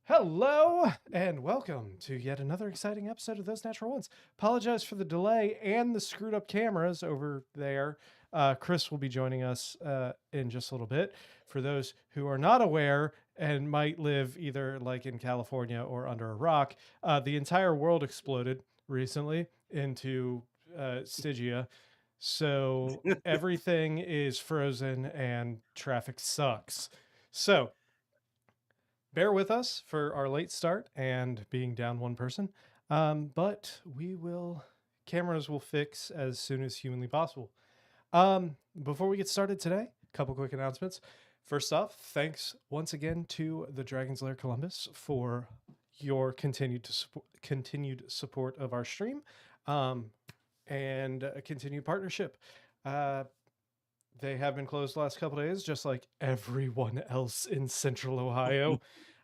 Hello and welcome to yet another exciting episode of Those Natural Ones. Apologize for the delay and the screwed up cameras over there. Chris will be joining us in just a little bit. For those who are not aware and might live either like in California or under a rock, the entire world exploded recently into Stygia. So everything is frozen and traffic sucks. So bear with us for our late start and being down one person. But cameras will fix as soon as humanly possible. Before we get started today, a couple quick announcements. First off, thanks once again to the Dragon's Lair Columbus for your continued support of our stream and a continued partnership. They have been closed the last couple days, just like everyone else in Central Ohio.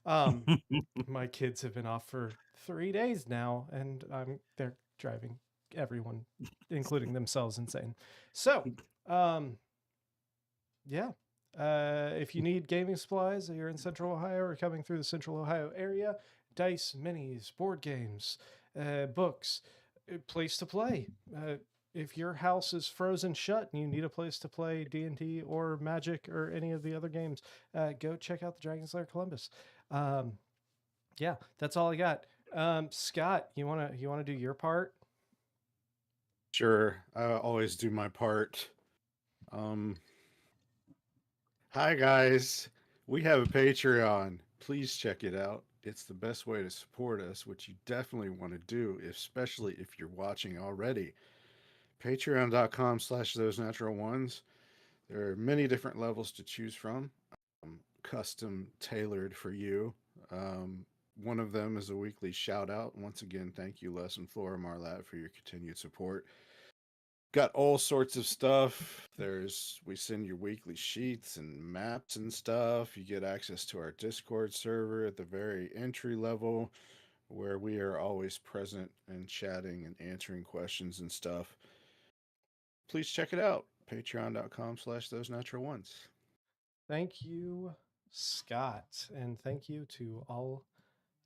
My kids have been off for 3 days now, and they're driving everyone, including themselves, insane. So, yeah. If you need gaming supplies, you're in Central Ohio or coming through the Central Ohio area, dice, minis, board games, books, place to play. If your house is frozen shut and you need a place to play D&D or Magic or any of the other games, go check out the Dragon's Lair Columbus. Yeah, that's all I got. Scott, you wanna do your part? Sure, I always do my part. Hi guys, we have a Patreon. Please check it out. It's the best way to support us, which you definitely want to do, especially if you're watching already. Patreon.com/those natural ones. There are many different levels to choose from, custom tailored for you. One of them is a weekly shout out. Once again, thank you, Les and Flora Marlat, for your continued support. Got all sorts of stuff. We send you weekly sheets and maps and stuff. You get access to our Discord server at the very entry level, where we are always present and chatting and answering questions and stuff. Please check it out. Patreon.com/those natural ones. Thank you, Scott, and thank you to all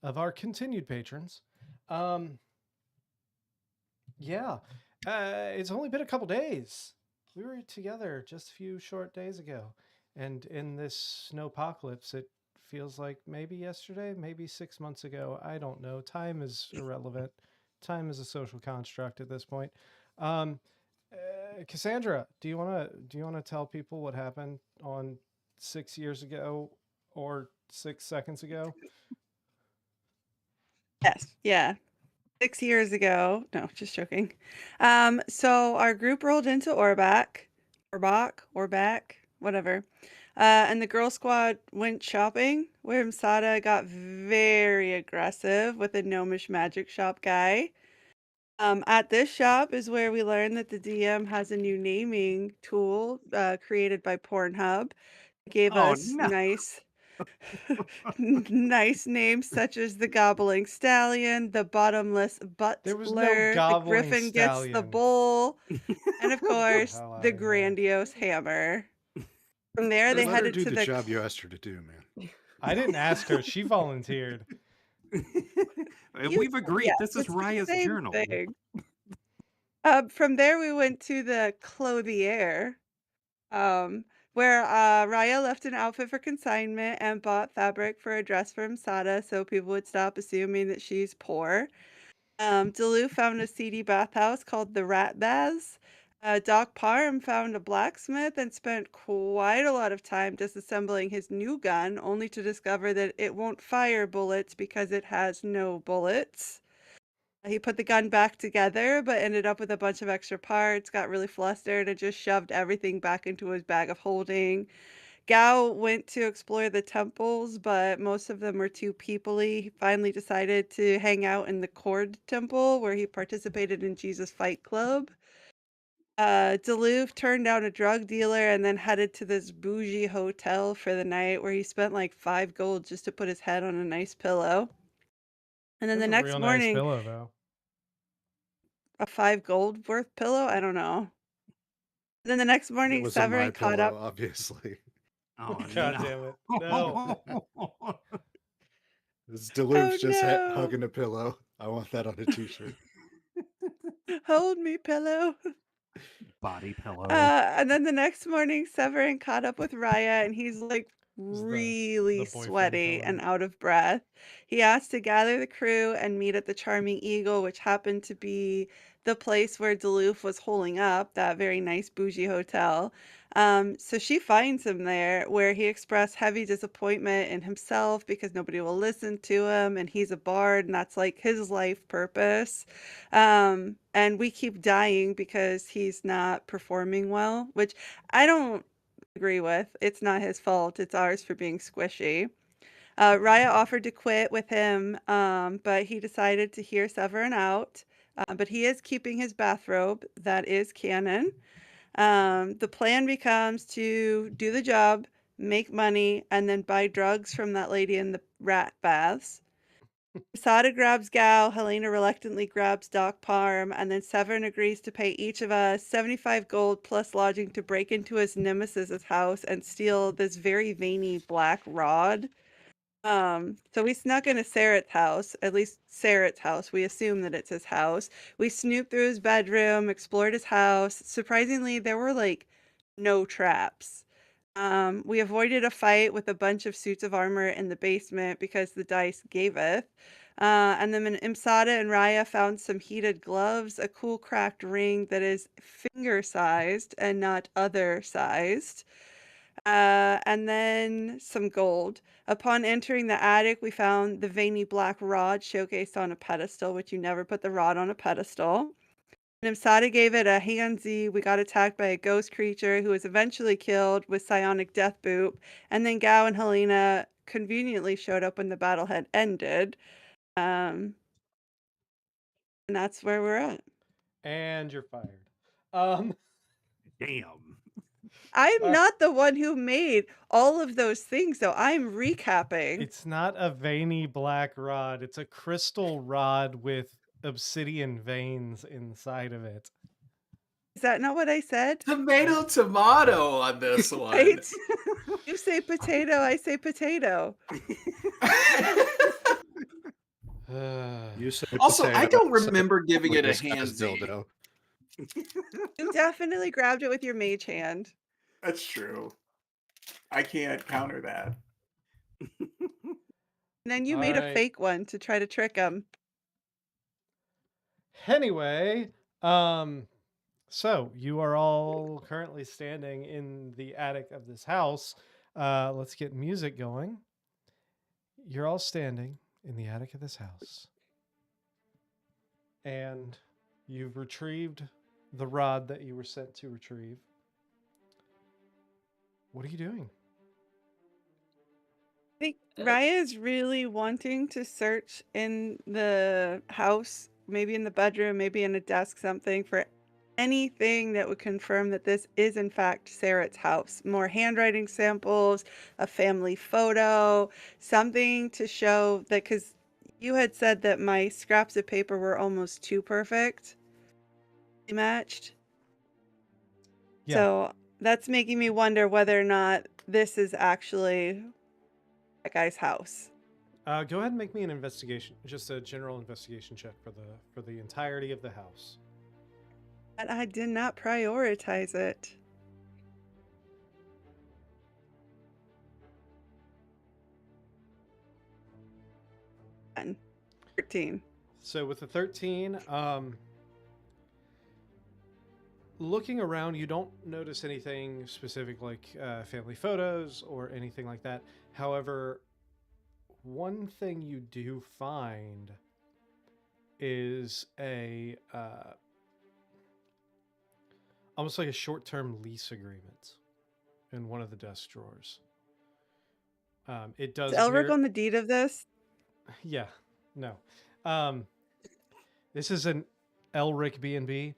of our continued patrons. Yeah, it's only been a couple days. We were together just a few short days ago, and in this snowpocalypse, it feels like maybe yesterday, maybe 6 months ago. I don't know. Time is irrelevant. Time is a social construct at this point. Um, Cassandra, do you wanna tell people what happened on 6 years ago or 6 seconds ago? Yes, yeah. 6 years ago. No, just joking. So our group rolled into Orbach, whatever. And the girl squad went shopping, where Msada got very aggressive with a gnomish magic shop guy. At this shop is where we learned that the DM has a new naming tool created by Pornhub. It gave Oh, us no. nice names such as the Gobbling Stallion, the Bottomless There was no Butler, the gobbling Griffin Gets the stallion. Bull, and of Get the course, hell the outta here. Grandiose Hammer. From there, they Let her headed do to the the job you asked her to do, man. I didn't ask her. She volunteered. You We've agreed yeah, this is it's the Raya's same journal. thing. From there, we went to the Clothier, um, where Raya left an outfit for consignment and bought fabric for a dress for Msada so people would stop assuming that she's poor. Delu found a seedy bathhouse called the Rat Baths. Doc Parham found a blacksmith and spent quite a lot of time disassembling his new gun, only to discover that it won't fire bullets because it has no bullets. He put the gun back together, but ended up with a bunch of extra parts, got really flustered, and just shoved everything back into his bag of holding. Gao went to explore the temples, but most of them were too peoply. He finally decided to hang out in the Cord Temple, where he participated in Jesus Fight Club. Duluth turned down a drug dealer and then headed to this bougie hotel for the night, where he spent like 5 gold just to put his head on a nice pillow. And then That's the a next real nice morning, pillow, though. a 5 gold worth pillow? I don't know. Then the next It morning, was a Severin my caught up. pillow, obviously. Oh, God no. damn it. No. It's Duluth Oh, just no. hugging a pillow. I want that on a t-shirt. Hold me, pillow. Body pillow. And then the next morning, Severin caught up with Raya, and he's like was really the boyfriend sweaty killer. and out of breath. He asked to gather the crew and meet at the Charming Eagle, which happened to be the place where Duluth was holing up, that very nice bougie hotel. So she finds him there, where he expressed heavy disappointment in himself because nobody will listen to him, and he's a bard, and that's like his life purpose. And we keep dying because he's not performing well, which I don't agree with. It's not his fault. It's ours for being squishy. Raya offered to quit with him, but he decided to hear Severin out. But he is keeping his bathrobe. That is canon. The plan becomes to do the job, make money, and then buy drugs from that lady in the rat baths. Sada grabs Gao, Helena reluctantly grabs Doc Parm, and then Severin agrees to pay each of us 75 gold plus lodging to break into his nemesis's house and steal this very veiny black rod. So we snuck into Serret's house, at least Serret's house. We assume that it's his house. We snooped through his bedroom, explored his house. Surprisingly, there were like no traps. We avoided a fight with a bunch of suits of armor in the basement because the dice gaveth. And then Imsada and Raya found some heated gloves, a cool cracked ring that is finger sized and not other sized, and then some gold. Upon entering the attic, we found the veiny black rod showcased on a pedestal, which you never put the rod on a pedestal. And Imsada gave it a handsy. We got attacked by a ghost creature who was eventually killed with psionic death boop. And then Gao and Helena conveniently showed up when the battle had ended. And that's where we're at. And you're fired. Um, Damn. I'm not the one who made all of those things, though. I'm recapping. it's not a veiny black rod. It's a crystal rod with obsidian veins inside of it. Is that not what I said? Tomato on this one. Right? You say potato, I say potato. You say Also, I potato, don't say remember giving it a this handsy. dildo. You definitely grabbed it with your mage hand. That's true. I can't counter that. And then you All made a right. fake one to try to trick him. Anyway, so you are all currently standing in the attic of this house. Let's get music going. You're all standing in the attic of this house. And you've retrieved the rod that you were sent to retrieve. What are you doing? I think Raya is really wanting to search in the house, maybe in the bedroom, maybe in a desk, something for anything that would confirm that this is in fact Serret's house. More handwriting samples, a family photo, something to show that, because you had said that my scraps of paper were almost too perfect matched. Yeah. So that's making me wonder whether or not this is actually that guy's house. Go ahead and make me an investigation, just a general investigation check for the entirety of the house. But I did not prioritize it. And 13. So with the 13, looking around, you don't notice anything specific like family photos or anything like that. However, one thing you do find is a almost like a short-term lease agreement in one of the desk drawers. It does. Is Elric on the deed of this? Yeah, no. This is an Elric B&B.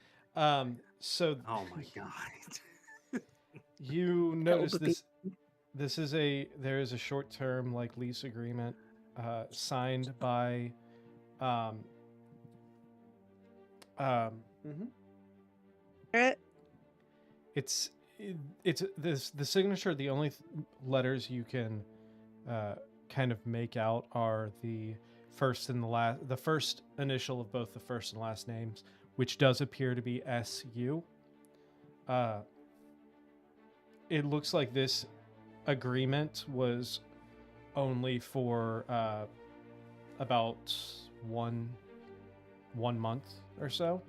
So Oh my god. you notice this. There is a short-term like lease agreement signed by Barrett? it's the signature. The only letters you can kind of make out are the first and the first initial of both the first and last names, which does appear to be SU. It looks like this agreement was only for about one month or so.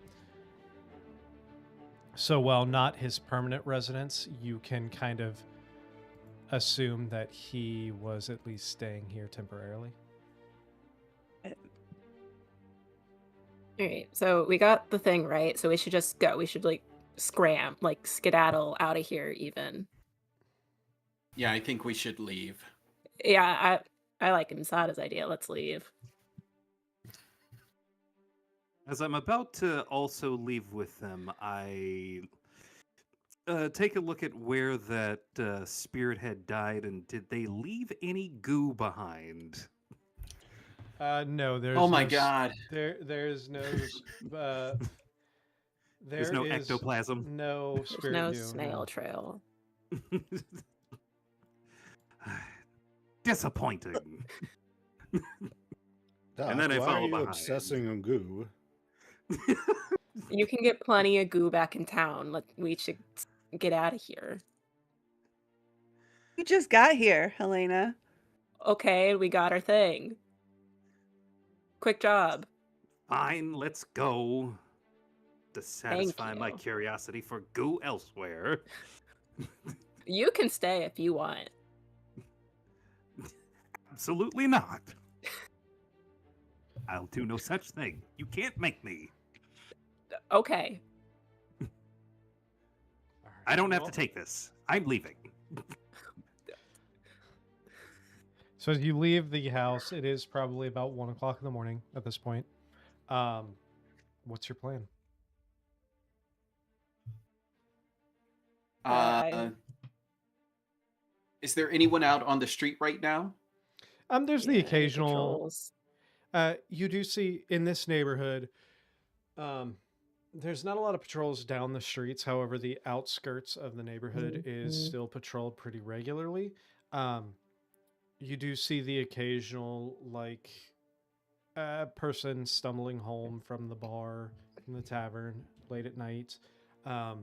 So while not his permanent residence, you can kind of assume that he was at least staying here temporarily. All right, so we got the thing right. So we should just go. We should skedaddle out of here. Even. Yeah, I think we should leave. Yeah, I like Masada's idea. Let's leave. As I'm about to also leave with them, I take a look at where that spirit had died, and did they leave any goo behind? No, there's Oh my no god. There's no There's no ectoplasm. No There's spirit no goo, snail trail. Disappointing. Doc, then I why follow are you behind. obsessing on goo? You can get plenty of goo back in town. We should get out of here. We just got here, Helena. Okay, we got our thing. Quick job. Fine, let's go. To satisfy my you. curiosity for goo elsewhere. You can stay if you want. Absolutely not. I'll do no such thing. You can't make me. Okay. I don't have to take this. I'm leaving. So as you leave the house, it is probably about 1 o'clock in the morning at this point. What's your plan? Is there anyone out on the street right now? There's the occasional. Patrols. You do see in this neighborhood, there's not a lot of patrols down the streets. However, the outskirts of the neighborhood is still patrolled pretty regularly. You do see the occasional person stumbling home from the bar, from the tavern late at night. A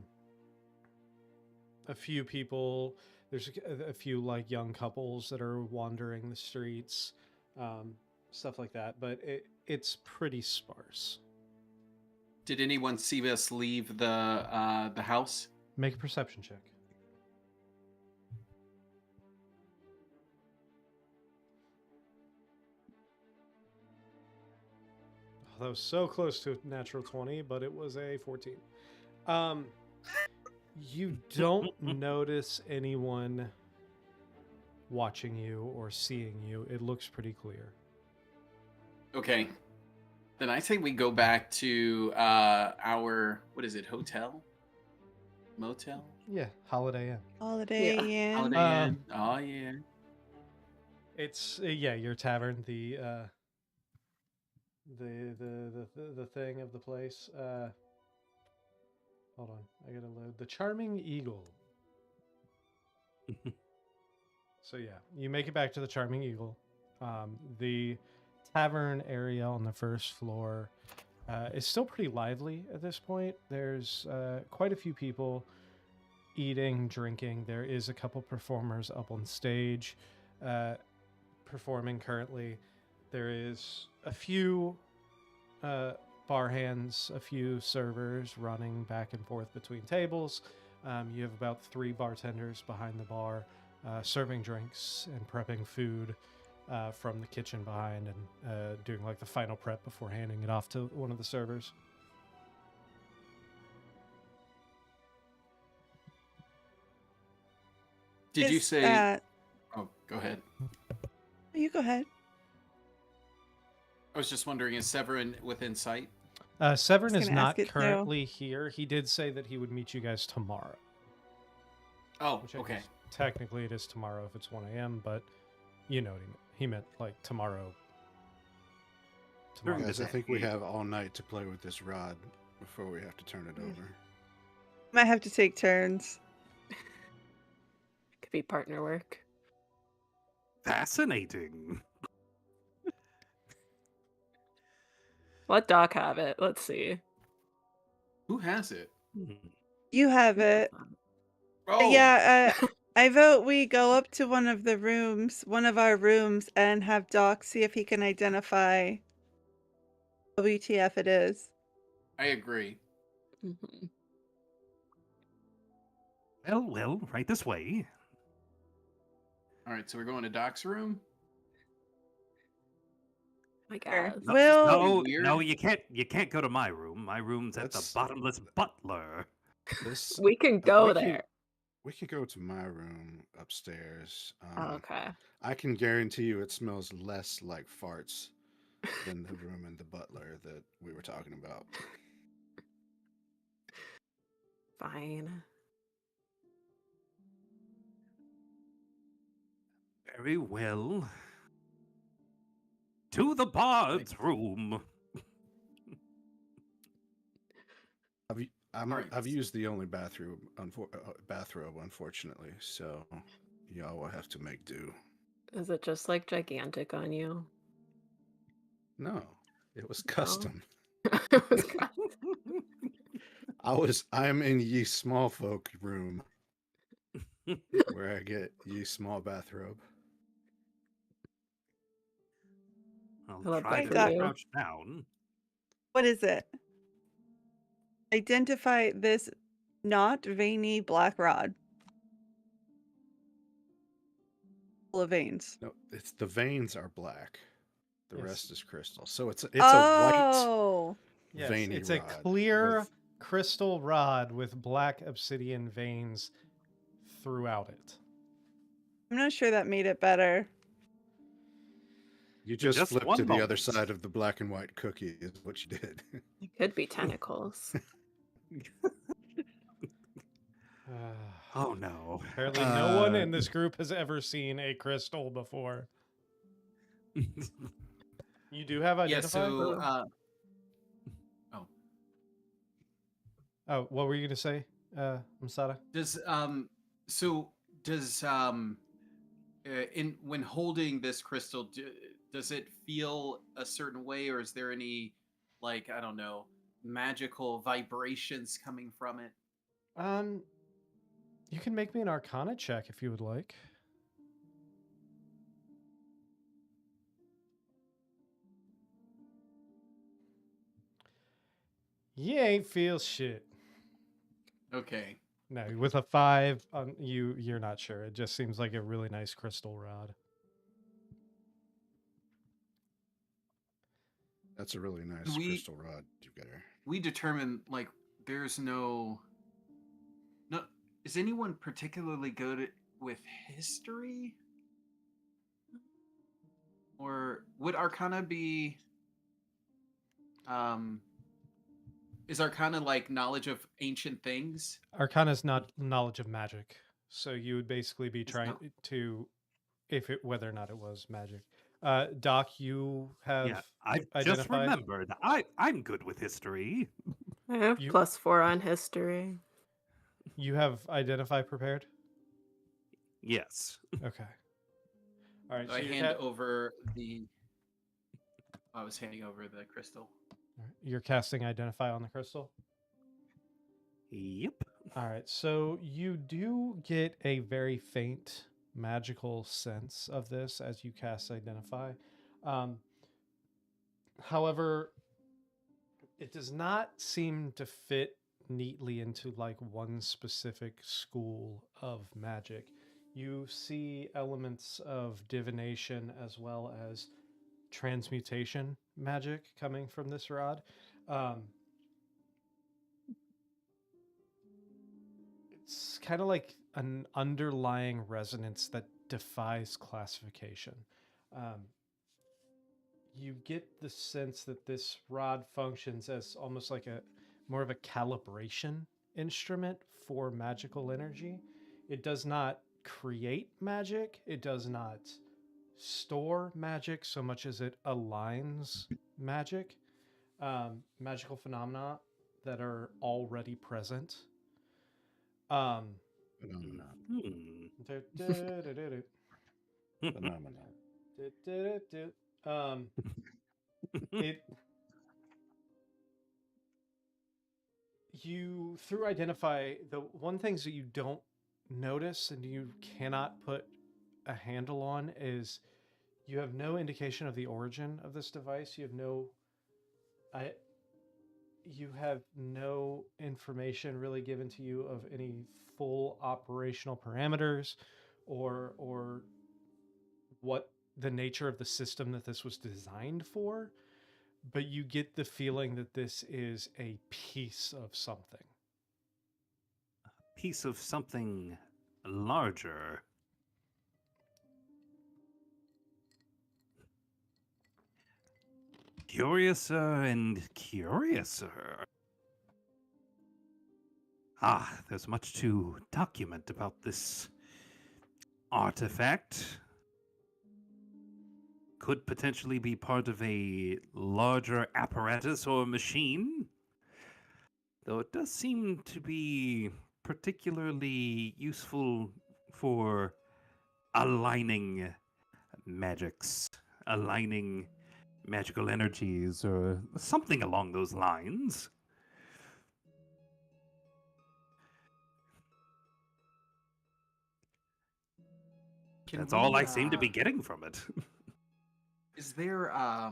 few people. There's a few young couples that are wandering the streets, stuff like that. But it's pretty sparse. Did anyone see us leave the house? Make a perception check. Oh, that was so close to a natural 20, but it was a 14. You don't notice anyone watching you or seeing you. It looks pretty clear. Okay. Then I say we go back to our, what is it, hotel? Motel? Yeah, Holiday Inn. Holiday Inn. Holiday Inn. Oh, yeah. It's your tavern, the thing of the place. Hold on, I gotta load the Charming Eagle. So yeah, you make it back to the Charming Eagle. The tavern area on the first floor is still pretty lively at this point. There's quite a few people eating, drinking. There is a couple performers up on stage performing currently. There is a few bar hands, a few servers running back and forth between tables. You have about 3 bartenders behind the bar serving drinks and prepping food from the kitchen behind and doing the final prep before handing it off to one of the servers. Did you say... Oh, go ahead. You go ahead. I was just wondering, is Severin within sight? Severin is gonna not ask it, currently here. He did say that he would meet you guys tomorrow. Oh, Which I okay. guess technically it is tomorrow if it's 1 a.m., but you know what he meant. Tomorrow. During Guys, the I think we day. have all night to play with this rod before we have to turn it over. Might have to take turns. Could be partner work. Fascinating. Let Doc have it. Let's see. Who has it? Hmm. You have it. Oh, Yeah, I vote we go up to one of our rooms, and have Doc see if he can identify WTF it is. I agree. Mhm. Well, right this way. All right, so we're going to Doc's room. I Sure. guess. No, Well, Be no, weird. no, you can't go to my room. My room's at the That's- bottomless butler. This We can we go can- there. We could go to my room upstairs. Oh, okay. I can guarantee you it smells less like farts than the room in the butler that we were talking about. Fine. Very well. To the bard's room. I've Alright. used the only bathrobe, unfortunately. So y'all will have to make do. Is it just like gigantic on you? No, it was custom. It was kind I'm in ye small folk room where I get ye small bathrobe. I'll I love try that to for you. crouch down. what is it? Identify this not veiny black rod. Full of veins. No, it's the veins are black. The Yes. rest is crystal. So it's a white Oh, Yes, veiny it's a rod clear with- crystal rod with black obsidian veins throughout it. I'm not sure that made it better. You just Just flipped one to the other moment. side of the black and white cookie is what you did. It could be tentacles. Oh no. Apparently, no one in this group has ever seen a crystal before. You do have Yeah, identify? so Oh, what were you going to say, Masada? does in when holding this crystal, does it feel a certain way, or is there any, like, I don't know, magical vibrations coming from it? You can make me an Arcana check if you would like. You ain't feel shit. Okay. No, with a 5, you're not sure. It just seems like a really nice crystal rod. That's a really nice crystal rod you got her. We determine, like, there's no. Is anyone particularly good with history? Or would Arcana be is Arcana like knowledge of ancient things? Arcana is not knowledge of magic, so you would basically be It's trying not- to, whether or not it was magic. Doc, you have Yeah, I just identified. remembered. I'm good with history. I have You- +4 on history. You have identify prepared. Yes. Okay. All right. So I you hand over the. I was handing over the crystal. You're casting identify on the crystal. Yep. All right. So you do get a very faint magical sense of this as you cast identify. However, it does not seem to fit neatly into like one specific school of magic. You see elements of divination as well as transmutation magic coming from this rod. It's kind of like an underlying resonance that defies classification. You get the sense that this rod functions as almost like a more of a calibration instrument for magical energy. It does not create magic. It does not store magic so much as it aligns magic, magical phenomena that are already present. Phenomena. Hmm. Phenomenal. It you through identify the one things that you don't notice and you cannot put a handle on is you have no indication of the origin of this device. I you have no information really given to you of any full operational parameters or what the nature of the system that this was designed for, but you get the feeling that this is a piece of something. Piece of something larger. Curiouser and curiouser. Ah, there's much to document about this artifact. Could potentially be part of a larger apparatus or machine. Though it does seem to be particularly useful for aligning magics, aligning magical energies, or something along those lines. Can That's all we, I seem to be getting from it. Is there I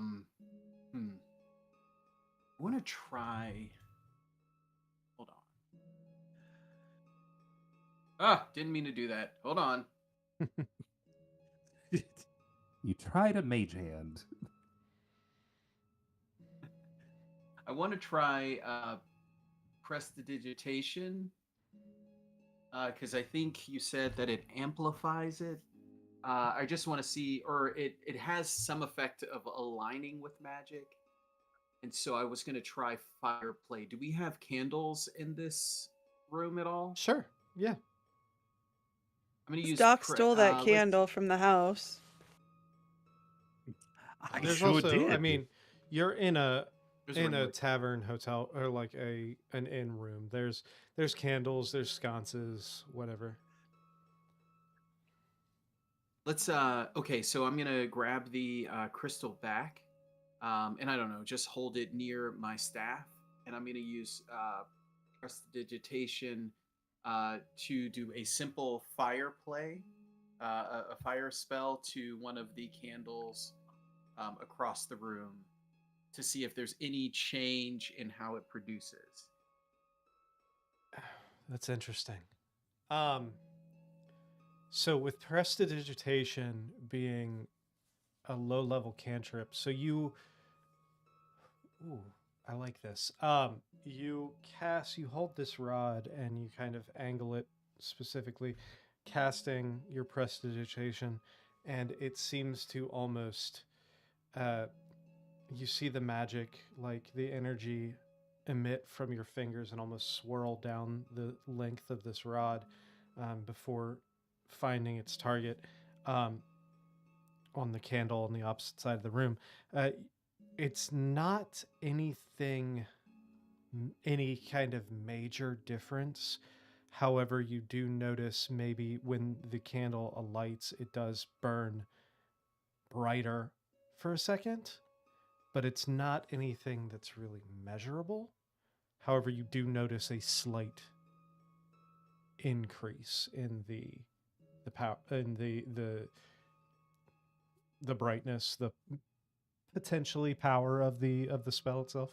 want to try. Hold on. Ah, didn't mean to do that. Hold on. You tried a mage hand. I want to try prestidigitation because I think you said that it amplifies it. I just want to see, or it has some effect of aligning with magic. And so I was going to try fireplay. Do we have candles in this room at all? Sure. Yeah. I'm going to use. Doc stole that candle from the house. I There's sure also, did. I mean, you're in a There's in one a more. tavern, hotel, or like an inn room. There's candles, there's sconces, whatever. Let's okay, so I'm gonna grab the crystal back, and I don't know, just hold it near my staff, and I'm gonna use prestidigitation to do a simple fire play, a fire spell to one of the candles across the room to see if there's any change in how it produces. That's interesting. So with prestidigitation being a low-level cantrip, so you I like this. You hold this rod and you kind of angle it specifically, casting your prestidigitation, and it seems to almost you see the magic, like the energy emit from your fingers and almost swirl down the length of this rod before finding its target on the candle on the opposite side of the room. It's not anything, any kind of major difference. However, you do notice maybe when the candle alights, it does burn brighter for a second, but it's not anything that's really measurable. However, you do notice a slight increase in the power, in the brightness, the potentially power of the spell itself.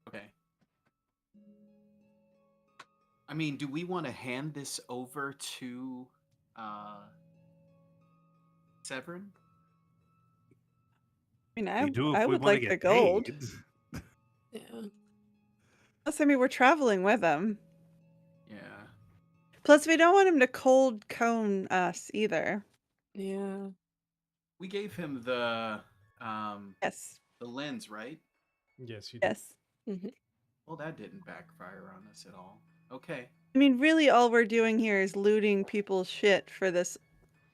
Okay. I mean, do we want to hand this over to Severin? I mean, We do if I we would wanna like the get gold. paid. Yeah. Plus, I mean, we're traveling with him. Yeah. Plus, we don't want him to cold cone us either. Yeah. We gave him the Yes. the lens, right? Yes, you do. Yes. Mm-hmm. Well, that didn't backfire on us at all. Okay. I mean, really, all we're doing here is looting people's shit for this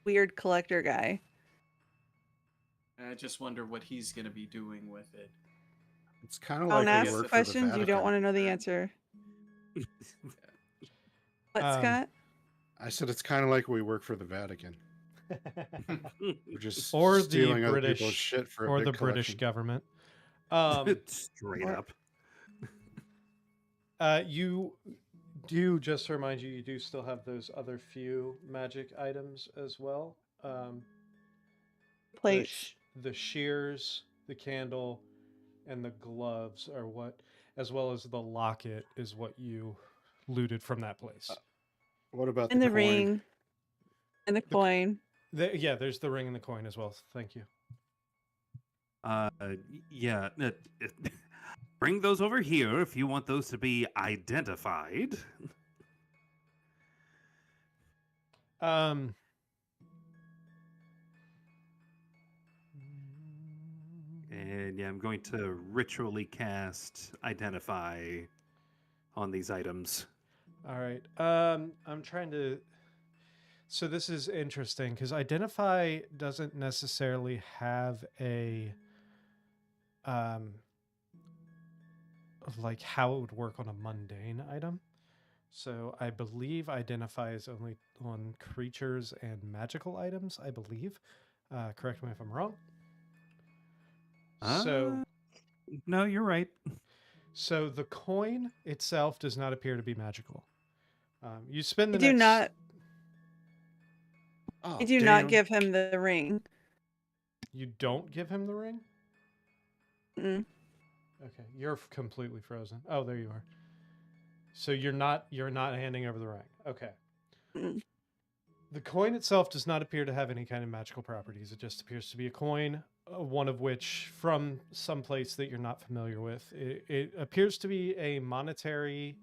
weird collector guy. I just wonder what he's going to be doing with it. It's kind of Don't like we ask work for the questions you don't Vatican. want to know the answer. What, Um, Scott? I said it's kind of like we work for the Vatican. We're just Or the stealing other people's British, shit for a or big the British collection. government. Straight or- up. You do, just to remind you, you do still have those other few magic items as well. Plates. The shears, the candle, and the gloves are what, as well as the locket, is what you looted from that place. What about And the the coin? ring. And the coin. Yeah, there's the ring and the coin as well. Thank you. Yeah. Bring those over here if you want those to be identified. Um. And yeah, I'm going to ritually cast Identify on these items. All right. I'm trying to. So this is interesting because Identify doesn't necessarily have a like how it would work on a mundane item. So I believe Identify is only on creatures and magical items, I believe. Correct me if I'm wrong. So No, you're right. so the coin itself does not appear to be magical. You spend the I do next not. Oh, I do not give him the ring. You don't give him the ring? Mm. Okay, you're completely frozen. Oh, there you are. So you're not handing over the ring. Okay. Mm. The coin itself does not appear to have any kind of magical properties. It just appears to be a coin, one of which from some place that you're not familiar with. It appears to be a monetary,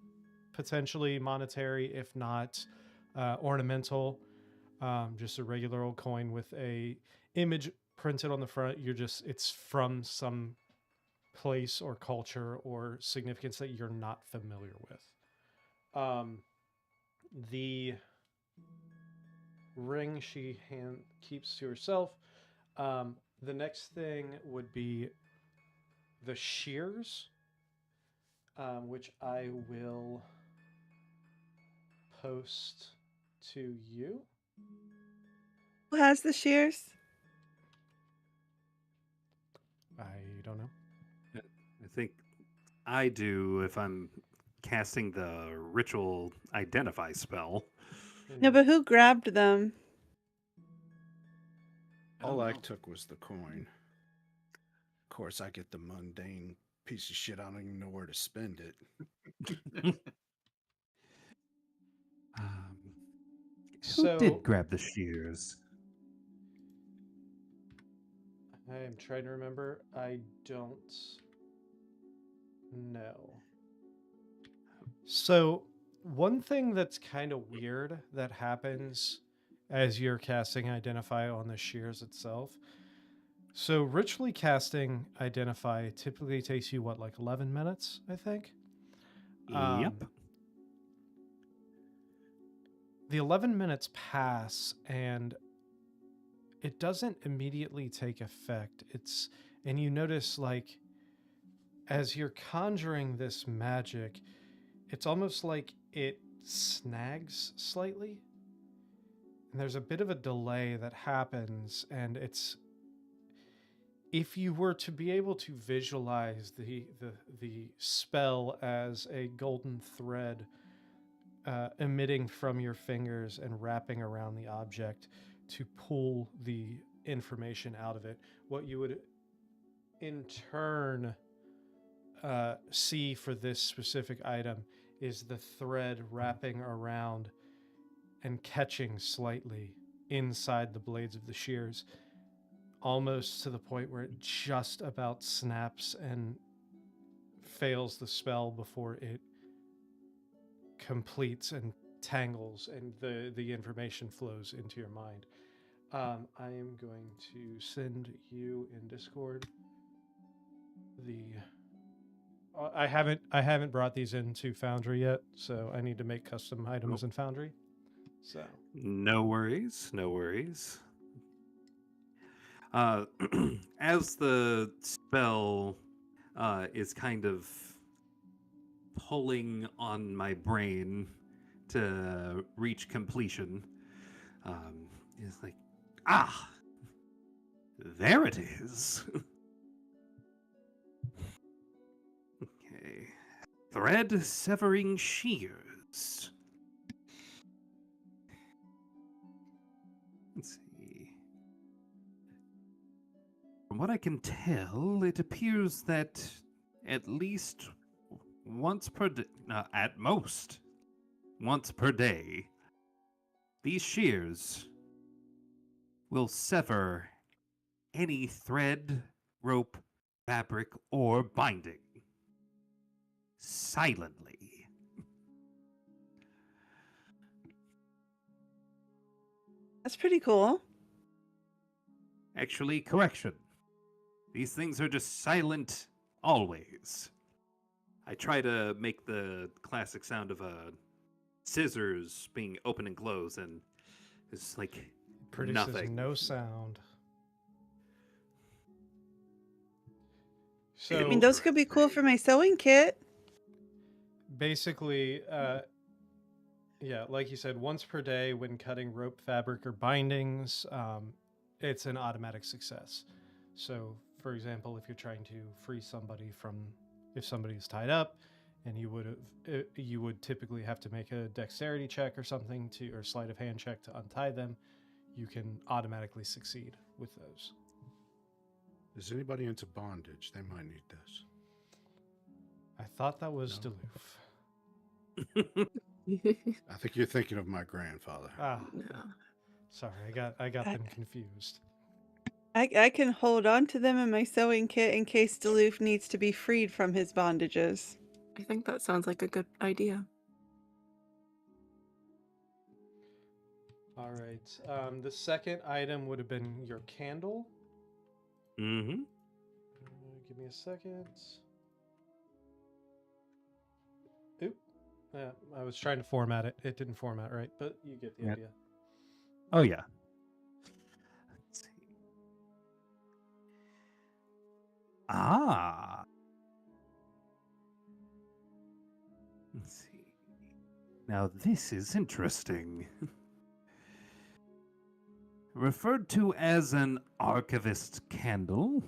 potentially monetary, if not ornamental, just a regular old coin with a image printed on the front. It's from some place or culture or significance that you're not familiar with. The ring she keeps to herself. The next thing would be the shears, which I will post to you. Who has the shears? I don't know. I think I do if I'm casting the ritual Identify spell. No, but who grabbed them? All I know. took was the coin. Of course, I get the mundane piece of shit. I don't even know where to spend it. Who did grab the shears? I am trying to remember. I don't know. So, one thing that's kind of weird that happens as you're casting Identify on the shears itself. So, ritually casting Identify typically takes you, what, like 11 minutes, I think? Yep. The 11 minutes pass and it doesn't immediately take effect. And you notice, like, as you're conjuring this magic, it's almost like it snags slightly. And there's a bit of a delay that happens, and if you were to be able to visualize the spell as a golden thread emitting from your fingers and wrapping around the object to pull the information out of it, what you would in turn see for this specific item is the thread wrapping around and catching slightly inside the blades of the shears, almost to the point where it just about snaps and fails the spell before it completes and tangles and the information flows into your mind. I am going to send you in Discord the I haven't brought these into Foundry yet, so I need to make custom items in Foundry. So No worries, no worries. As the spell is kind of pulling on my brain to reach completion, it's like, Ah, there it is. Okay. Thread severing shears. Let's see. From what I can tell, it appears that at least once per day, at most once per day, these shears will sever any thread, rope, fabric, or binding silently. That's pretty cool. Actually, correction. These things are just silent always. I try to make the classic sound of scissors being open and closed, and it's like Produces nothing. no sound. I So mean, those could be cool for my sewing kit. basically, yeah, like you said, once per day when cutting rope, fabric, or bindings, it's an automatic success. So, for example, if you're trying to free somebody from, if somebody's tied up, and you would typically have to make a dexterity check or something to, or sleight of hand check to untie them, you can automatically succeed with those. Is anybody into bondage? They might need this. I thought that was No. Duluth. I think you're thinking of my grandfather. Ah, No. sorry, I got them confused. I can hold on to them in my sewing kit in case Duluth needs to be freed from his bondages. I think that sounds like a good idea. All right. The second item would have been your candle. Mm-hmm. Give me a second. Oop. Yeah, I was trying to format it. It didn't format right, but you get the Yep. idea. Oh, yeah. Let's see. Ah. Let's see. Now, this is interesting. Referred to as an archivist candle.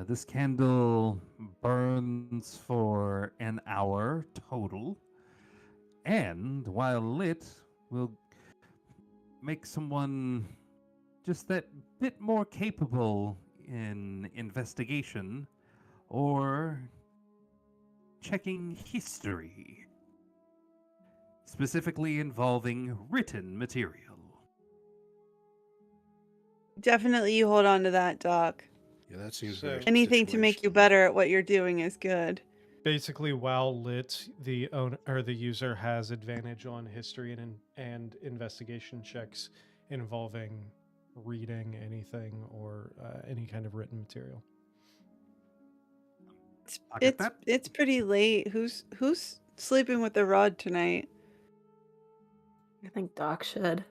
This candle burns for an hour total, and while lit, will make someone just that bit more capable in investigation or checking history, specifically involving written material. Definitely you hold on to that, Doc. Yeah, that seems So- very Anything to make you situational. better at what you're doing is good. Basically, while lit, the owner or the user has advantage on history and investigation checks involving reading anything or any kind of written material. I get that. It's pretty late. Who's sleeping with the rod tonight? I think Doc should.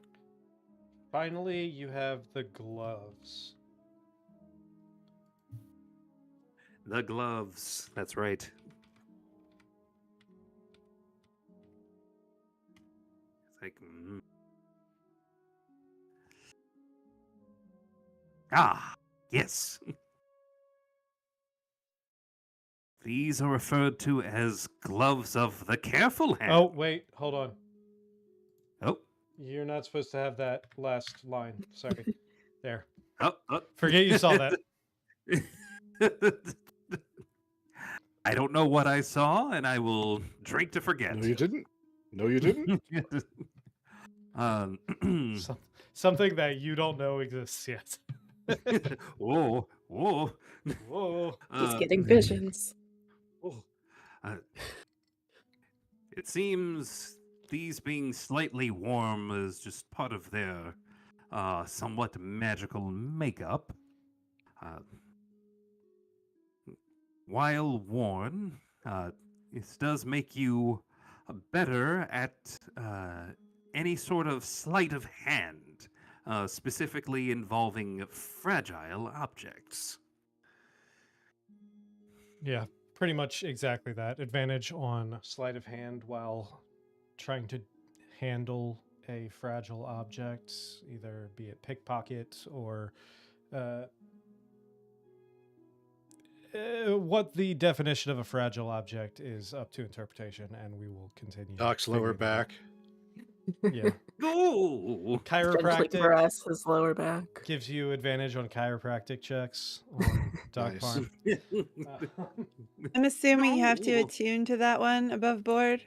Finally, you have the gloves. The gloves. That's right. It's like. Ah, yes. These are referred to as gloves of the careful hand. Oh, wait, hold on. Oh. You're not supposed to have that last line. Sorry. There. Oh. Forget you saw that. I don't know what I saw, and I will drink to forget. No, you didn't. No, you didn't. Something that you don't know exists yet. Whoa. Whoa. He's getting visions. It seems these being slightly warm is just part of their somewhat magical makeup. While worn, this does make you better at any sort of sleight of hand, specifically involving fragile objects. Yeah, pretty much exactly that. Advantage on sleight of hand while trying to handle a fragile object, either be it pickpocket or what the definition of a fragile object is up to interpretation, and we will continue. Doc's lower figuring that out. back. Yeah. Ooh. Essentially Chiropractic for us, his lower back. gives you advantage on chiropractic checks on Dog Nice. Farm. I'm assuming you have to No. attune to that one above board.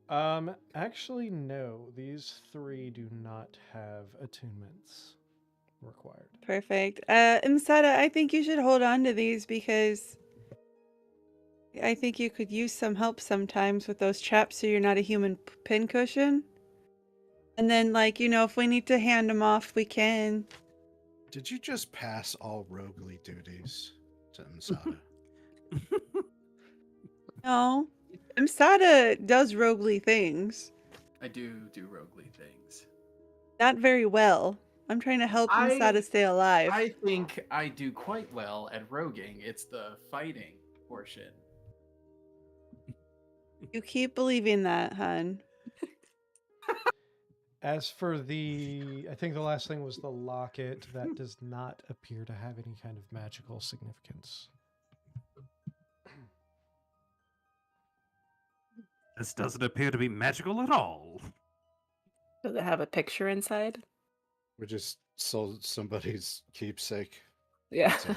Actually, no. These 3 do not have attunements required. Perfect. Imsada, I think you should hold on to these because I think you could use some help sometimes with those traps so you're not a human pincushion. And then, like, if we need to hand them off, we can. Did you just pass all roguely duties to Msada? No. Imsada does roguely things. I do roguely things. Not very well. I'm trying to help Imsada stay alive. I think I do quite well at roguing. It's the fighting portion. You keep believing that, hun. As for I think the last thing was the locket. That does not appear to have any kind of magical significance. This doesn't appear to be magical at all. Does it have a picture inside? We just sold somebody's keepsake. Yeah. That's all.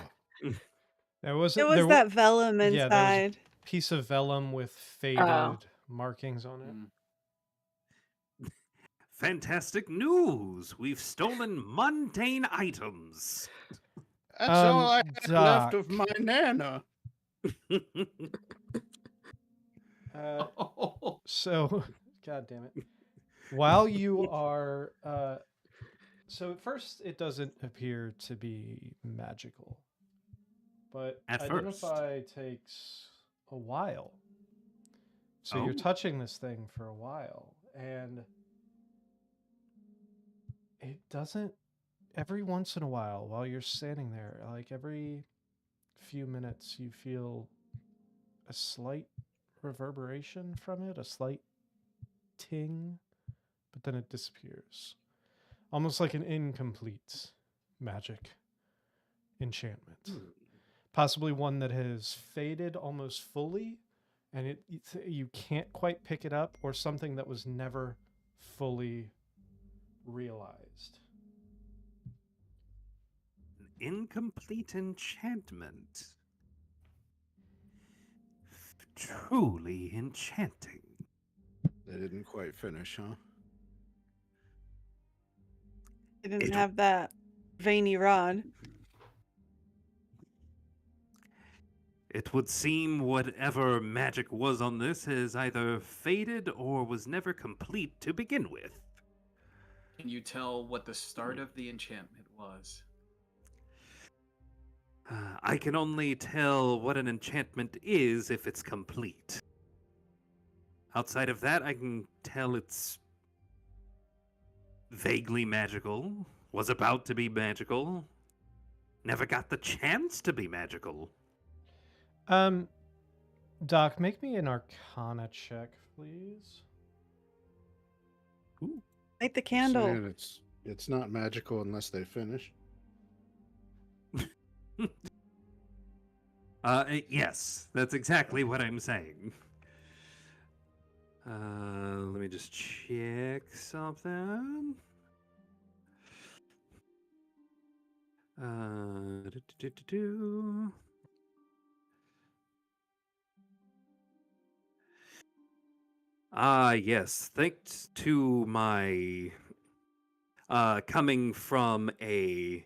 There was It was that vellum yeah, there was inside. a piece of vellum with faded markings on it. Mm. Fantastic news! We've stolen mundane items. That's all I had left Doc. of my nana. So, God damn it. While you are, so at first it doesn't appear to be magical, but At first. identify takes a while. So you're Oh. touching this thing for a while, and it doesn't. Every once in a while you're standing there, like every few minutes, you feel a slight reverberation from it, a slight ting, but then it disappears. Almost like an incomplete magic enchantment. Possibly one that has faded almost fully, and you can't quite pick it up, or something that was never fully realized. An incomplete enchantment. Truly enchanting. They didn't quite finish, huh? I didn't It- have that veiny rod. It would seem whatever magic was on this has either faded or was never complete to begin with. Can you tell what the start of the enchantment was? I can only tell what an enchantment is if it's complete. Outside of that, I can tell it's vaguely magical, was about to be magical, never got the chance to be magical. Doc, make me an Arcana check, please. Light the candle. Saying it's not magical unless they finish. Yes, that's exactly what I'm saying. Let me just check something. Do-do-do-do-do. Yes. Thanks to my coming from a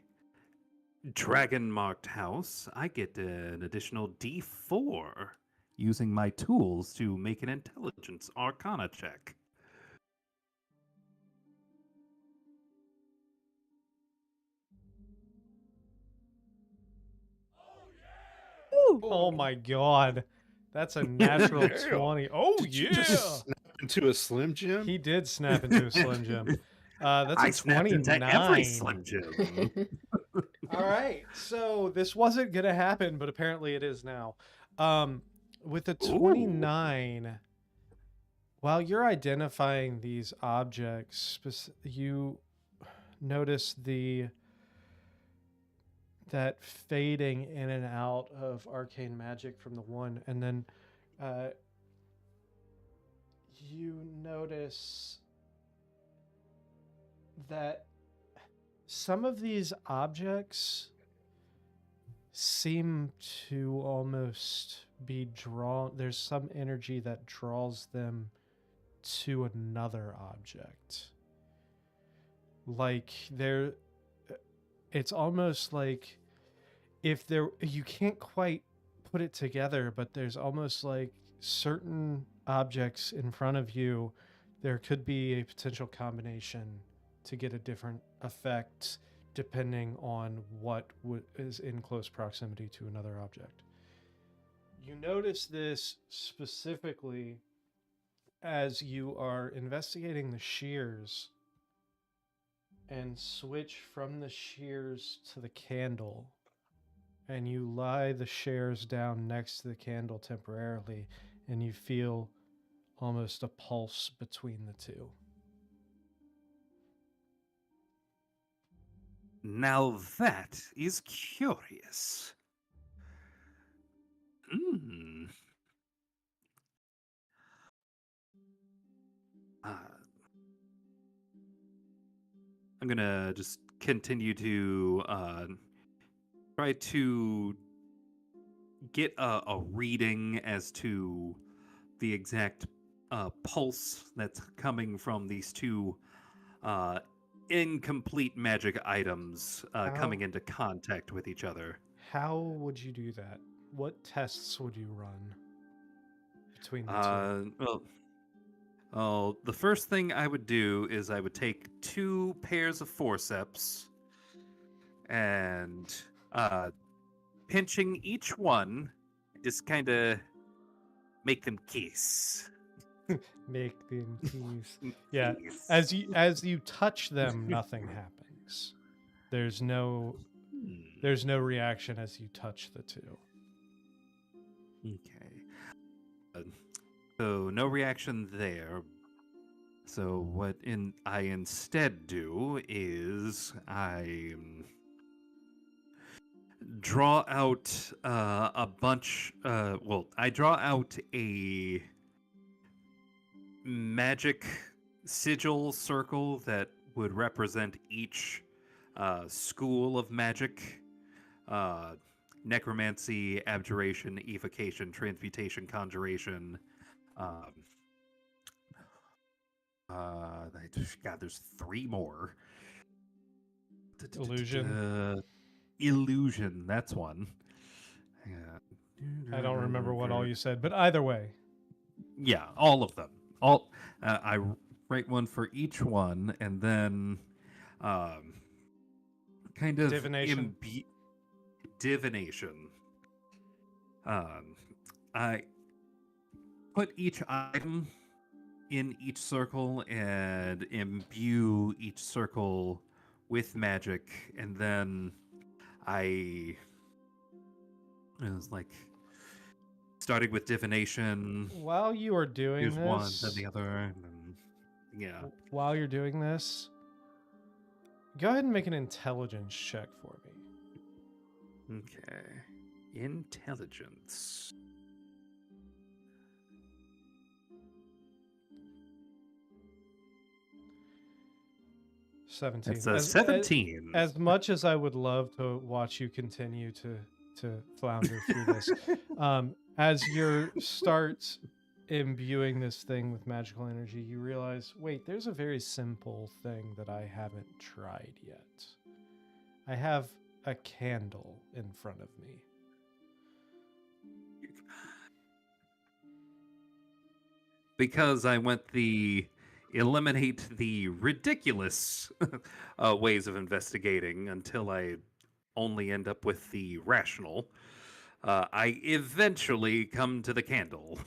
dragon marked house, I get an additional D4 using my tools to make an intelligence arcana check. Ooh. Oh my god. That's a natural Damn. 20. Oh, Did you yeah. just snap into a Slim Jim? He did snap into a Slim Jim. That's I a snapped 29. into every Slim Jim. All right. So this wasn't going to happen, but apparently it is now. With a 29, While you're identifying these objects, you notice that fading in and out of arcane magic from the one, and then you notice that some of these objects seem to almost be drawn. There's some energy that draws them to another object. Like it's almost like if you can't quite put it together, but there's almost like certain objects in front of you, there could be a potential combination to get a different effect depending on what is in close proximity to another object. You notice this specifically as you are investigating the shears and switch from the shears to the candle, and you lie the shears down next to the candle temporarily, and you feel almost a pulse between the two. Now that is curious. Hmm. I'm gonna just continue to try to get a reading as to the exact pulse that's coming from these two incomplete magic items coming into contact with each other. How would you do that? What tests would you run between the two? Well, the first thing I would do is I would take 2 pairs of forceps and pinching each one, just kind of make them kiss. Make them keys. Yeah. Kiss. As you touch them, nothing happens. There's no reaction as you touch the two. Okay. So no reaction there. So what I instead do is I draw out a bunch. I draw out a magic sigil circle that would represent each school of magic. Necromancy, abjuration, evocation, transmutation, conjuration. God, there's 3 more. Illusion. Illusion, that's one. I don't remember what all you said, but either way. Yeah, all of them. All I write one for each one, and then kind of Divination. Divination. I put each item in each circle and imbue each circle with magic, and then it was like starting with divination. While you are doing Here's this, one, then the other, and then, yeah. While you're doing this, go ahead and make an intelligence check for me. Okay. Intelligence. It's a 17. As much as I would love to watch you continue to flounder through this, as you start imbuing this thing with magical energy, you realize, wait, there's a very simple thing that I haven't tried yet. I have a candle in front of me. Because I went the eliminate the ridiculous ways of investigating until I only end up with the rational, I eventually come to the candle.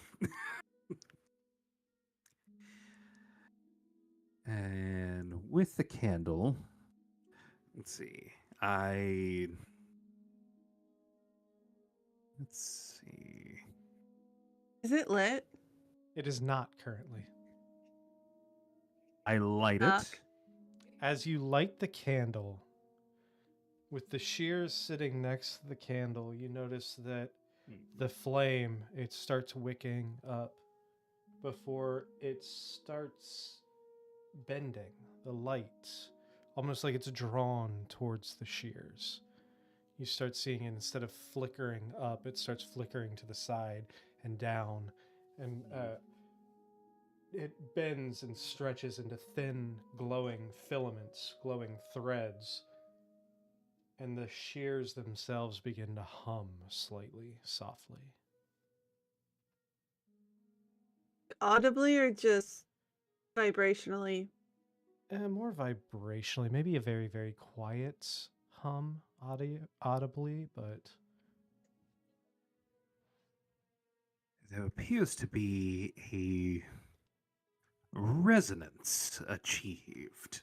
And with the candle, let's see, let's see. Is it lit? It is not currently. I light Knock. it. As you light the candle, with the shears sitting next to the candle, you notice that the flame, it starts wicking up before it starts bending. The light, almost like it's drawn towards the shears. You start seeing it, instead of flickering up, it starts flickering to the side and down, and it bends and stretches into thin, glowing filaments, glowing threads, and the shears themselves begin to hum slightly, softly. Audibly or just vibrationally? More vibrationally, maybe a very, very quiet hum audibly, but There appears to be a resonance achieved.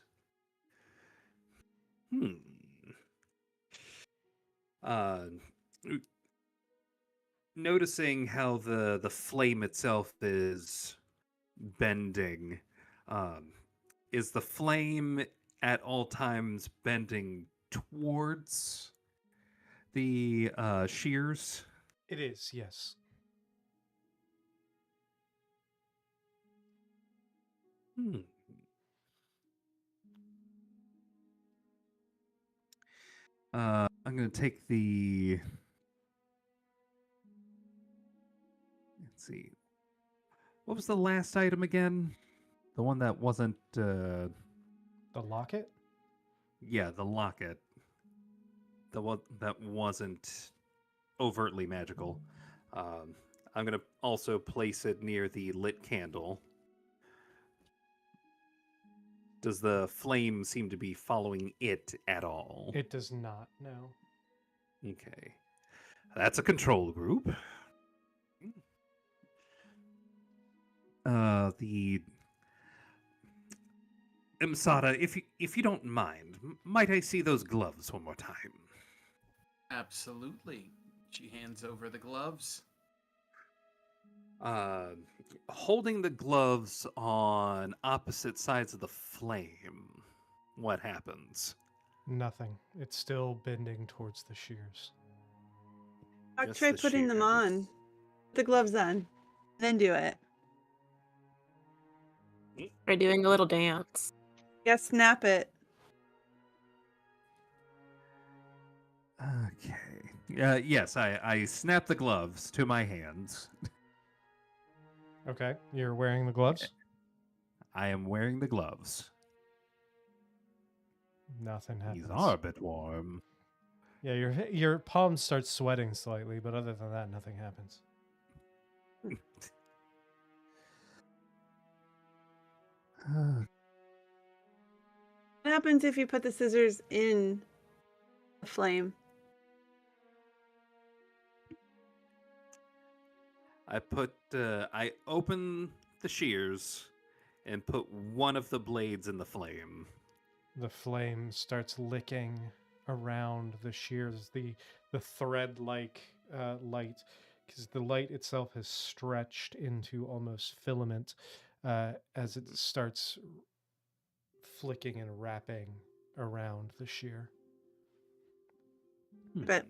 Uh, Noticing how the flame itself is bending, is the flame at all times bending towards the shears? it is, yes. I'm going to take the... Let's see. What was the last item again? The one that wasn't... The locket? Yeah, the locket. The one that wasn't overtly magical. I'm going to also place it near the lit candle. Does the flame seem to be following it at all? It does not, no. Okay. That's a control group. The Imsada, if you don't mind, might I see those gloves one more time? Absolutely. She hands over the gloves. Holding the gloves on opposite sides of the flame, what happens? Nothing. It's still bending towards the shears. I'll Just try the putting them shears. on. Put the gloves on. Then do it. We're doing a little dance. Yeah, snap it. Okay. Yes, I snap the gloves to my hands. Okay, you're wearing the gloves? I am wearing the gloves. Nothing happens. These are a bit warm. Yeah, your palms start sweating slightly, but other than that, nothing happens. What happens if you put the scissors in the flame? I open the shears and put one of the blades in the flame. The flame starts licking around the shears, the thread-like light, because the light itself has stretched into almost filament as it starts flicking and wrapping around the shear. But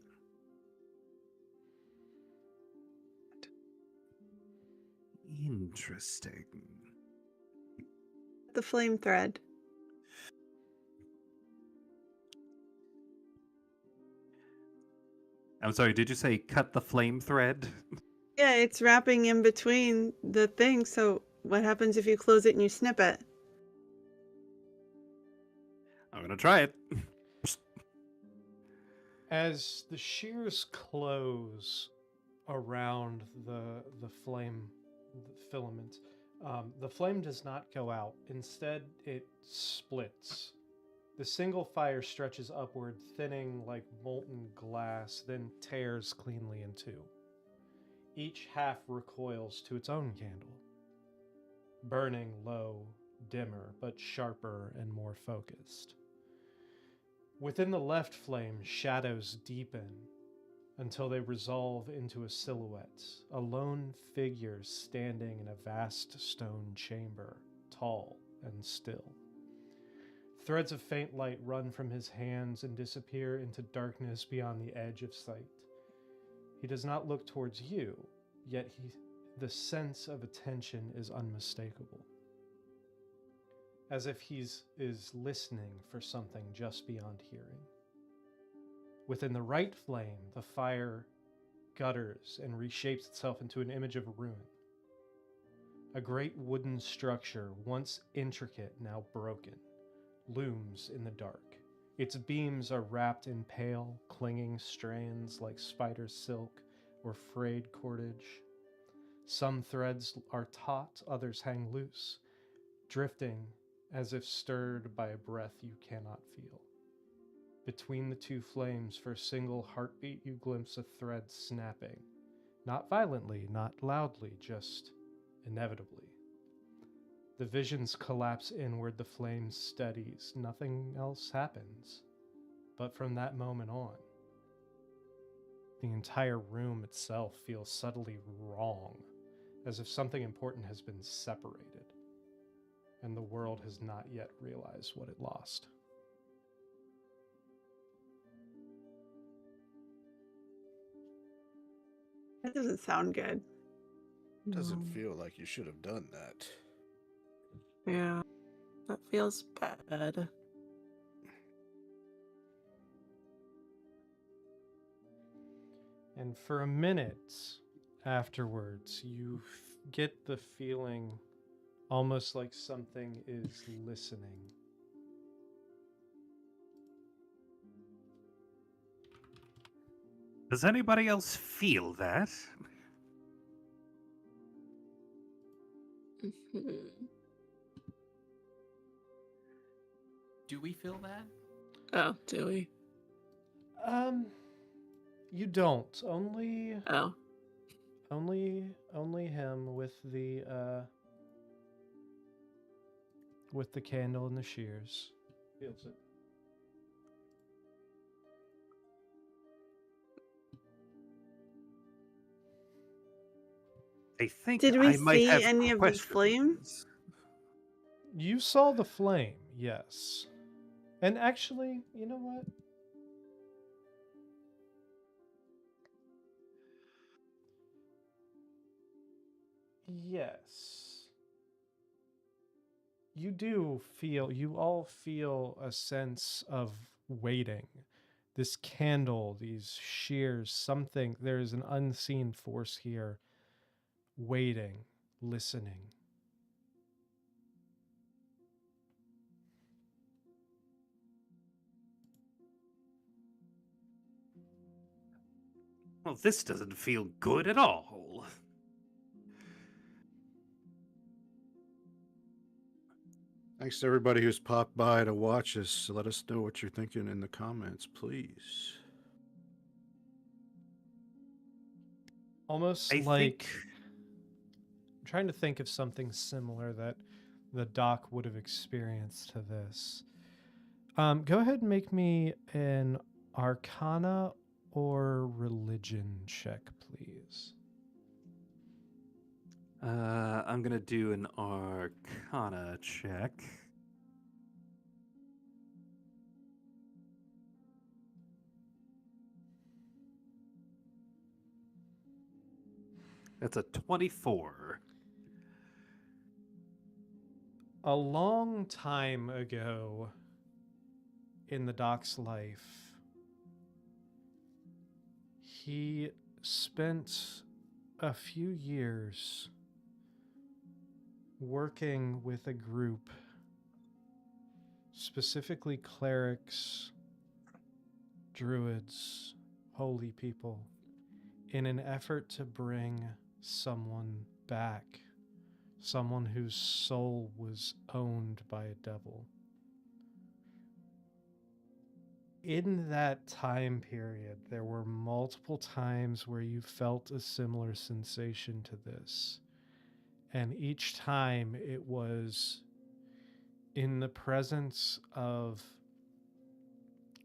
Interesting. the flame thread. I'm sorry, did you say cut the flame thread? Yeah, it's wrapping in between the things. So what happens if you close it and you snip it? I'm gonna try it. As the shears close around the flame the filament, the flame does not go out. Instead, it splits. The single fire stretches upward, thinning like molten glass, then tears cleanly in two. Each half recoils to its own candle, burning low, dimmer, but sharper and more focused. Within the left flame, shadows deepen until they resolve into a silhouette, a lone figure standing in a vast stone chamber, tall and still. Threads of faint light run from his hands and disappear into darkness beyond the edge of sight. He does not look towards you, yet the sense of attention is unmistakable. As if is listening for something just beyond hearing. Within the right flame, the fire gutters and reshapes itself into an image of ruin. A great wooden structure, once intricate, now broken, looms in the dark. Its beams are wrapped in pale, clinging strands like spider silk or frayed cordage. Some threads are taut, others hang loose, drifting as if stirred by a breath you cannot feel. Between the two flames, for a single heartbeat, you glimpse a thread snapping. Not violently, not loudly, just inevitably. The visions collapse inward, the flame steadies. Nothing else happens. But from that moment on, the entire room itself feels subtly wrong, as if something important has been separated, and the world has not yet realized what it lost. That doesn't sound good. Doesn't feel like you should have done that. Yeah, that feels bad. And for a minute afterwards, you get the feeling almost like something is listening. Does anybody else feel that? Do we feel that? Oh, do we? You don't. Only Oh. only him with the candle and the shears feels it. I think Did we I might see have any of the flame? questions. You saw the flame, yes. And actually, you know what? Yes. You all feel a sense of waiting. This candle, these shears, something, there's an unseen force here, waiting, listening. Well, this doesn't feel good at all. Thanks to everybody who's popped by to watch us. Let us know what you're thinking in the comments, please. Almost I like think I'm trying to think of something similar that the doc would have experienced to this. Go ahead and make me an Arcana or Religion check, please. I'm gonna do an Arcana check. That's a 24. A long time ago in the doc's life, he spent a few years working with a group, specifically clerics, druids, holy people, in an effort to bring someone back, someone whose soul was owned by a devil. In that time period, there were multiple times where you felt a similar sensation to this. And each time it was in the presence of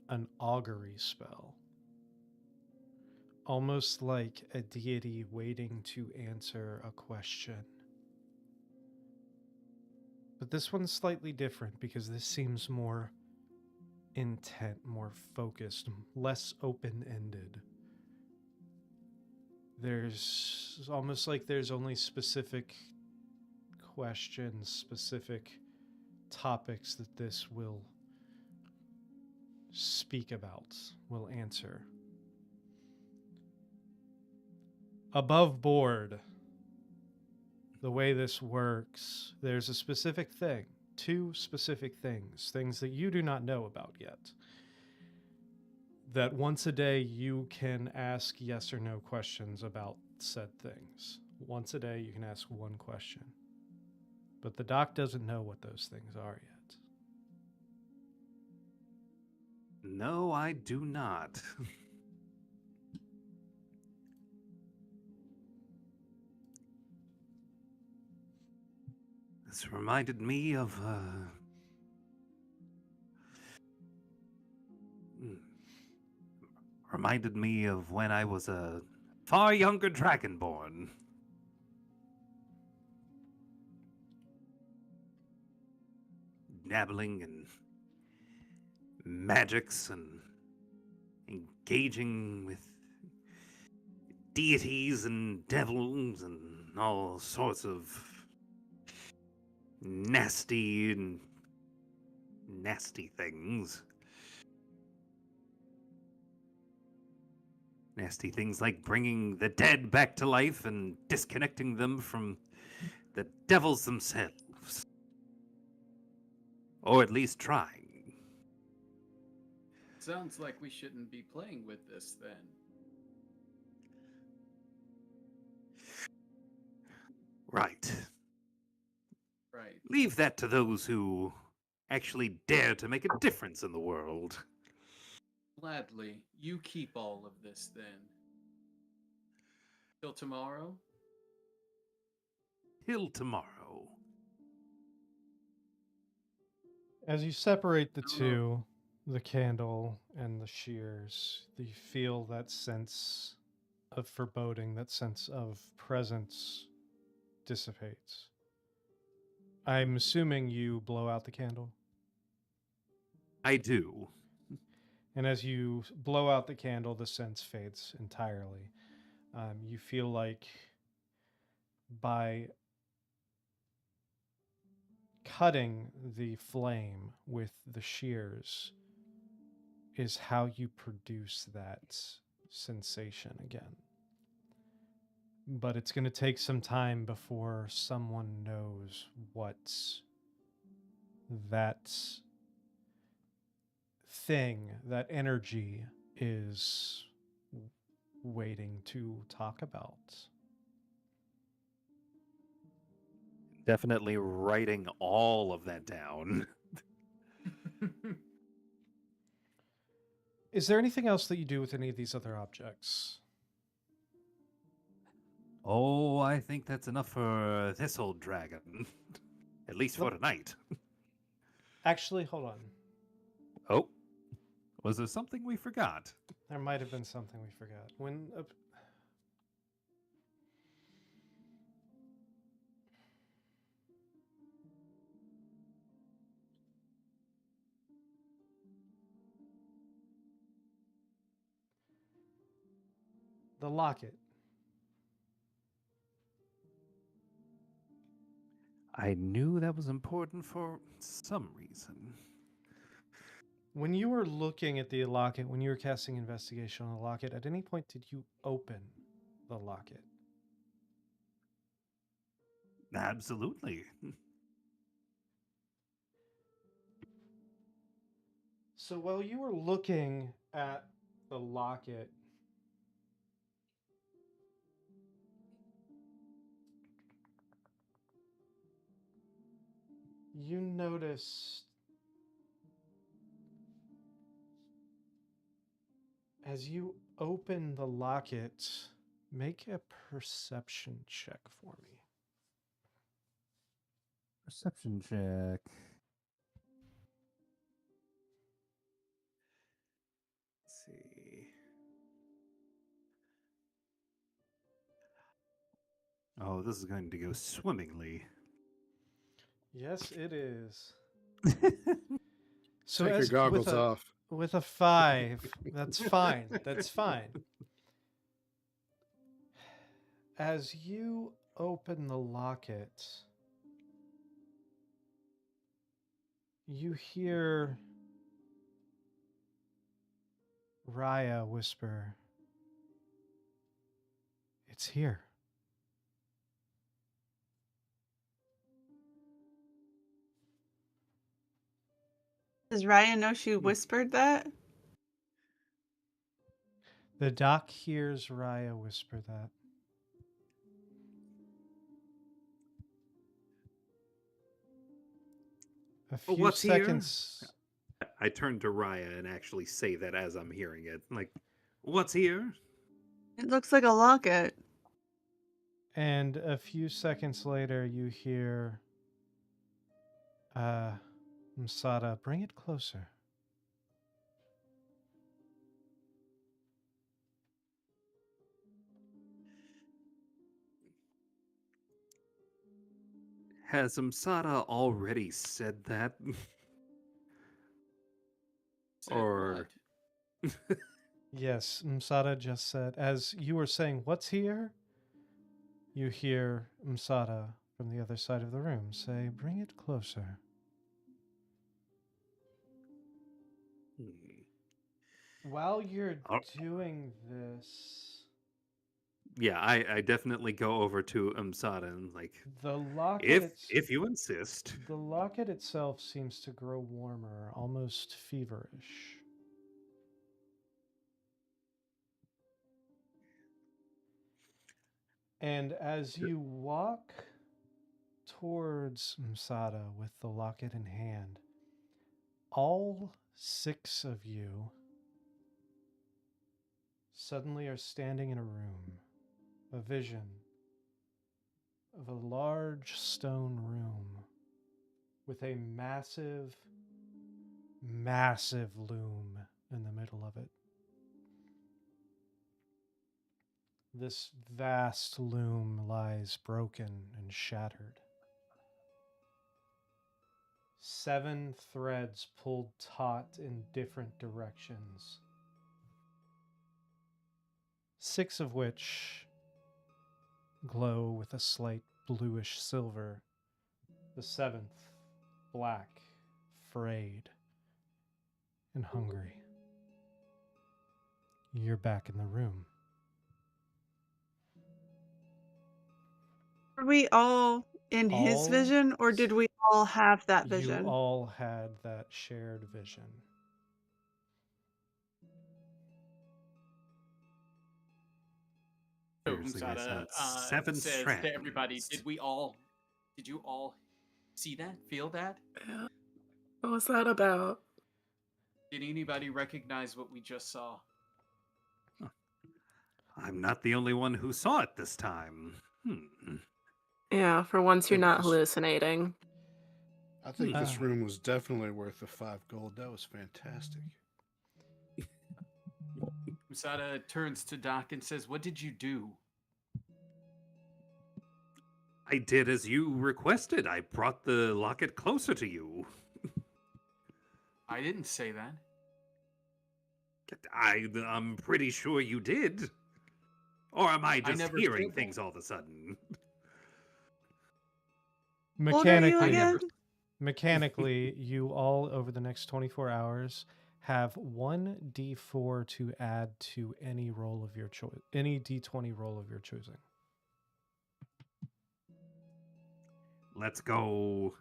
an augury spell. Almost like a deity waiting to answer a question. But this one's slightly different because this seems more intent, more focused, less open-ended. There's almost like there's only specific questions, specific topics that this will speak about, will answer. Above board, the way this works, there's a specific thing, two specific things that you do not know about yet, that once a day you can ask yes or no questions about said things. Once a day you can ask one question. But the doc doesn't know what those things are yet. No, I do not. This reminded me of when I was a far younger dragonborn. Dabbling in magics and engaging with deities and devils and all sorts of nasty things. Nasty things like bringing the dead back to life and disconnecting them from the devils themselves. Or at least trying. Sounds like we shouldn't be playing with this then. Right. Right. Leave that to those who actually dare to make a difference in the world. Gladly. You keep all of this then. Till tomorrow? Till tomorrow. As you separate the I don't two, the candle and the shears, you feel that sense of foreboding, that sense of presence dissipates. I'm assuming you blow out the candle. I do. And as you blow out the candle, the sense fades entirely. You feel like by cutting the flame with the shears is how you produce that sensation again. But it's going to take some time before someone knows what that thing, that energy is waiting to talk about. Definitely writing all of that down. Is there anything else that you do with any of these other objects? Oh, I think that's enough for this old dragon. At least for tonight. Actually, hold on. Oh. Was there something we forgot? There might have been something we forgot. When the locket. I knew that was important for some reason. When you were looking at the locket, when you were casting investigation on the locket, at any point did you open the locket? Absolutely. So while you were looking at the locket, you noticed as you open the locket, make a perception check for me. Perception check. Let's see. Oh, this is going to go swimmingly. Yes, it is. So Take your as goggles off. with a 5, that's fine. That's fine. As you open the locket, you hear Raya whisper, "It's here." Does Ryan know she whispered that? The doc hears Raya whisper that. A few What's here? seconds. I turn to Raya and actually say that as I'm hearing it. Like, what's here? It looks like a locket. And a few seconds later, you hear, Masada, bring it closer. Has Umsada already said that? Said Or what? Yes, Masada just said, as you were saying, "What's here?" You hear Masada from the other side of the room say, "Bring it closer." Hmm. While you're Oh. doing this, Yeah, I definitely go over to Umsada and like, the locket, if you insist. the locket itself seems to grow warmer, almost feverish. And as you walk towards Masada with the locket in hand, all 6 of you suddenly are standing in a room, a vision of a large stone room with a massive, massive loom in the middle of it. This vast loom lies broken and shattered. 7 threads pulled taut in different directions, 6 of which glow with a slight bluish silver. The 7th, black, frayed, and hungry. You're back in the room. Were we all in his All- vision, or did we all have that You vision? all had that shared vision. So Seriously, guys, Umsada seven says strands. to everybody, did you all see that? Feel that? Yeah. What was that about? Did anybody recognize what we just saw? I'm not the only one who saw it this time. Yeah, for once you're think not this- hallucinating. I think this Ah. room was definitely worth the 5 gold. That was fantastic. Umsada turns to Doc and says, "What did you do?" I did as you requested. I brought the locket closer to you. I didn't say that. I'm pretty sure you did. Or am I just never hearing said that. things all of a sudden? How old are you Mechanically, again? mechanically, you all over the next 24 hours have 1d4 to add to any roll of your choice, any d20 roll of your choosing. Let's go.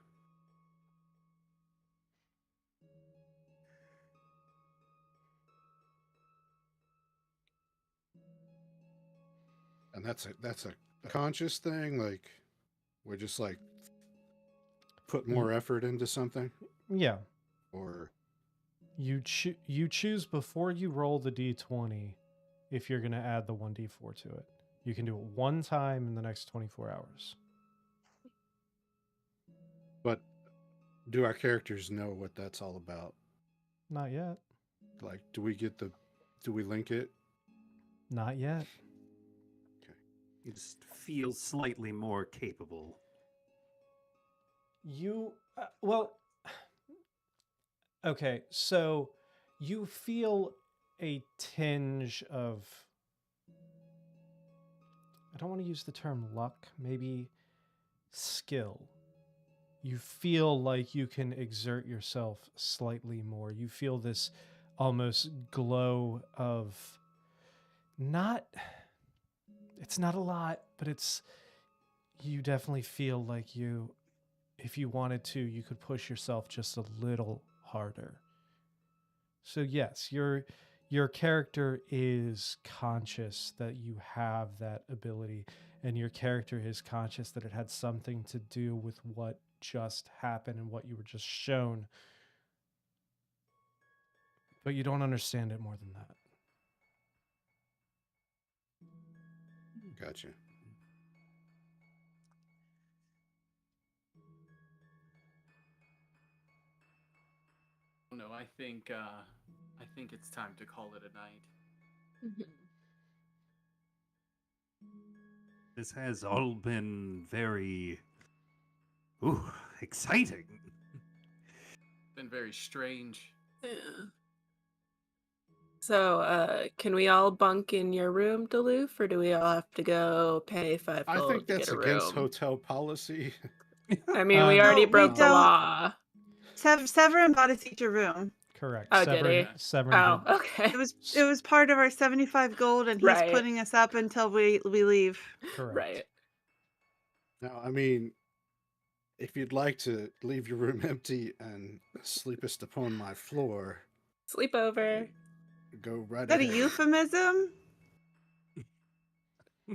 And that's a conscious thing. Like we're just like put more effort into something, Yeah, or you choose before you roll the d20 if you're going to add the 1d4 to it. You can do it one time in the next 24 hours. but do our characters know what that's all about? Not yet. Like, do we link it? Not yet. You just feel slightly more capable. You, well, okay, so you feel a tinge of, I don't want to use the term luck, maybe skill. You feel like you can exert yourself slightly more. You feel this almost glow of not, it's not a lot, but you definitely feel like you, if you wanted to, you could push yourself just a little harder. So yes, your character is conscious that you have that ability, and your character is conscious that it had something to do with what just happened and what you were just shown. But you don't understand it more than that. Gotcha. No, I think it's time to call it a night. Mhm. This has all been very exciting. Been very strange. Yeah. So, can we all bunk in your room, Duluth, or do we all have to go pay 5 I gold think to that's get a against room? hotel policy. I mean, we already No, we broke the don't. law. Severin bought us each a room. Correct. Oh, did he? Severin Oh, did. okay. It was part of our 75 gold, and he's Right. putting us up until we leave. Correct. Right. Now, I mean, if you'd like to leave your room empty and sleepest upon my floor, Sleepover. go right Is that a ahead. euphemism?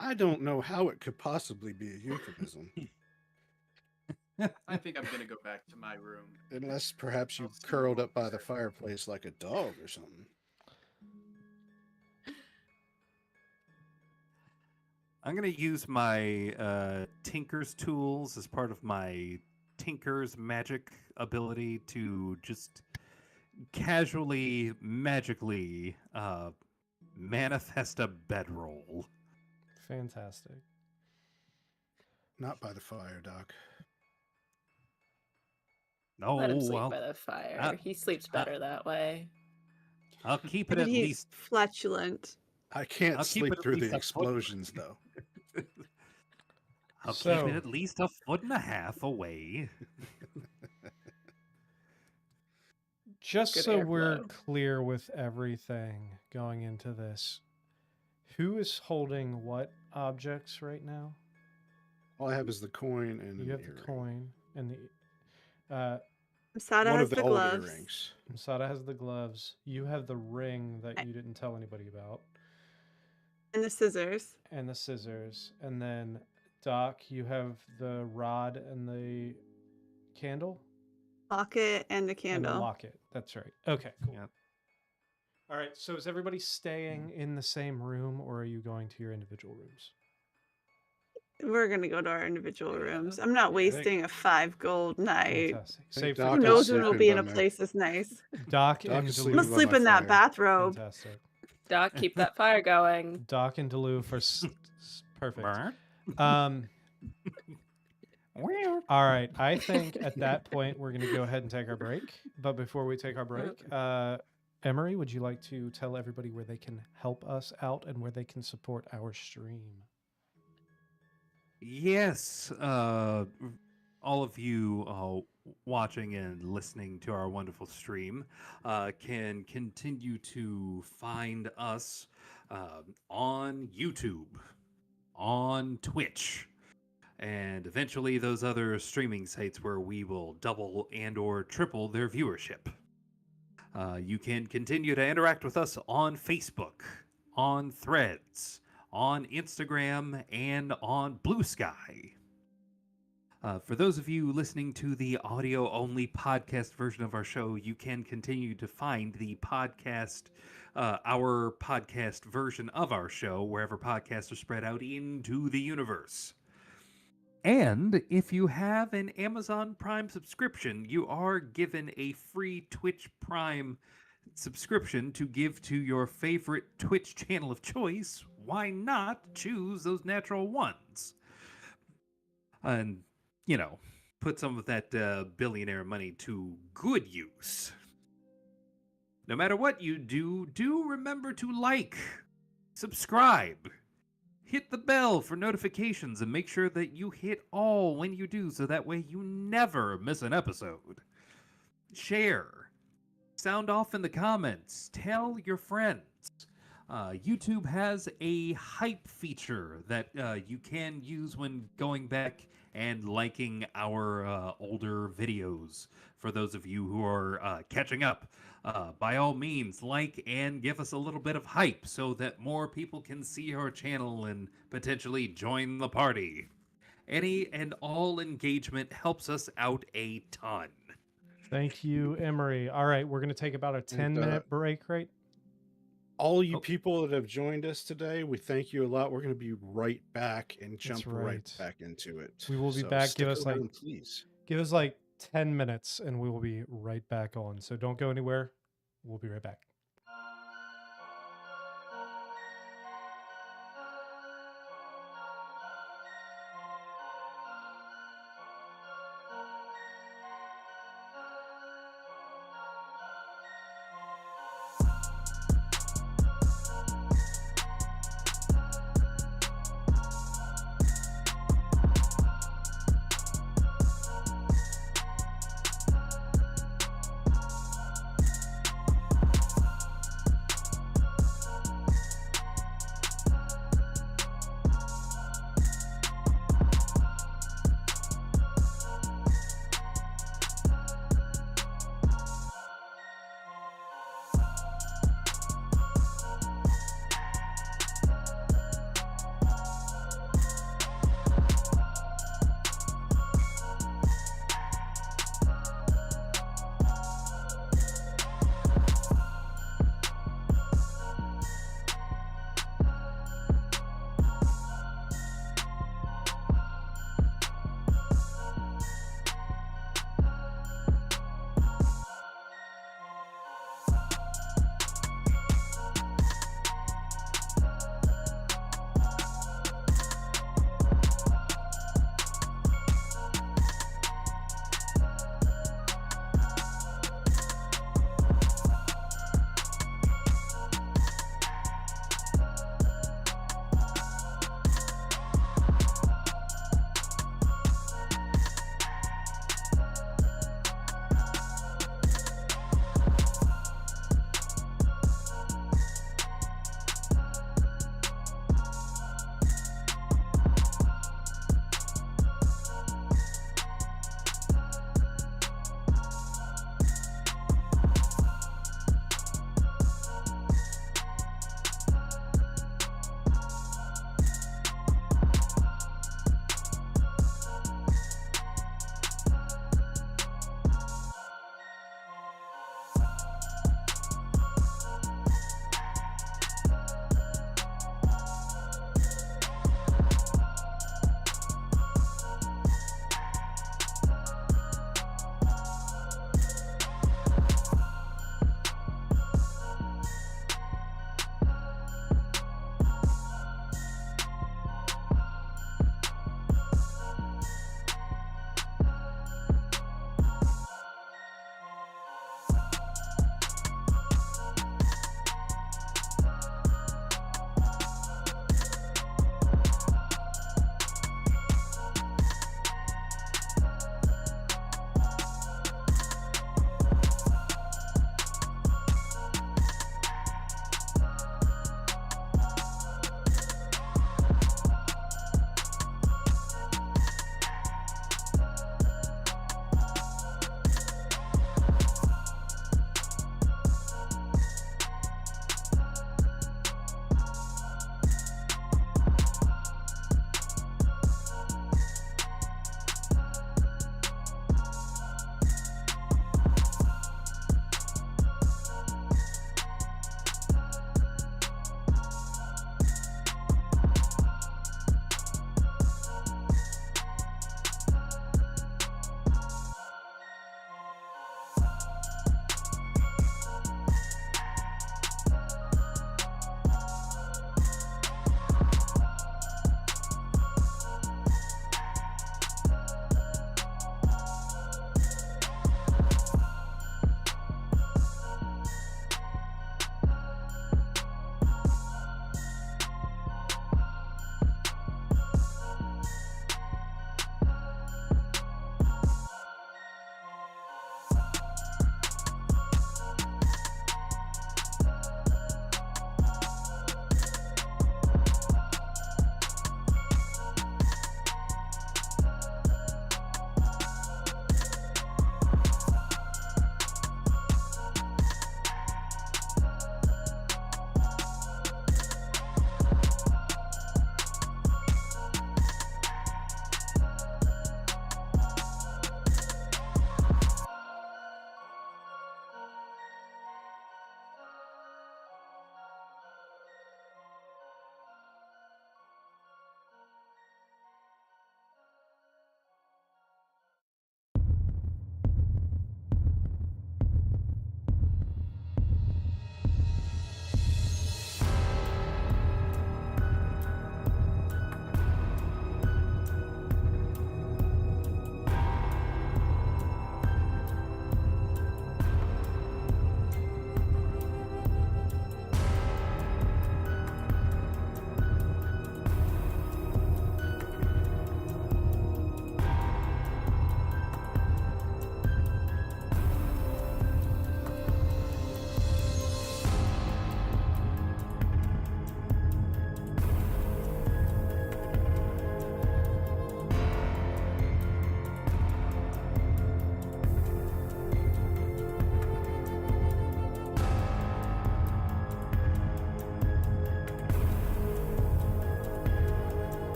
I don't know how it could possibly be a euphemism, I think I'm gonna go back to my room. unless perhaps you I'll see curled you up by all the later. fireplace like a dog or something. I'm gonna use my Tinker's tools as part of my Tinker's magic ability to just casually, magically manifest a bedroll. Fantastic. Not by the fire, Doc. No, Let him sleep I'll, by the fire. uh, He sleeps uh, better that way. I'll keep Yeah, it but at he's least. flatulent. I can't I'll keep sleep it at through least the a foot. explosions, though. I'll keep So- it at least a foot and a half away. Just Good so we're airflow. clear with everything going into this, who is holding what objects right now? All I have is the coin and You an have the earring. coin and Masada One has of the the old gloves. earrings. Masada has the gloves. You have the ring that you didn't tell anybody about, And the scissors. and the scissors. And then Doc, you have the rod and the candle Locket and the and the candle. locket. That's right. Okay, cool. Yep. All right. So is everybody staying in the same room, or are you going to your individual rooms? We're gonna go to our individual rooms. I'm not wasting a 5 gold night. Fantastic. I think Save Doc Who is knows when we'll sleeping be in by a my- place that's nice. Doc Doc and is I'm sleeping gonna Duluth. by sleep my in that fire. bathrobe. Fantastic. Doc, keep that fire going. Doc and Duluth are perfect. Burnt. Um, all right. I think at that point we're going to go ahead and take our break. But before we take our break, Emery, would you like to tell everybody where they can help us out and where they can support our stream? Yes, all of you watching and listening to our wonderful stream can continue to find us on YouTube, on Twitch, and eventually those other streaming sites where we will double and or triple their viewership. You can continue to interact with us on Facebook, on Threads, on Instagram, and on Blue Sky. For those of you listening to the audio-only podcast version of our show, you can continue to find the podcast, our podcast version of our show, wherever podcasts are spread out into the universe. And if you have an Amazon Prime subscription, you are given a free Twitch Prime subscription to give to your favorite Twitch channel of choice. Why not choose those natural ones? And, you know, put some of that billionaire money to good use. No matter what you do, do remember to like, subscribe, hit the bell for notifications, and make sure that you hit all when you do, so that way you never miss an episode. Share. Sound off in the comments. Tell your friends. YouTube has a hype feature that you can use when going back and liking our older videos. For those of you who are catching up, by all means, like and give us a little bit of hype so that more people can see our channel and potentially join the party. Any and all engagement helps us out a ton. Thank you, Emery. All right, we're going to take about a 10-minute break, right? All you people that have joined us today, we thank you a lot. We're going to be right back and jump right back into it. We will be So back. stick Give us around, please. Give us like 10 minutes and we will be right back on. So don't go anywhere. We'll be right back.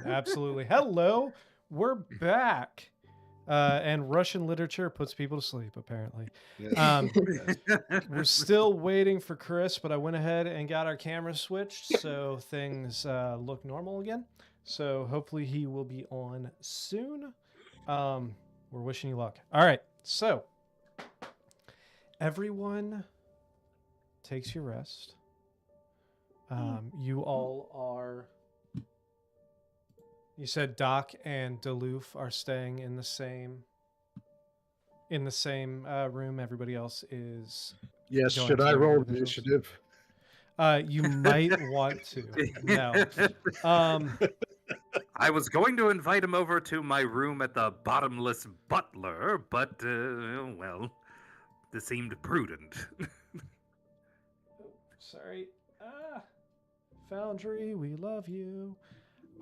Absolutely. Hello, we're back. And Russian literature puts people to sleep, apparently. Yes, Um, yes. We're still waiting for Chris, but I went ahead and got our camera switched, so things look normal again. So hopefully he will be on soon. We're wishing you luck. All right, so everyone takes your rest. You all are. You said Doc and Duluth are staying in the same room. Everybody else is. Yes, Going should to I their roll individuals? initiative? You might want to. No. I was going to invite him over to my room at the Bottomless Butler, but, well, this seemed prudent. Sorry. Foundry, we love you.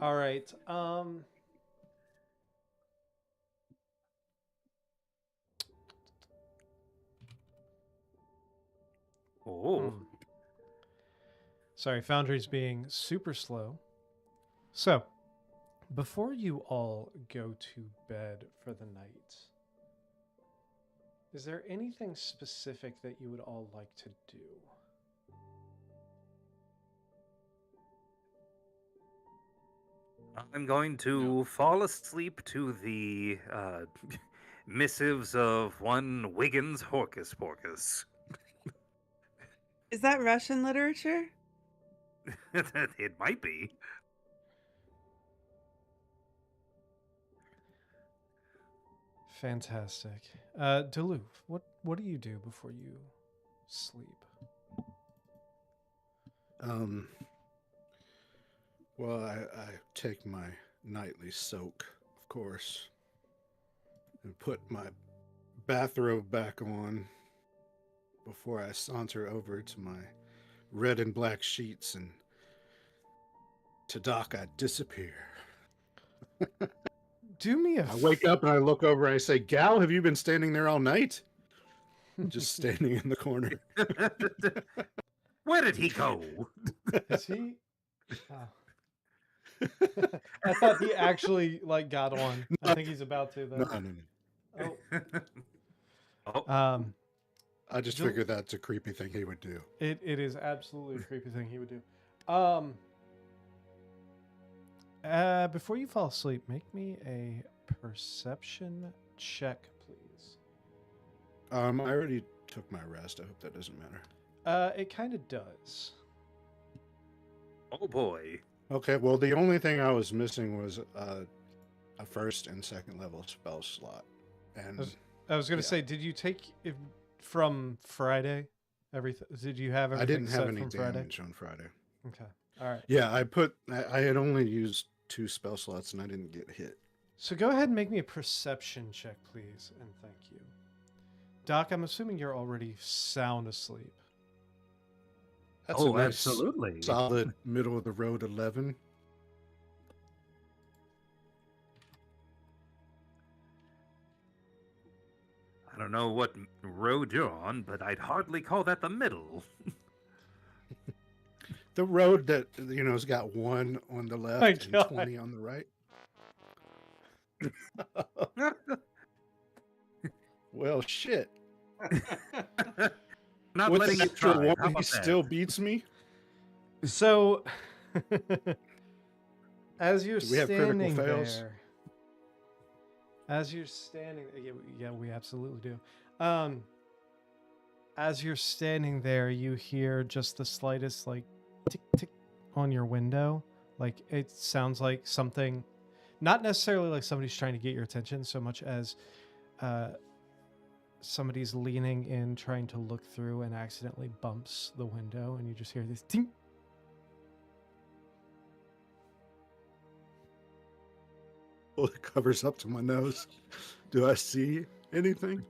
All right. Oh. Sorry, Foundry's being super slow. So, before you all go to bed for the night, is there anything specific that you would all like to do? I'm going to fall asleep to the missives of one Wiggins Horcus Porcus. Is that Russian literature? It might be. Fantastic. Duluth, what do you do before you sleep? Well, I take my nightly soak, of course, and put my bathrobe back on before I saunter over to my red and black sheets, and to Doc I disappear. Do me a I wake up and I look over and I say, "Gal, have you been standing there all night?" Just standing in the corner. Where did he go? Is he? Oh. I thought he actually got on. I think he's about to though. No. Oh. I just figured that's a creepy thing he would do. It is absolutely a creepy thing he would do. Before you fall asleep, make me a perception check, please. I already took my rest. I hope that doesn't matter. It kind of does. Oh boy. Okay, well, the only thing I was missing was a first and second level spell slot. And I was going to say, did you take it from Friday? Everything? Did you have everything I didn't have set any from Friday? damage on Friday. Okay. All right. Yeah, I had only used 2 spell slots and I didn't get hit. So go ahead and make me a perception check, please, and thank you. Doc, I'm assuming you're already sound asleep. That's a nice, absolutely. solid middle of the road 11. I don't know what road you're on, but I'd hardly call that the middle. The road that, has got 1 on the left and 20 on the right. Well, shit. Not With letting the you extra try. 1, How he about still that? beats me. So, as you're Do we have critical standing fails? there, yeah, we absolutely do. As you're standing there, you hear just the slightest tick tick on your window. Like it sounds like something, not necessarily like somebody's trying to get your attention, so much as somebody's leaning in, trying to look through, and accidentally bumps the window, and you just hear this ting. Well, it covers up to my nose. Do I see anything?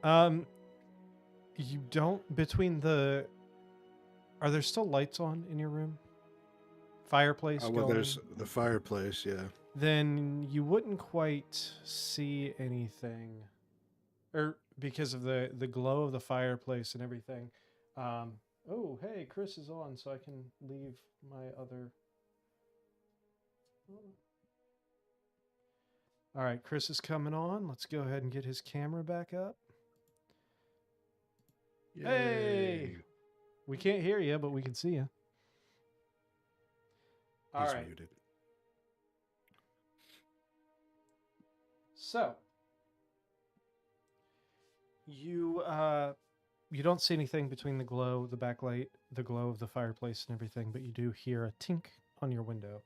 You don't. Between the, are there still lights on in your room? Fireplace Well, going? there's the fireplace, yeah. Then you wouldn't quite see anything, or because of the glow of the fireplace and everything. Oh, hey, Chris is on, so I can leave my other. All right, Chris is coming on. Let's go ahead and get his camera back up. Hey! Yay. We can't hear you, but we can see you. All He's right. muted. So you don't see anything between the glow, the backlight, the glow of the fireplace and everything, but you do hear a tink on your window.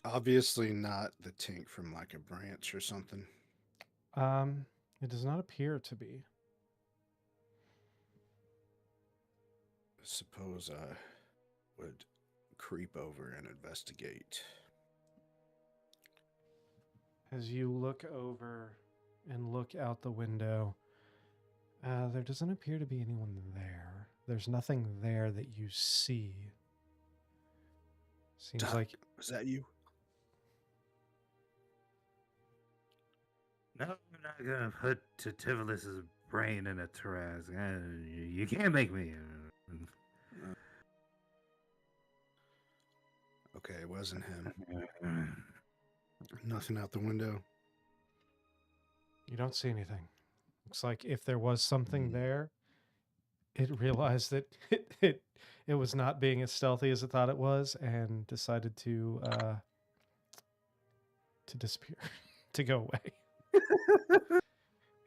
Obviously not the tink from like a branch or something. It does not appear to be. Suppose I would creep over and investigate. As you look over and look out the window, there doesn't appear to be anyone there. There's nothing there that you see. Seems Doc, like was that you? No, I'm not gonna put Tivilus's brain in a Taraz. You can't make me. Okay, it wasn't him. Nothing out the window. you don't see anything. Looks like if there was something there, it realized that it was not being as stealthy as it thought it was, and decided to disappear, to go away.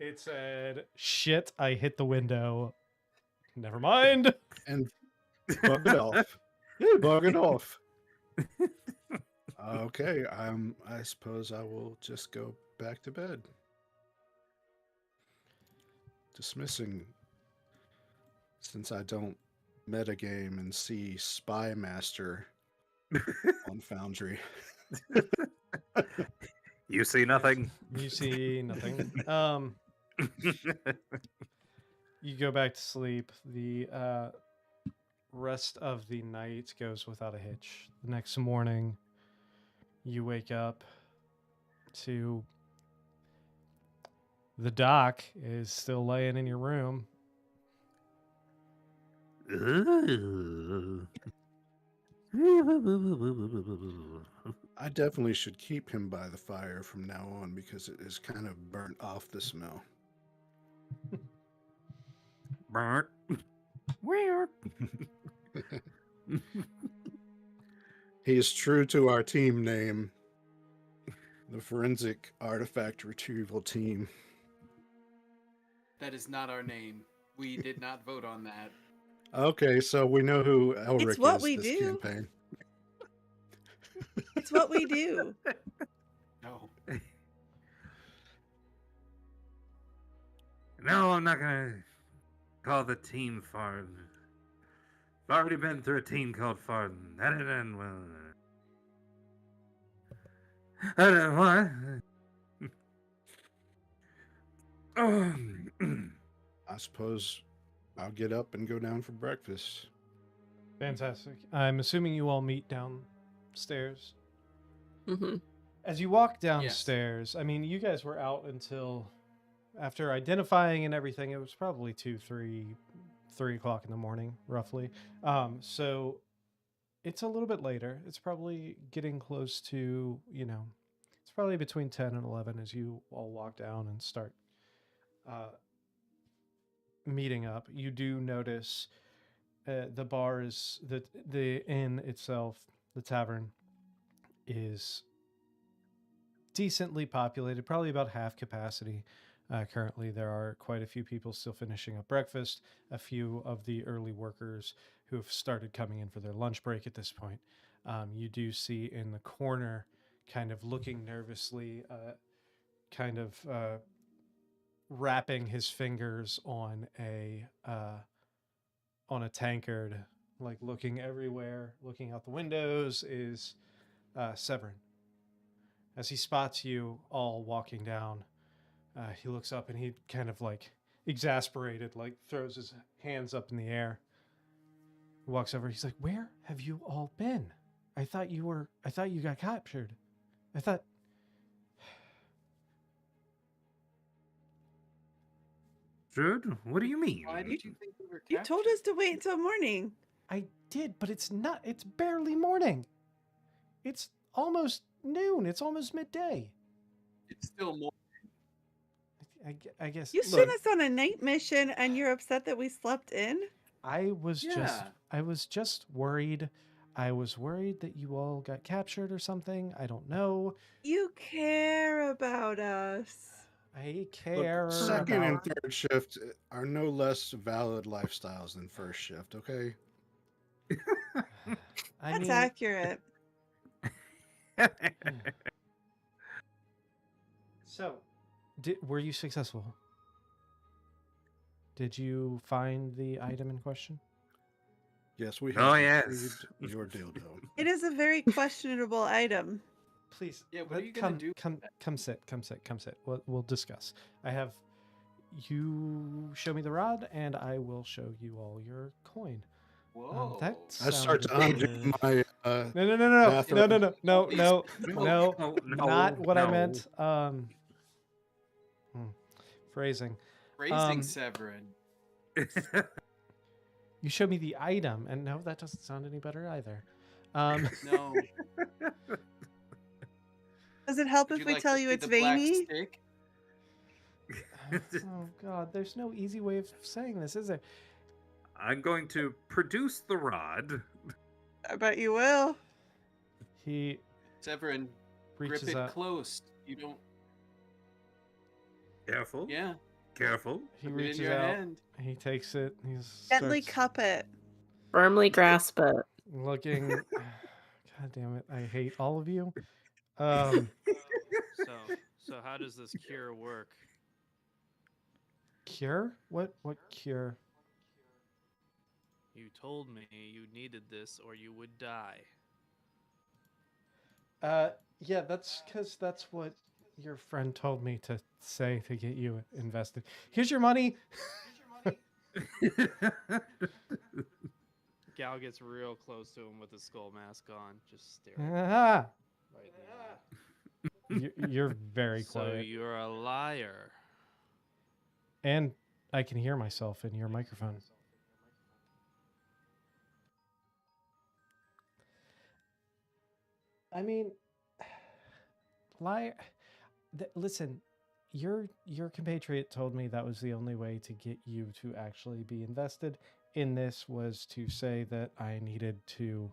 It said, "Shit! I hit the window. Never mind." And bug it off. Bug it off. Okay, I suppose I will just go back to bed. Dismissing, since I don't metagame and see Spy Master on Foundry. You see nothing. You see nothing. You go back to sleep. The rest of the night goes without a hitch. The next morning, you wake up to the doc is still laying in your room. I definitely should keep him by the fire from now on because it is kind of burnt off the smell. Burnt. Weird. He is true to our team name, the Forensic Artifact Retrieval Team. That is not our name. We did not vote on that. Okay, so we know who Elric It's what is we this do. campaign. It's what we do. No. No, I'm not gonna call the team Fard. I've already been through a team called Fard. That didn't end well. I don't know what. I suppose I'll get up and go down for breakfast. Fantastic. I'm assuming you all meet downstairs. Mm-hmm. As you walk downstairs, I mean, you guys were out until after identifying and everything. It was probably 3 o'clock in the morning, roughly. So it's a little bit later. It's probably getting close to, it's probably between 10 and 11 as you all walk down and start meeting up. You do notice the bar is the inn itself, the tavern, is decently populated, probably about half capacity. Currently, there are quite a few people still finishing up breakfast, a few of the early workers who have started coming in for their lunch break at this point. You do see in the corner, kind of looking nervously, wrapping his fingers on a tankard, like looking everywhere, looking out the windows, is Severin. As he spots you all walking down, he looks up and he kind of like exasperated, like throws his hands up in the air. He walks over. He's like, "Where have you all been? I thought you got captured. I thought." captured? What do you mean? Why did you think we were You captured? told us to wait until morning. I did, but it's not. It's barely morning. It's almost noon. It's almost midday. It's still more. I guess. You Look, sent us on a night mission, and you're upset that we slept in. I was Yeah. just worried. I was worried that you all got captured or something. I don't know. You care about us. I care Second and about. third shift are no less valid lifestyles than first shift, okay? I That's mean, accurate. so, were you successful? Did you find the item in question? Yes, we Oh, have yes. retrieved your dildo. It is a very questionable item. Please. Yeah, what are you gonna do? Come sit. We'll discuss. I have you show me the rod, and I will show you all your coin. Whoa. That I start to undo sounded my No, bathroom. no, not what I meant. Phrasing. Phrasing, Severin. You show me the item, and no, that doesn't sound any better either. No. Does it help Would if you we like tell to you see it's the black veiny? stick? Oh God, there's no easy way of saying this, is there? I'm going to produce the rod. I bet you will. He Severin, grip reaches it out. close. You don't. Careful. Yeah. Damn He Put it in reaches your out. hand. He takes it. He Gently starts cup it. Firmly grasp it. looking. God damn it! I hate all of you. Um, So how does this cure work? Cure? What cure? You told me you needed this or you would die. Yeah, that's because that's what your friend told me to say to get you invested. Here's your money. Gal gets real close to him with his skull mask on, just staring Ah, right in the eye. you're very So quiet, you're a liar. and I can hear myself in your microphone. I mean, liar. Listen, your compatriot told me that was the only way to get you to actually be invested in this was to say that I needed to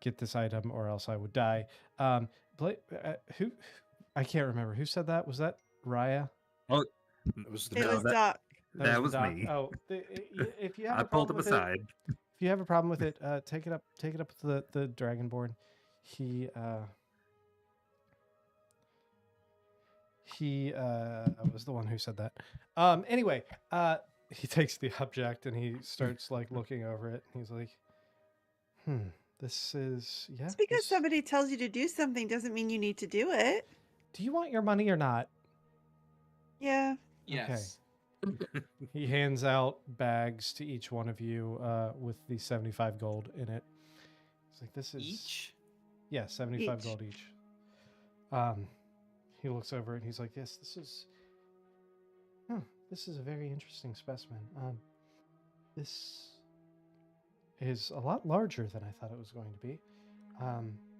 get this item or else I would die. Who? I can't remember who said that. Was that Raya? It was the It was that- Doc. That the was doc. me. Oh, if you have I a pulled problem him with it, aside. if you have a problem with it, take it up with the Dragonborn. He was the one who said that. Anyway, he takes the object and he starts like looking over it. He's like, this is Just because this- somebody tells you to do something doesn't mean you need to do it. Do you want your money or not? Yeah. Yes. He hands out bags to each one of you with the 75 gold in it. He's like, this is Each? Yeah, 75 Each. gold each. He looks over it and he's like, yes, this is a very interesting specimen. This is a lot larger than I thought it was going to be.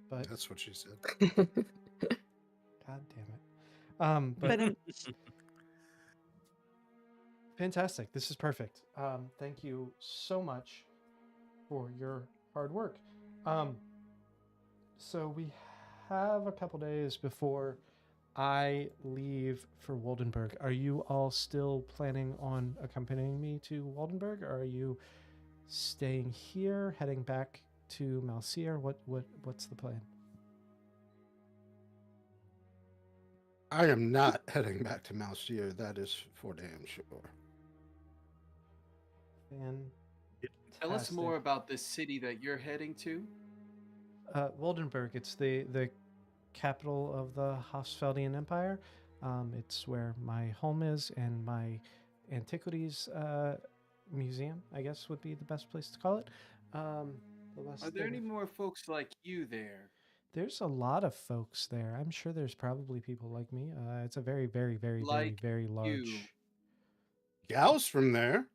But That's what she said. God damn it. But But fantastic. This is perfect. Thank you so much for your hard work. So we have a couple days before I leave for Waldenburg. Are you all still planning on accompanying me to Waldenburg, or are you staying here, heading back to Malseer? What's the plan? I am not heading back to Malseer. That is for damn sure. Tell us more about this city that you're heading to. Waldenburg. It's the capital of the Hofsfeldian Empire. It's where my home is, and my antiquities museum, I guess, would be the best place to call it. Are there any more folks like you there? There's a lot of folks there. I'm sure there's probably people like me. It's a very, very, very, Like very, very large. you. Gal's from there.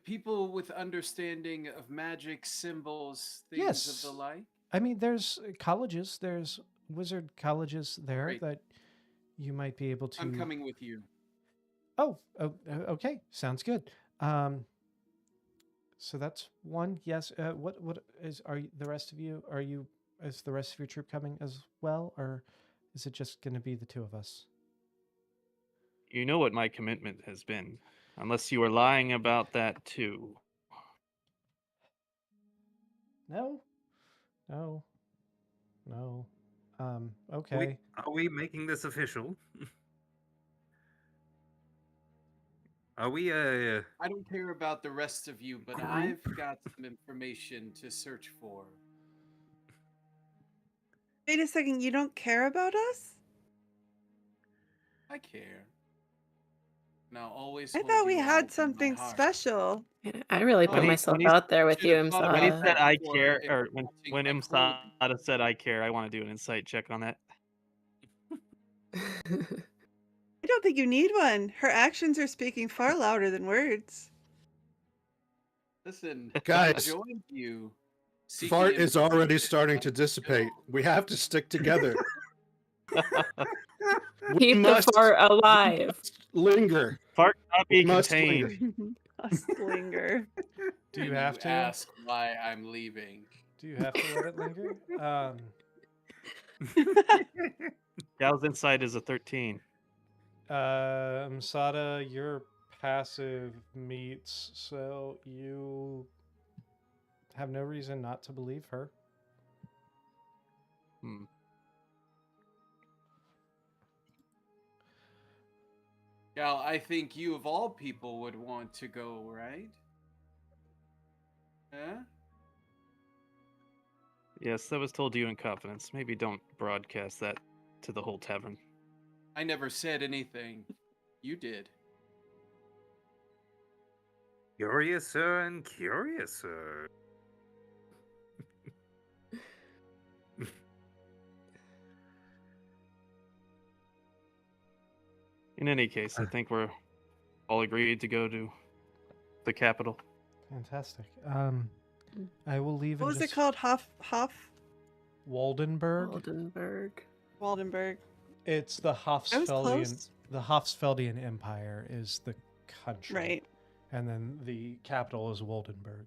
People with understanding of magic, symbols, things Yes. of the like. I mean, there's colleges, there's wizard colleges there Great. that you might be able to. I'm coming with you. Oh, okay, sounds good. So that's one. Yes. What is the rest of you? Is the rest of your troop coming as well, or is it just going to be the two of us? You know what my commitment has been, unless you are lying about that too. No. Okay. Are we making this official? Are we I don't care about the rest of you, but Group? I've got some information to search for. Wait a second, you don't care about us? I care. Now always. I hold thought we you all had in my something heart. special. Yeah, I really put When he- myself when he- out there with you, Should've thought When he about Imsada. said I before care, or implementing when my Imsada said I care, I want to do an insight check on that. I don't think you need one. Her actions are speaking far louder than words. Listen, Guys, I joined you. Fart seeking is already information. starting to dissipate. We have to stick together. We Keep the must fart alive. linger. Fart not be We must contained. A slinger. Do you And have to? ask why I'm leaving? Do you have to let it linger? Gal's insight is a 13. Sada, your passive meets, so you have no reason not to believe her. Hmm. Gal, I think you of all people would want to go, right? Huh? Yes, that was told to you in confidence. Maybe don't broadcast that to the whole tavern. I never said anything. You did. Curiouser and curiouser? In any case, I think we're all agreed to go to the capital. Fantastic. I will leave. What in was it just called? Waldenburg. Oldenburg. Waldenburg. It's the was Hofsfeldian. close. The Hofsfeldian Empire is the country, Right. and then the capital is Waldenburg,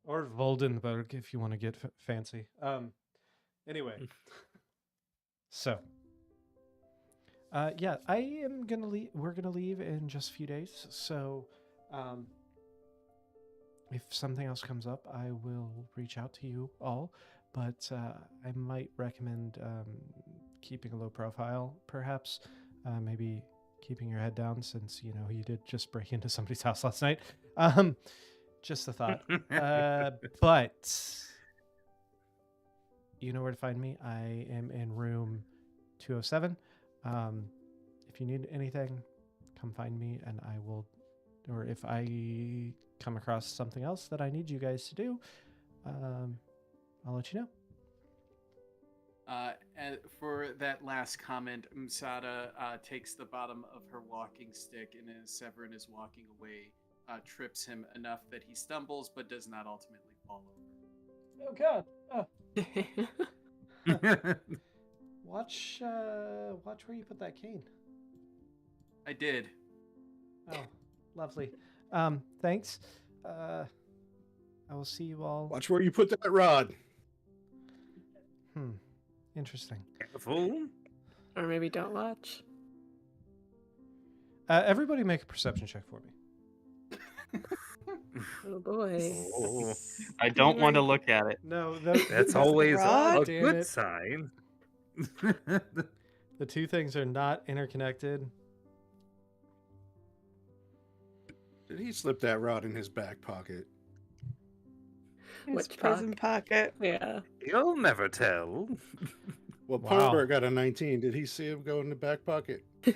or Voldenburg if you want to get fancy. Anyway, so yeah, I am gonna leave. We're gonna leave in just a few days. So, if something else comes up, I will reach out to you all. But I might recommend keeping a low profile, perhaps. Maybe keeping your head down, since you know you did just break into somebody's house last night. Just a thought. But you know where to find me. I am in room 207. If you need anything, come find me, and I will. Or if I come across something else that I need you guys to do, I'll let you know. And for that last comment, Msada takes the bottom of her walking stick, and as Severin is walking away, trips him enough that he stumbles, but does not ultimately fall over. Oh God! Watch where you put that cane. I did. Oh, lovely. Thanks. I will see you all. Watch where you put that rod. Interesting. Careful. Or maybe don't watch. Everybody make a perception check for me. Oh boy. Oh, I don't want to look at it. No, that's always a rod? Damn good it. sign. The two things are not interconnected. Did he slip that rod in his back pocket? His Which prison pocket. Yeah. You'll never tell. Well, Wow. Porter got a 19. Did he see him go in the back pocket? I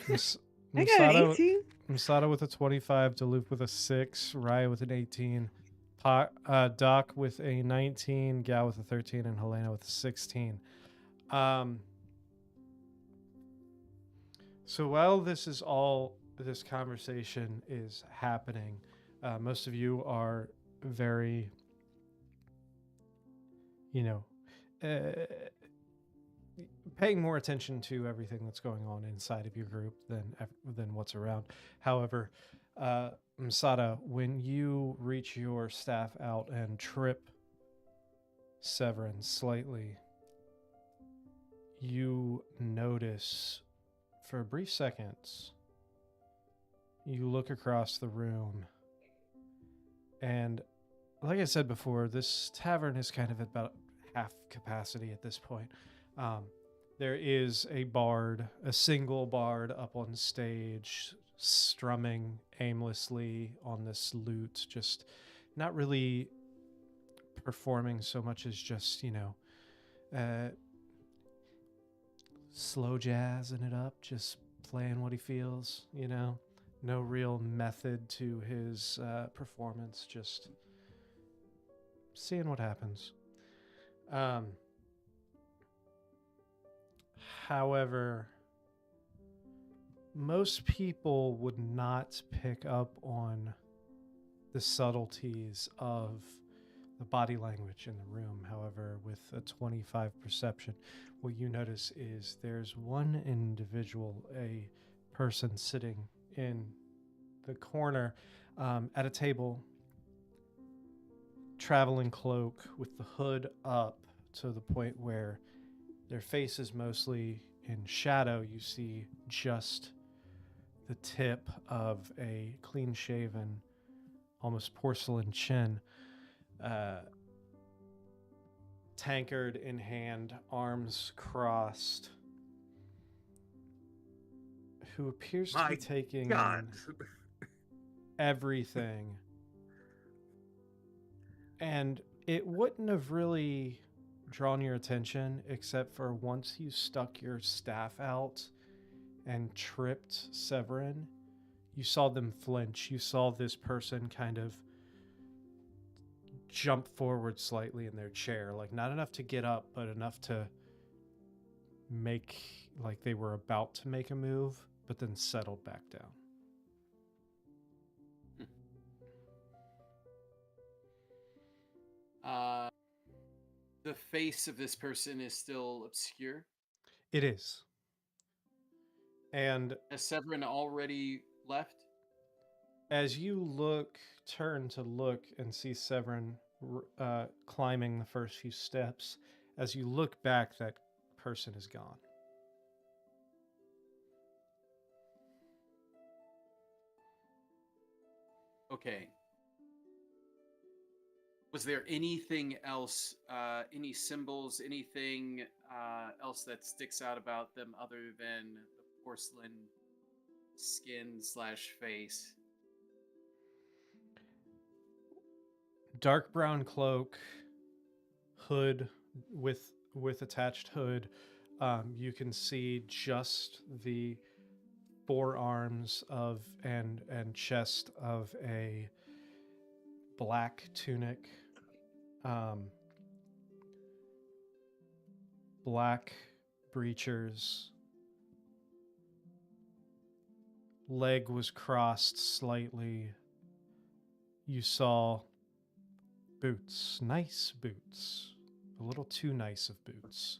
got an 18. Masada with a 25, Duluth with a 6, Raya with an 18, Doc with a 19, Gal with a 13, and Helena with a 16. So while this conversation is happening, most of you are very, uh, paying more attention to everything that's going on inside of your group than what's around. However, Masada, when you reach your staff out and trip Severin slightly, you notice for a brief second, you look across the room, and like I said before, this tavern is kind of at about half capacity at this point. There is a single bard up on stage, strumming aimlessly on this lute, just not really performing so much as just, slow jazzing it up, just playing what he feels, No real method to his performance, just seeing what happens. However, most people would not pick up on the subtleties of the body language in the room. However, with a 25 perception, what you notice is there's one individual, a person sitting in the corner at a table, traveling cloak with the hood up to the point where their face is mostly in shadow. You see just the tip of a clean-shaven, almost porcelain chin, tankard in hand, arms crossed, who appears to be taking in everything. And it wouldn't have really drawn your attention except for once you stuck your staff out and tripped Severin, you saw them flinch. You saw this person kind of jump forward slightly in their chair, like not enough to get up, but enough to make like they were about to make a move, but then settled back down. The face of this person is still obscure. It is. And Has Severin already left? as you turn to look and see Severin climbing the first few steps, as you look back, that person is gone. Okay. Was there anything else, any symbols, anything else that sticks out about them other than the porcelain skin/face? Dark brown cloak, hood with attached hood. You can see just the forearms of and chest of a black tunic, black breechers. Leg was crossed slightly. You saw boots, nice boots, a little too nice of boots.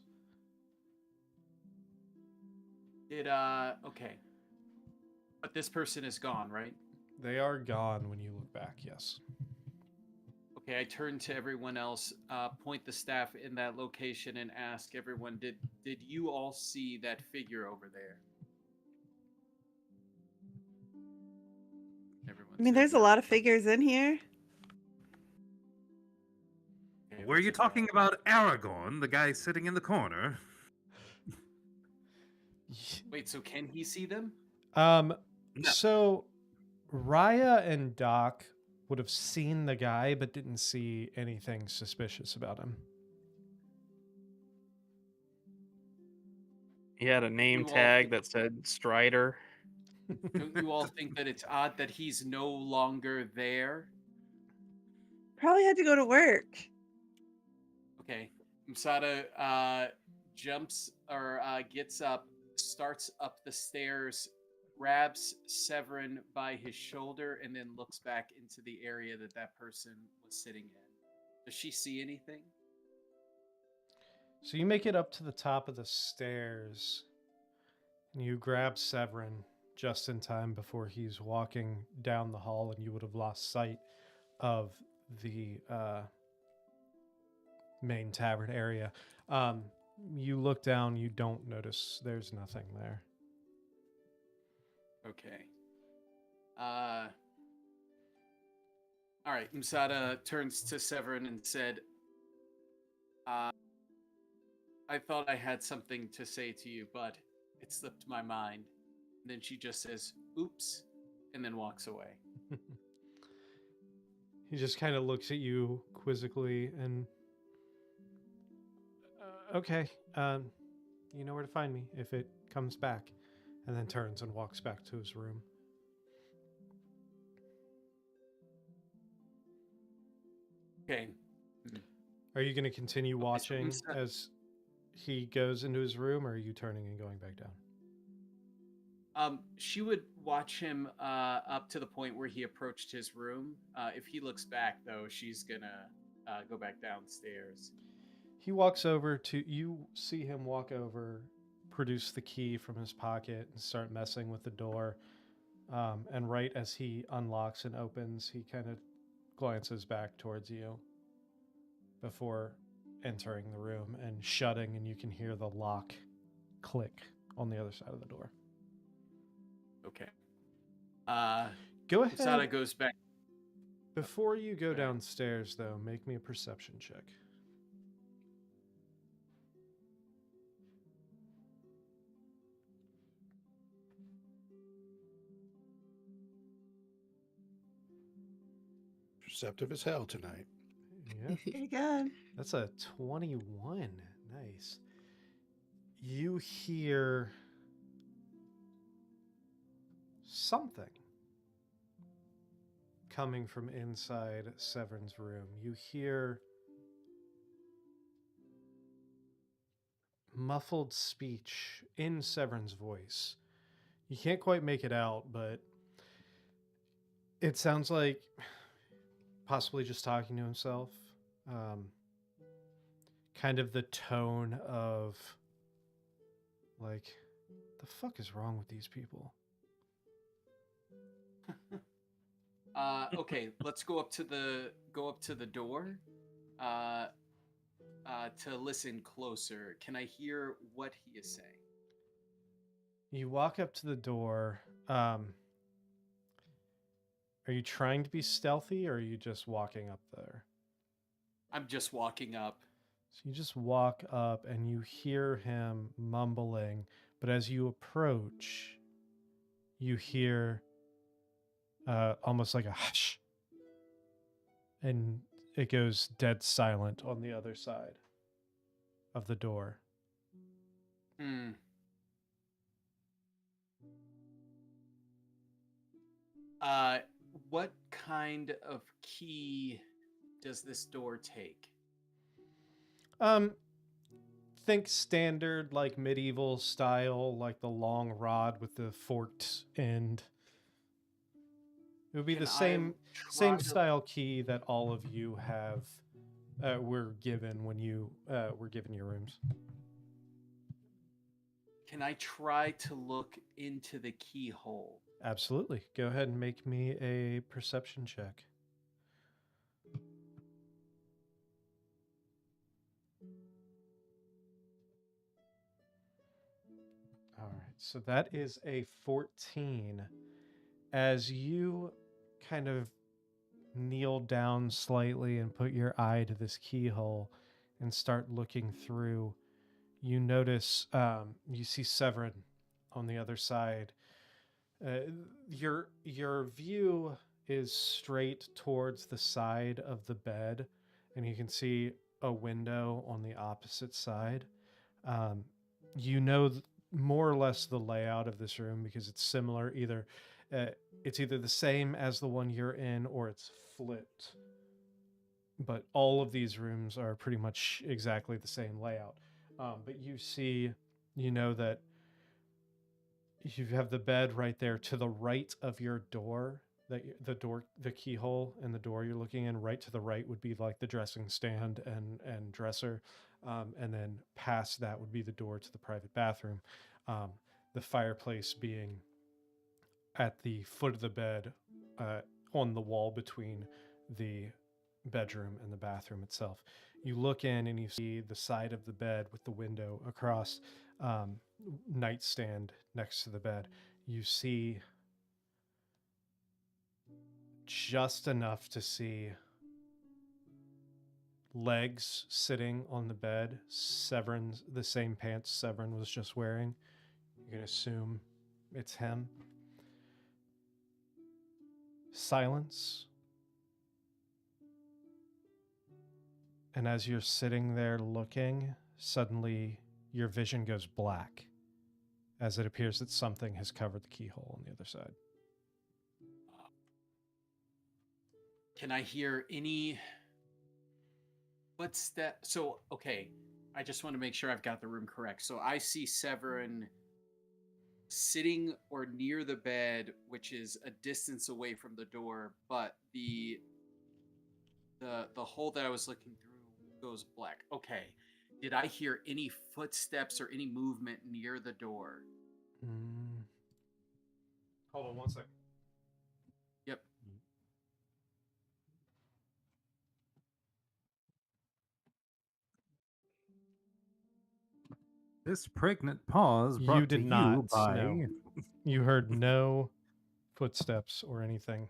Okay. But this person is gone, right? They are gone when you look back, yes. Okay, I turn to everyone else, point the staff in that location, and ask everyone, did you all see that figure over there? Everyone I mean, says there's a no. lot of figures in here. Okay, Were you let's say no. talking about Aragorn, the guy sitting in the corner? Wait, so can he see them? No. So Raya and Doc would have seen the guy, but didn't see anything suspicious about him. He had a name You all tag think- that said Strider. Don't you all think that it's odd that he's no longer there? Probably had to go to work. Okay. Masada jumps or gets up, starts up the stairs, grabs Severin by his shoulder, and then looks back into the area that person was sitting in. Does she see anything? So you make it up to the top of the stairs, and you grab Severin just in time before he's walking down the hall, and you would have lost sight of the main tavern area. You look down, you don't notice there's nothing there. Okay. All right. Msada turns to Severin and said, I thought I had something to say to you, but it slipped my mind. And then she just says, oops, and then walks away. He just kind of looks at you quizzically and, okay, you know where to find me if it comes back, and then turns and walks back to his room. Okay. Are you going to continue Okay, so watching Msa- as he goes into his room, or are you turning and going back down? She would watch him up to the point where he approached his room. If he looks back, though, she's gonna go back downstairs. He walks over to, you see him walk over, produce the key from his pocket, and start messing with the door. And right as he unlocks and opens, he kind of glances back towards you before entering the room and shutting, and you can hear the lock click on the other side of the door. Okay. Go ahead. Msada goes back. Before you go Alright. downstairs, though, make me a perception check. Perceptive as hell tonight. Yeah. Pretty good. That's a 21. Nice. You hear something coming from inside Severin's room. You hear muffled speech in Severin's voice. You can't quite make it out, but it sounds like possibly just talking to himself. Kind of the tone of like, the fuck is wrong with these people? Okay, let's go up to the door to listen closer. Can I hear what he is saying? You walk up to the door. Are you trying to be stealthy, or are you just walking up there? I'm just walking up. So you just walk up and you hear him mumbling, but as you approach, you hear almost like a hush. And it goes dead silent on the other side of the door. What kind of key does this door take? Think standard, like medieval style, like the long rod with the forked end. It would be Can the I same try to- style key that all of you have were given when you were given your rooms. Can I try to look into the keyhole? Absolutely. Go ahead and make me a perception check. All right. So that is a 14. As you kind of kneel down slightly and put your eye to this keyhole and start looking through, you notice, you see Severin on the other side. Your view is straight towards the side of the bed, and you can see a window on the opposite side. You know more or less the layout of this room because it's similar. It's either the same as the one you're in or it's flipped. But all of these rooms are pretty much exactly the same layout. But you know that You have the bed right there to the right of your door. The keyhole in the door you're looking in. Right to the right would be like the dressing stand and dresser, and then past that would be the door to the private bathroom. The fireplace being at the foot of the bed, on the wall between the bedroom and the bathroom itself. You look in and you see the side of the bed with the window across, nightstand next to the bed. You see just enough to see legs sitting on the bed. Severin's the same pants Severin was just wearing. You can assume it's him. Silence. And as you're sitting there looking, suddenly your vision goes black as it appears that something has covered the keyhole on the other side. Can I hear any footsteps? So, okay, I just want to make sure I've got the room correct. So I see Severin sitting or near the bed, which is a distance away from the door, but the hole that I was looking through goes black. Okay. Did I hear any footsteps or any movement near the door? Hold on one second. Yep. This pregnant pause You brought did to not. you by No. You heard no footsteps or anything.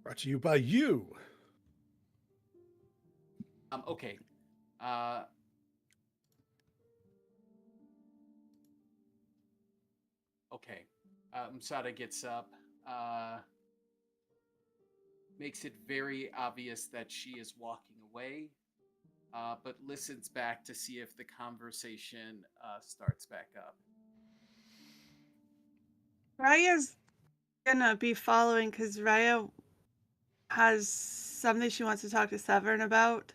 Brought to you by you. Okay. Okay. Musada gets up, makes it very obvious that she is walking away, but listens back to see if the conversation starts back up. Raya's gonna be following because Raya has something she wants to talk to Severin about.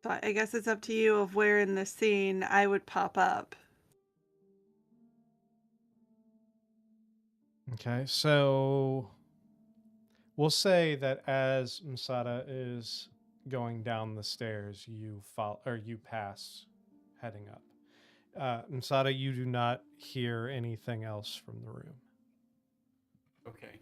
So I guess it's up to you of where in the scene I would pop up. Okay, so we'll say that as Masada is going down the stairs, you follow or you pass heading up. Masada, you do not hear anything else from the room. Okay.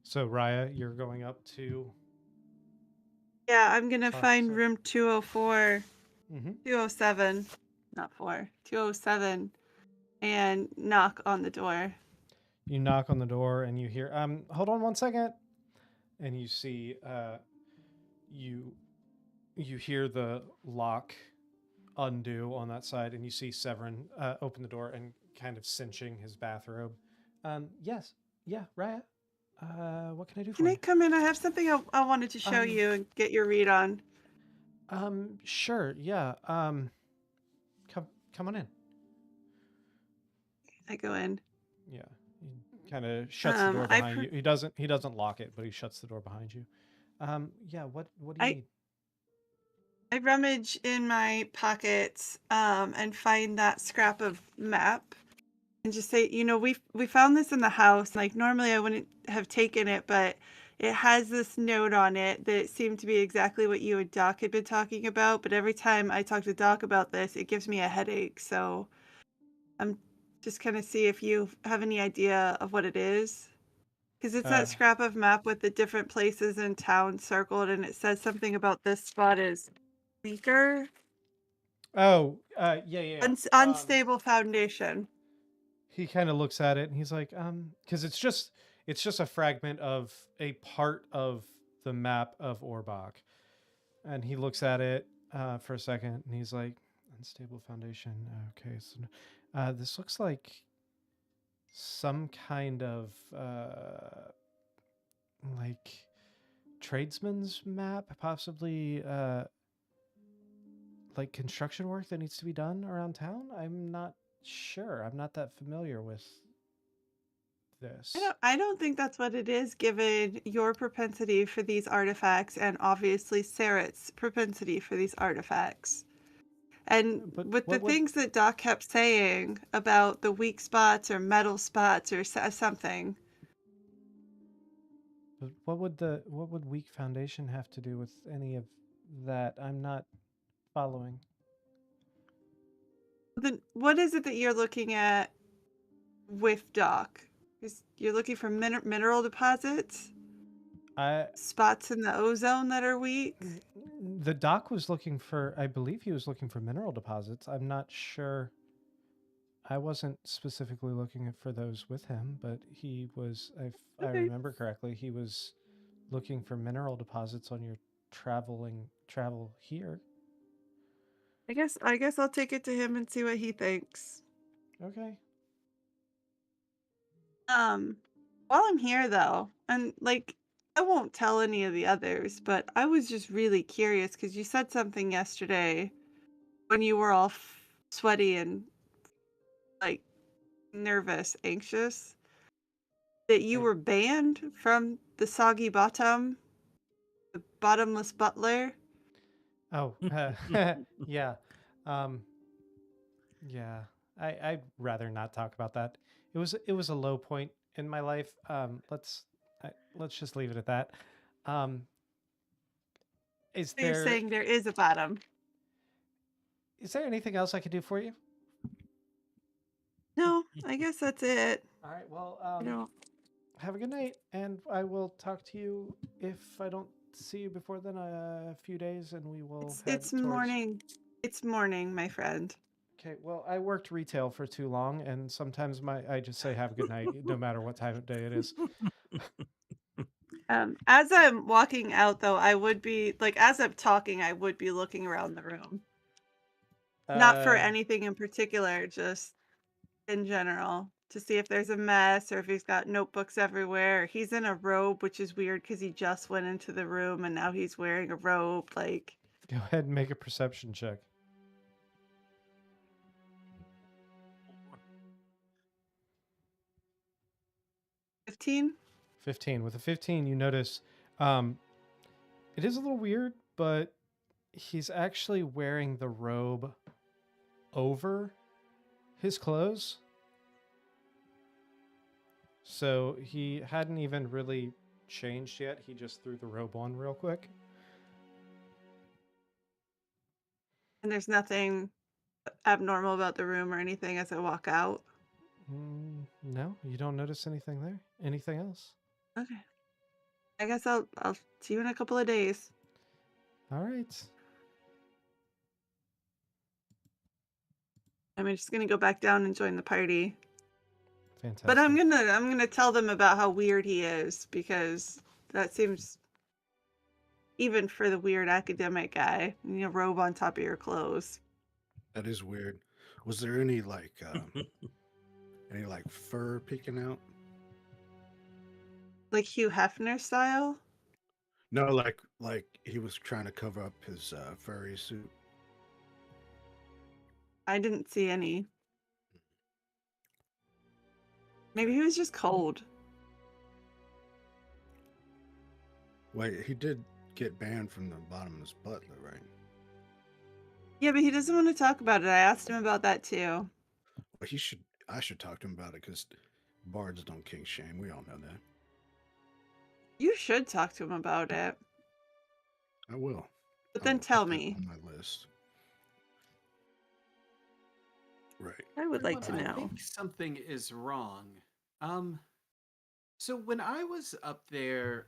So Raya, you're going up to. Yeah, I'm gonna Talk find to- room 204, Mm-hmm. 207, not 4, 207, and knock on the door. You knock on the door and you hear, hold on one second. And you see, you hear the lock undo on that side, and you see Severin open the door and kind of cinching his bathrobe. Yes, yeah, Raya. What can I do for Can I you? come in? I have something I wanted to show you and get your read on. Sure, yeah. Come on in. I go in. Yeah, he kind of shuts the door I behind you. He doesn't lock it, but he shuts the door behind you. Yeah. What do you need? I rummage in my pockets and find that scrap of map and just say, we found this in the house. Like normally I wouldn't have taken it, but it has this note on it that seemed to be exactly what you and Doc had been talking about. But every time I talk to Doc about this, it gives me a headache. So I'm just kind of see if you have any idea of what it is. Because it's that scrap of map with the different places in town circled, and it says something about this spot is weaker. Oh, yeah. Unstable foundation. He kind of looks at it and he's like, because it's just a fragment of a part of the map of Orbach, and he looks at it for a second and he's like, unstable foundation. Okay, so this looks like some kind of like tradesman's map, possibly like construction work that needs to be done around town. I'm not sure. I'm not that familiar with this. I don't think that's what it is, given your propensity for these artifacts and obviously Serret's propensity for these artifacts. And But with the what would things that Doc kept saying about the weak spots or metal spots or something, but what would weak foundation have to do with any of that? I'm not following. then what is it that you're looking at with Doc? You're looking for mineral deposits? I Spots in the ozone that are weak? the doc was looking for, I believe he was looking for mineral deposits. I'm not sure. I wasn't specifically looking for those with him, but he was, if I Okay. remember correctly, he was looking for mineral deposits on your travel here. I guess I'll take it to him and see what he thinks. Okay. While I'm here though, and like I won't tell any of the others, but I was just really curious because you said something yesterday when you were all sweaty and like nervous, anxious, that you I- were banned from the Soggy Bottom, the Bottomless Butler. Oh, yeah. Um, yeah. I'd rather not talk about that. It was a low point in my life. Let's just leave it at that. Um, is So you're there saying there is a bottom. is there anything else I could do for you? No, I guess that's it. All right. Well, I don't. have a good night, and I will talk to you if I don't see you before then a few days, and we will head It's towards. morning. It's morning, my friend. Okay. Well, I worked retail for too long, and sometimes I just say have a good night, no matter what time of day it is. As I'm walking out, though, I would be like, as I'm talking, I would be looking around the room. Not for Uh, anything in particular, just in general, to see if there's a mess or if he's got notebooks everywhere. He's in a robe, which is weird because he just went into the room and now he's wearing a robe. Like, Go ahead and make a perception check. 15? 15. With a 15, you notice it is a little weird, but he's actually wearing the robe over his clothes. So he hadn't even really changed yet. He just threw the robe on real quick. And there's nothing abnormal about the room or anything as I walk out. No, you don't notice anything there. Anything else? Okay. I guess I'll see you in a couple of days. All right. I'm just gonna go back down and join the party. Fantastic. But I'm gonna tell them about how weird he is, because that seems, even for the weird academic guy, a robe on top of your clothes. That is weird. Was there any any fur peeking out? Like Hugh Hefner style? No, like he was trying to cover up his furry suit. I didn't see any. Maybe he was just cold. Wait, he did get banned from the Bottomless Butler, right? Yeah, but he doesn't want to talk about it. I asked him about that too. Well, I should talk to him about it because bards don't kink shame. We all know that. You should talk to him about it. I will. But I then will put tell that me. on my list. Right. I would like to Everyone, I know. think something is wrong. So when I was up there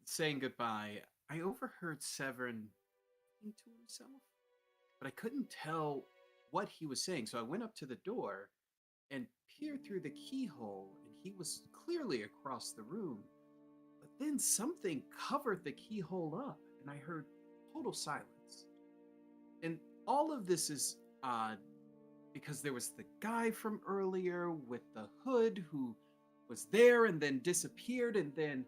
saying goodbye, I overheard Severin talking to himself, but I couldn't tell what he was saying. So I went up to the door and peered through the keyhole, and he was clearly across the room. But then something covered the keyhole up, and I heard total silence. And all of this is odd because there was the guy from earlier with the hood who was there and then disappeared, and then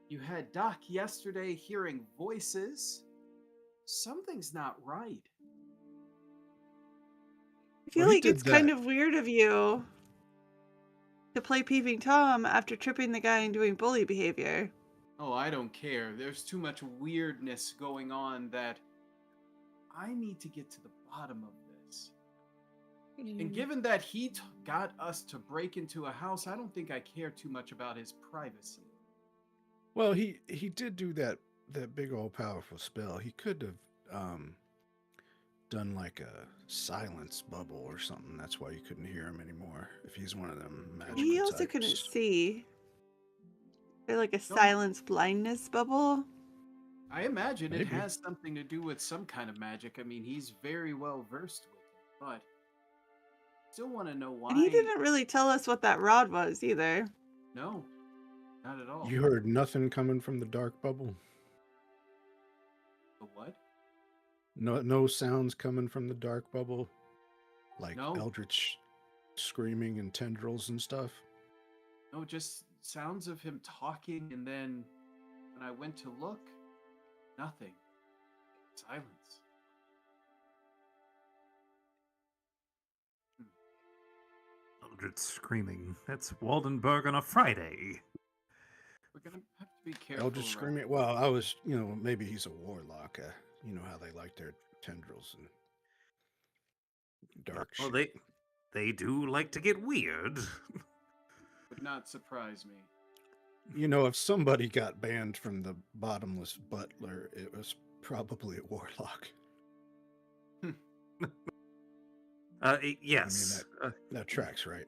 you had Doc yesterday hearing voices. Something's not right. I feel Well, he like it's did kind that. of weird of you to play Peeping Tom after tripping the guy and doing bully behavior. Oh, I don't care. There's too much weirdness going on that I need to get to the bottom of this. And given that he got us to break into a house, I don't think I care too much about his privacy. Well, he did do that big old powerful spell. He could have done like a silence bubble or something. That's why you couldn't hear him anymore. If he's one of them magical He also types. couldn't see. They're like a No. silence blindness bubble. I imagine it Maybe. has something to do with some kind of magic. I mean, he's very well versed with it, but still want to know why. And he didn't really tell us what that rod was either. No, not at all. You heard nothing coming from the dark bubble. The what? No sounds coming from the dark bubble, like No. eldritch screaming and tendrils and stuff. No, just sounds of him talking, and then when I went to look, nothing. Silence. Eldritch screaming. That's Waldenberg on a Friday. We're gonna have to be careful. Eldritch around screaming. Well, I was, maybe he's a warlock. You know how they like their tendrils and dark Well, shit. they do like to get weird. Would not surprise me. If somebody got banned from the bottomless butler, it was probably a warlock. Yes. That tracks, right?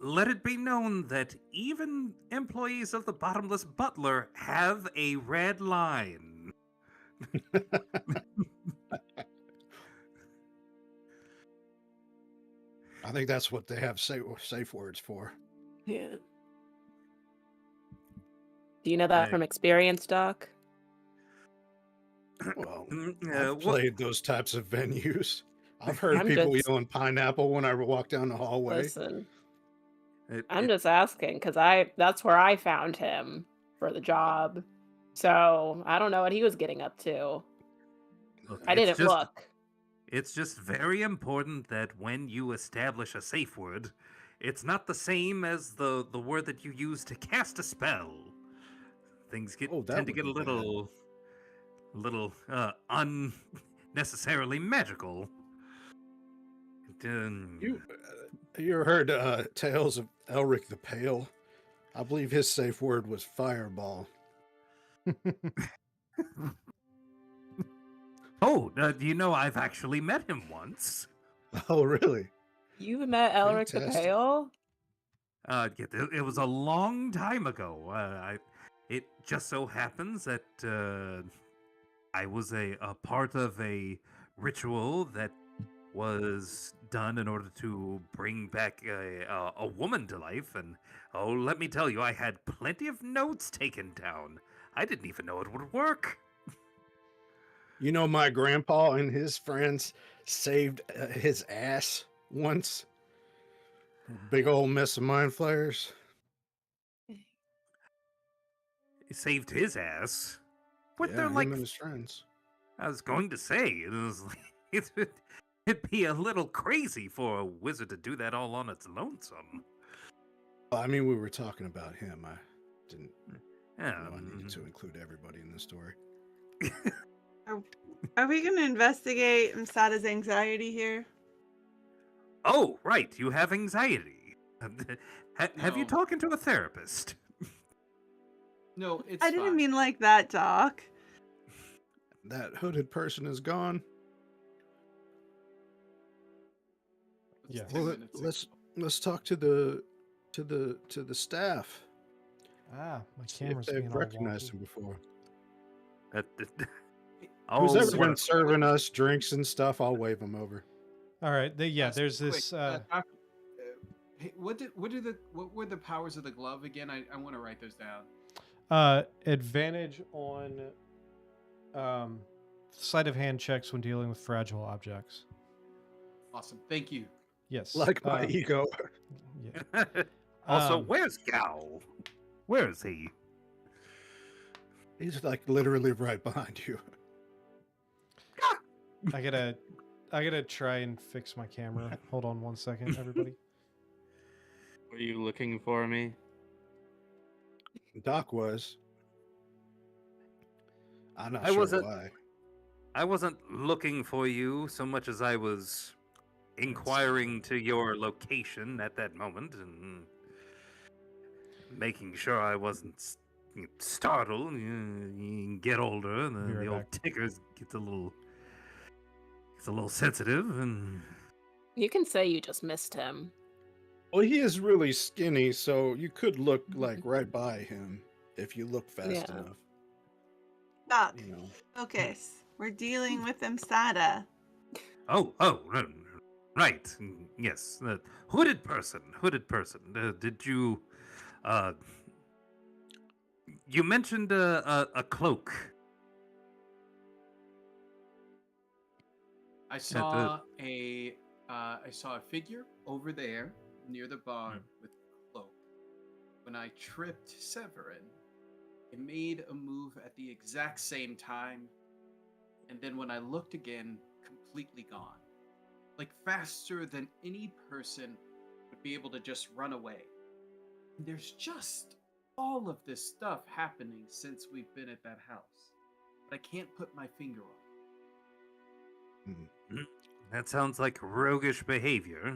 Let it be known that even employees of the bottomless butler have a red line. I think that's what they have safe words for. Yeah. Do you know that from experience, Doc? Well, Mm, I've played those types of venues. I've heard I'm people just- yelling pineapple when I walk down the hallway. Listen, it- I'm it- just asking because that's where I found him for the job. So I don't know what he was getting up to. look, I it's didn't just- look. It's just very important that when you establish a safe word, it's not the same as the word that you use to cast a spell. Things Oh, that tend to would get a be bad. little unnecessarily magical. You ever heard tales of Elric the Pale? I believe his safe word was fireball. Oh, I've actually met him once. Oh, really? You've met Elric the Fantastic. Pale? It was a long time ago. It just so happens that I was a part of a ritual that was done in order to bring back a woman to life, and oh, let me tell you, I had plenty of notes taken down. I didn't even know it would work. My grandpa and his friends saved his ass once. Big old mess of mind flayers. He saved his ass. But Yeah, they're him like, and his friends. I was going to say, it was like, it'd be a little crazy for a wizard to do that all on its lonesome. Well, I mean, we were talking about him. I didn't Yeah, know I needed to include everybody in the story. Are we going to investigate Msada's anxiety here? Oh, right, you have anxiety. Have you No. talked to a therapist? No, it's I didn't fine. mean like that, Doc. That hooded person is gone. Yeah. 10 Well, minutes ago. let's talk to the staff. Ah, my See if camera's they've being all recognized wonky. him before. Who's Oh, ever been what- serving us drinks and stuff, I'll wave them over. All right, Quick, there's this. Doc, hey, what were the powers of the glove again? I want to write those down. Advantage on sleight of hand checks when dealing with fragile objects. Awesome, thank you. Yes. Like my ego. Yeah. Also, Um, where's Gal? Where is he? He's like literally right behind you. I get gotta try and fix my camera. Hold on 1 second, everybody. Were you looking for me? Doc was. I'm not I sure wasn't- why. I wasn't looking for you so much as I was inquiring to your location at that moment and making sure I wasn't startled. You get older, and Be right the old back. tickers gets a little sensitive, and You can say you just missed him. Well, he is really skinny, so you could look like right by him if you look fast Yeah. enough. Doc, You know. focus. We're dealing with Imsada. oh, right, yes, hooded person. Did you, you mentioned a cloak? I saw a figure over there near the bar with a cloak. When I tripped Severin, it made a move at the exact same time, and then when I looked again, completely gone. Like faster than any person would be able to just run away. And there's just all of this stuff happening since we've been at that house. But I can't put my finger on it. That sounds like roguish behavior.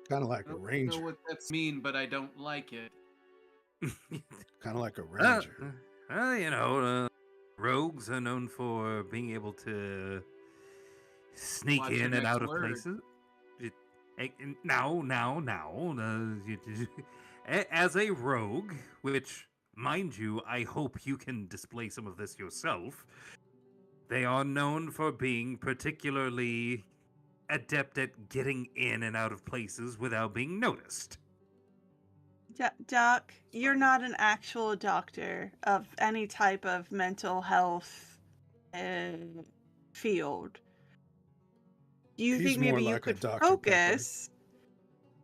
Kind of like I a don't know ranger. what that's mean, but I don't like it. Kind of like a ranger. Rogues are known for being able to sneak Watch your in and next out of word. places. Now, as a rogue, which, mind you, I hope you can display some of this yourself, they are known for being particularly adept at getting in and out of places without being noticed. Doc, you're not an actual doctor of any type of mental health field. Do you He's think maybe more you like a could Dr. Pepper.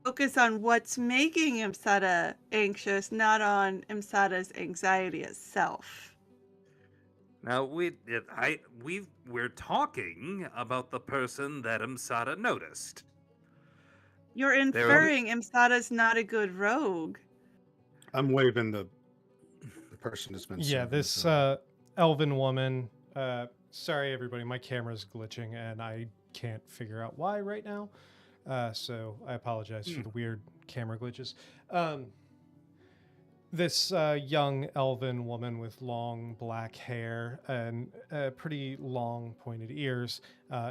focus on what's making Imsada anxious, not on Imsada's anxiety itself? Now we're talking about the person that Imsada noticed. You're inferring Imsada's not a good rogue. I'm waving the person that's been Yeah, serving this us. elven woman. Sorry, everybody, my camera's glitching and I can't figure out why right now. So I apologize for the weird camera glitches. This young elven woman with long black hair and pretty long pointed ears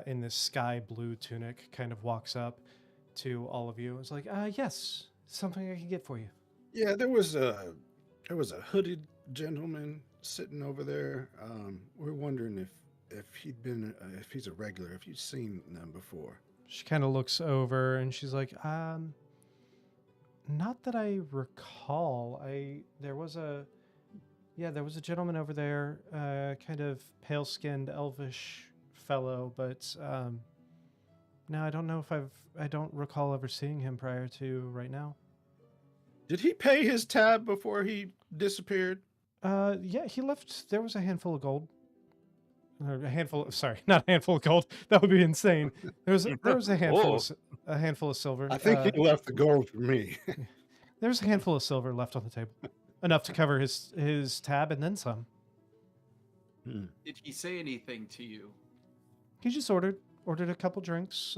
in this sky blue tunic kind of walks up to all of you. It's like, yes, something I can get for you. Yeah, there was a hooded gentleman sitting over there. We're wondering if he's a regular, if you've seen them before. She kind of looks over and she's like, not that I recall. There was a gentleman over there, kind of pale-skinned, elvish fellow, but no, I don't know if I don't recall ever seeing him prior to right now. Did he pay his tab before he disappeared? Yeah, he left. There was a handful of gold. Or a handful. Sorry, not a handful of gold. That would be insane. There was a handful a handful of silver. I think he left the gold for me. There was a handful of silver left on the table, enough to cover his tab and then some. Did he say anything to you? He just ordered a couple drinks,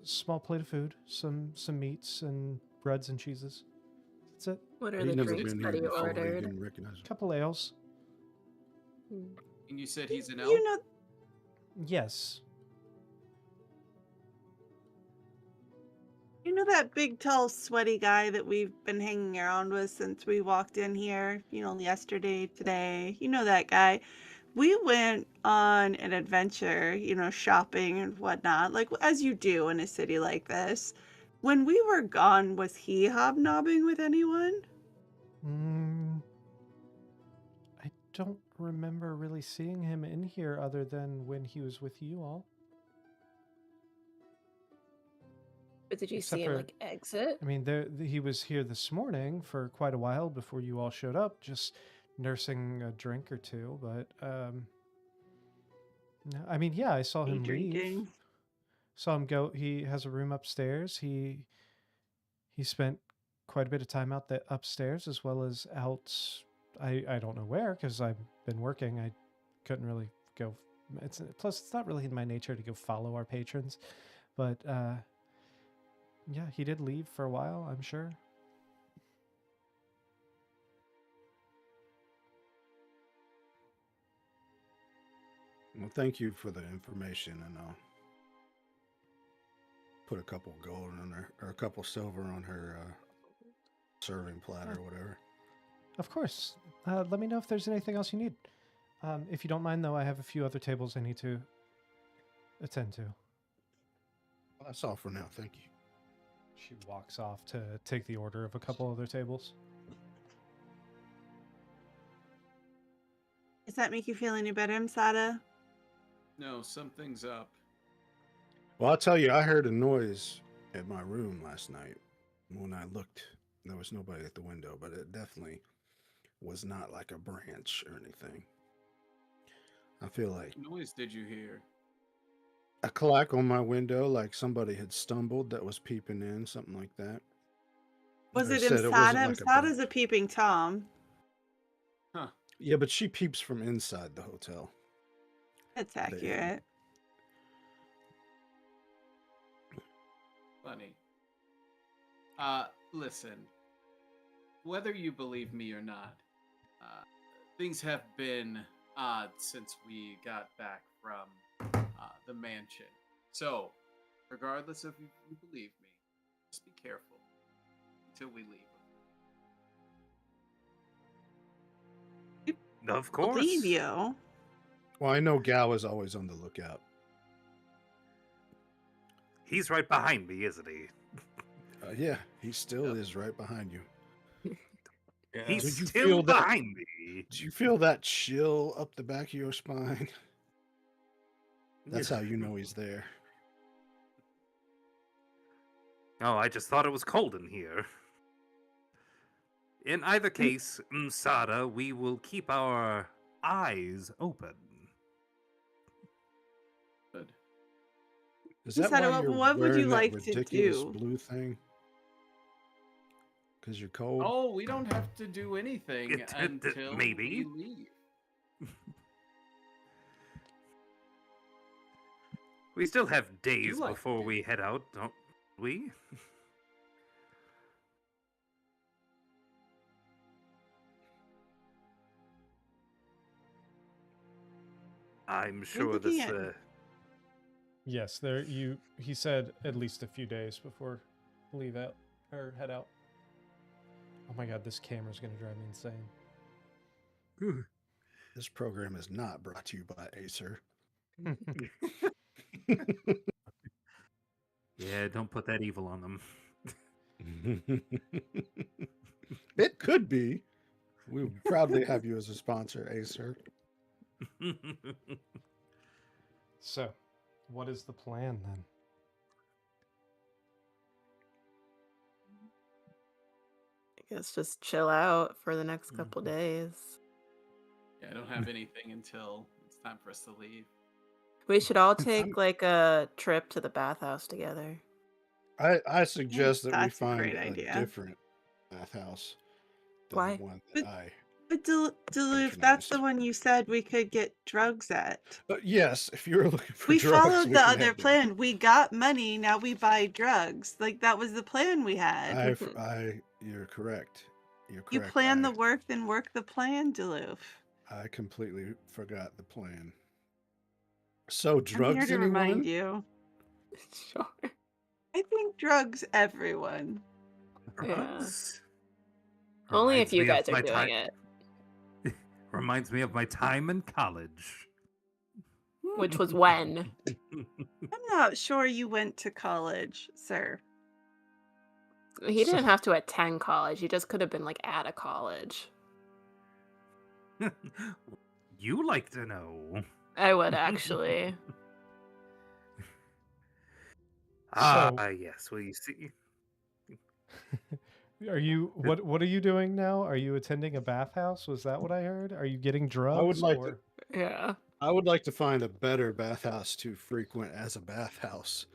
small plate of food, some meats and breads and cheeses. That's it. What are He'd the never drinks been that here he before. He ordered? didn't recognize him. Couple ales. And you said he's an elf? You know, Yes. you know that big, tall, sweaty guy that we've been hanging around with since we walked in here? Yesterday, today. You know that guy. We went on an adventure, shopping and whatnot, like as you do in a city like this. When we were gone, was he hobnobbing with anyone? I don't remember really seeing him in here other than when he was with you all. But did you Except see him for- exit? I mean, he was here this morning for quite a while before you all showed up, just nursing a drink or two. But No, I mean, yeah, I saw Day him leave. drinking. Saw him go. He has a room upstairs. He spent quite a bit of time out the upstairs as well as out. I don't know where because I've been working. I couldn't really go. Plus it's not really in my nature to go follow our patrons, but yeah, he did leave for a while. I'm sure. Well, thank you for the information, and I'll put a couple gold on her, or a couple silver on her serving platter, or whatever. Of course. Let me know if there's anything else you need. If you don't mind, though, I have a few other tables I need to attend to. Well, that's all for now. Thank you. She walks off to take the order of a couple other tables. Does that make you feel any better, Msada? No, something's up. Well, I'll tell you, I heard a noise at my room last night. When I looked, there was nobody at the window, but it definitely was not like a branch or anything. I feel like What noise did you hear? a clack on my window, like somebody had stumbled that was peeping in, something like that. Was Or it said it wasn't Msada? like a Msada's a branch. peeping Tom. Huh. Yeah, but she peeps from inside the hotel. That's accurate. Funny. Listen. Whether you believe me or not, things have been odd since we got back from the mansion. So, regardless of if you believe me, just be careful until we leave. Of course. Believe you. Well, I know Gal is always on the lookout. He's right behind me, isn't he? Yeah, he still is right behind you. He's Did you still feel that- behind me. Do you feel that chill up the back of your spine? That's how you know he's there. Oh, I just thought it was cold in here. In either case, Msada, we will keep our eyes open. Good. Is that Msada, why you're what would you wearing that like to ridiculous do? blue thing? Because you're cold? Oh, we don't have to do anything until maybe. we leave. We still have days like before to. we head out, don't we? I'm sure looking this. at- Yes, he said at least a few days before leave out or head out. Oh my god, this camera's gonna drive me insane. This program is not brought to you by Acer. Yeah, don't put that evil on them. It could be. We proudly have you as a sponsor, Acer. So, what is the plan then? I guess just chill out for the next couple Mm-hmm. days. Yeah, I don't have anything until it's time for us to leave. We should all take like a trip to the bathhouse together. I suggest that we That's a find great a idea. different bathhouse than Why? the one But- that I. But Duluth, that's the Patronized. one you said we could get drugs at. Yes, if you're looking for We drugs, followed we the can other have them. plan. We got money, now we buy drugs. Like that was the plan we had. You're correct. You're correct. You plan the work, then work the plan, Duluth. I completely forgot the plan. So I'm here drugs, to anyone? remind you. Sure. I think drugs, everyone. Yeah. Drugs? Only if Reminds you me of guys are my doing time- it, Reminds me of my time in college. which was when. I'm not sure you went to college, sir. He didn't have to attend college. He just could have been like at a college. You like to know. I would actually. Yes. Well, you see, Are you what are you doing now? Are you attending a bathhouse? Was that what I heard? Are you getting drugs? like or... to- Yeah. I would like to find a better bathhouse to frequent as a bathhouse.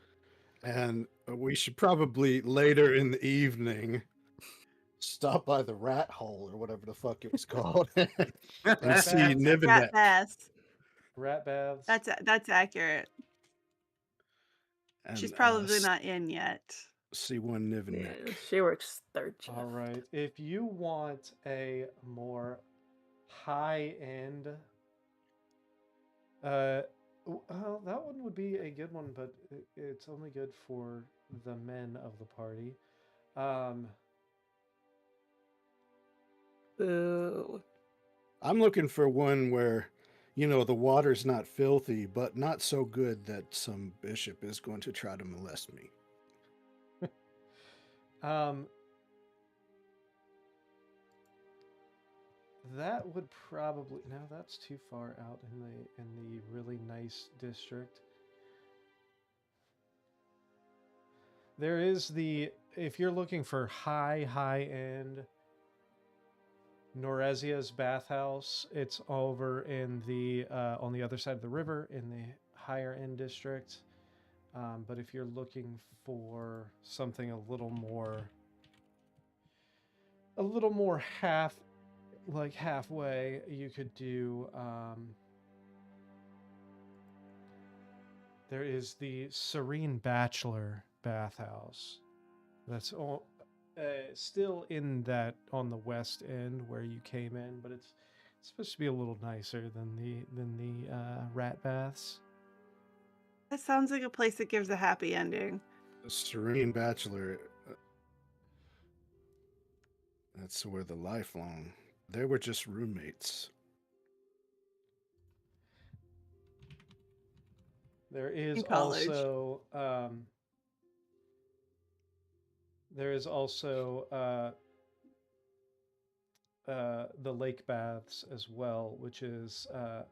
And we should probably later in the evening stop by the rat hole or whatever the fuck it was called and Rat see baths? Rat Nivenek. baths. Rat baths. That's accurate. And She's probably not in yet. see one Yeah, Nivenek. she works third shift. All right. If you want a more high-end, well, that one would be a good one, but it's only good for the men of the party. Boo. I'm looking for one where, you know, the water's not filthy, but not so good that some bishop is going to try to molest me. That would probably no, that's too far out in the really nice district. There is if you're looking for high end Norezia's bathhouse, it's over in the on the other side of the river in the higher end district. But if you're looking for something a little more halfway, you could do there is the Serene Bachelor bathhouse that's still in that on the west end where you came in, but it's supposed to be a little nicer than the rat baths. That sounds like a place that gives a happy ending. The Serene Bachelor, that's where the lifelong, they were just roommates. There is In college. also the lake baths as well, which is what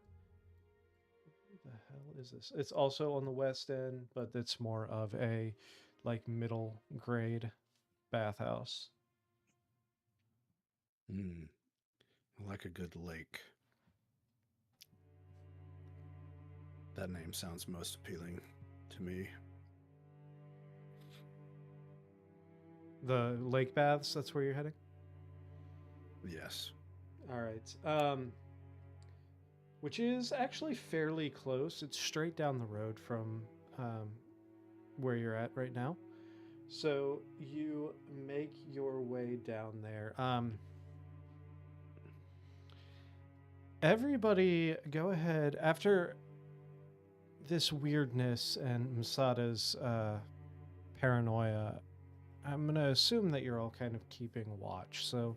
the hell is this? It's also on the west end, but it's more of a like middle grade bathhouse. I like a good lake. That name sounds most appealing to me. The lake baths, that's where you're heading? Yes. All right. Which is actually fairly close. It's straight down the road from where you're at right now. So you make your way down there. Everybody go ahead. After this weirdness and Masada's paranoia, I'm going to assume that you're all kind of keeping watch. So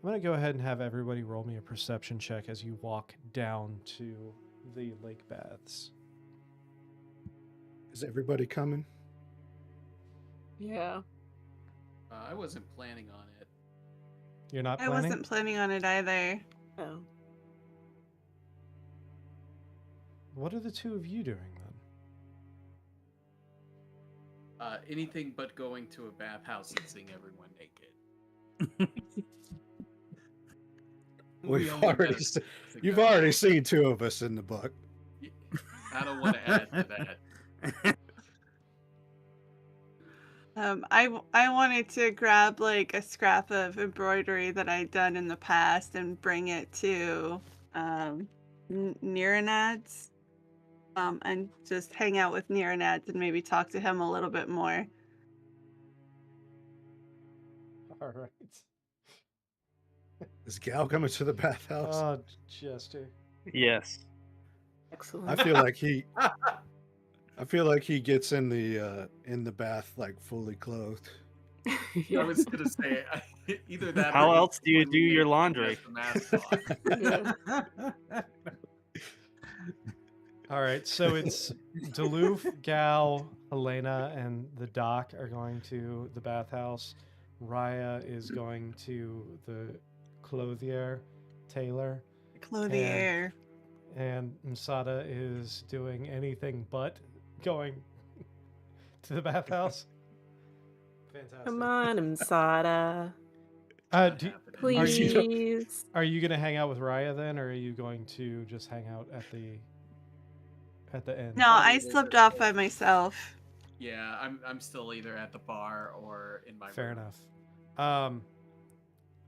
I'm going to go ahead and have everybody roll me a perception check as you walk down to the lake baths. Is everybody coming? Yeah. I wasn't planning on it. You're not I planning? wasn't planning on it either. Oh. What are the two of you doing then? Anything but going to a bathhouse and seeing everyone naked. We've only already got se- to You've go. already seen two of us in the book. I don't want to add to that. I wanted to grab like a scrap of embroidery that I'd done in the past and bring it to Niranad's, and just hang out with Niranad's and maybe talk to him a little bit more. All right. Is Gal coming to the bathhouse? Oh, Jester. Yes. Excellent. I feel like he gets in the bath like fully clothed. I was gonna say either that. How or he else do you do your completely laundry? has the mask on. All right, so it's Duluth, Gal, Helena, and the Doc are going to the bathhouse. Raya is going to the clothier, Taylor, Clothier. and Masada is doing anything but going to the bathhouse. Fantastic. Come on, Masada. Not Do, happening. Are you- Please. Are you going to hang out with Raya then, or are you going to just hang out at the at the end. No, I slipped off by myself. Yeah, I'm still either at the bar or in my Fair room. enough.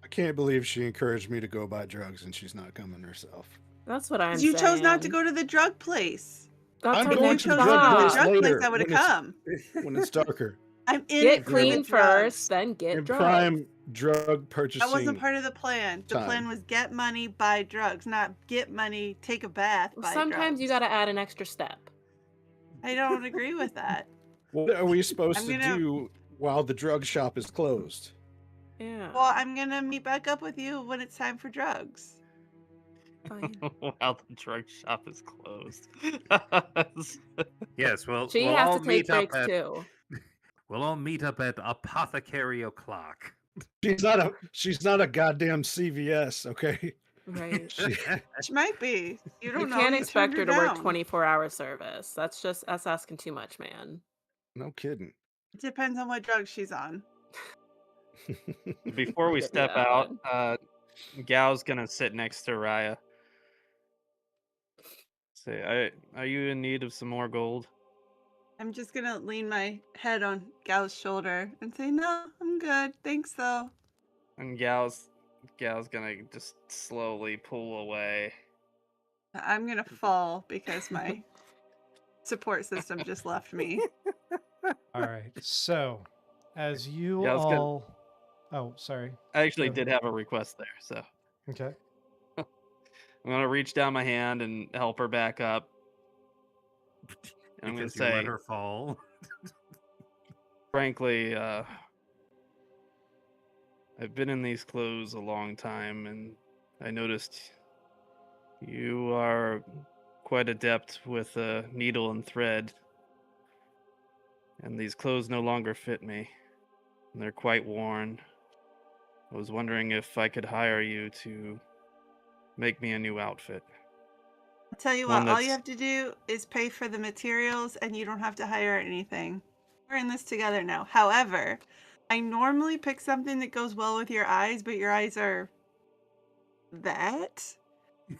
I can't believe she encouraged me to go buy drugs and she's not coming herself. That's what I'm 'Cause saying. you chose not to go to the drug place. That's I'm our going next to the chose drug to go to the place stop. drug place, later I would have when it's come. when it's darker. I'm in Get it for clean the drugs. first, then get In drugs. prime drug purchasing. That wasn't part of the plan. The plan time. was get money, buy drugs, not get money, take a bath, buy Sometimes drugs. you gotta add an extra step. I don't agree with that. What are we supposed I'm to gonna- do while the drug shop is closed? Yeah. Well, I'm gonna meet back up with you when it's time for drugs. Fine. While the drug shop is closed. Yes, well, She we'll has all to take meet up breaks at too. we'll all meet up at Apothecary O'Clock. She's not a goddamn CVS, okay? Right. She might be. You don't You know. can't You expect turned her to work down. 24-hour service. That's asking too much, man. No kidding. It depends on what drug she's on. Before we Get me step that out, one. Gal's gonna sit next to Raya. Say, are you in need of some more gold? I'm just gonna lean my head on Gal's shoulder and say, "No, I'm good. Thanks, though." And Gal's gonna just slowly pull away. I'm gonna fall because my support system just left me. All right. So, as you Yeah, I was gonna- all, oh, sorry. I actually Go did have a request there, so Okay. I'm gonna reach down my hand and help her back up. And I'm gonna Because you let say, her fall. frankly, I've been in these clothes a long time, and I noticed you are quite adept with needle and thread. And these clothes no longer fit me, and they're quite worn. I was wondering if I could hire you to make me a new outfit. I'll tell you One what, all you that's- have to do is pay for the materials and you don't have to hire anything. We're in this together now. However, I normally pick something that goes well with your eyes, but your eyes are that?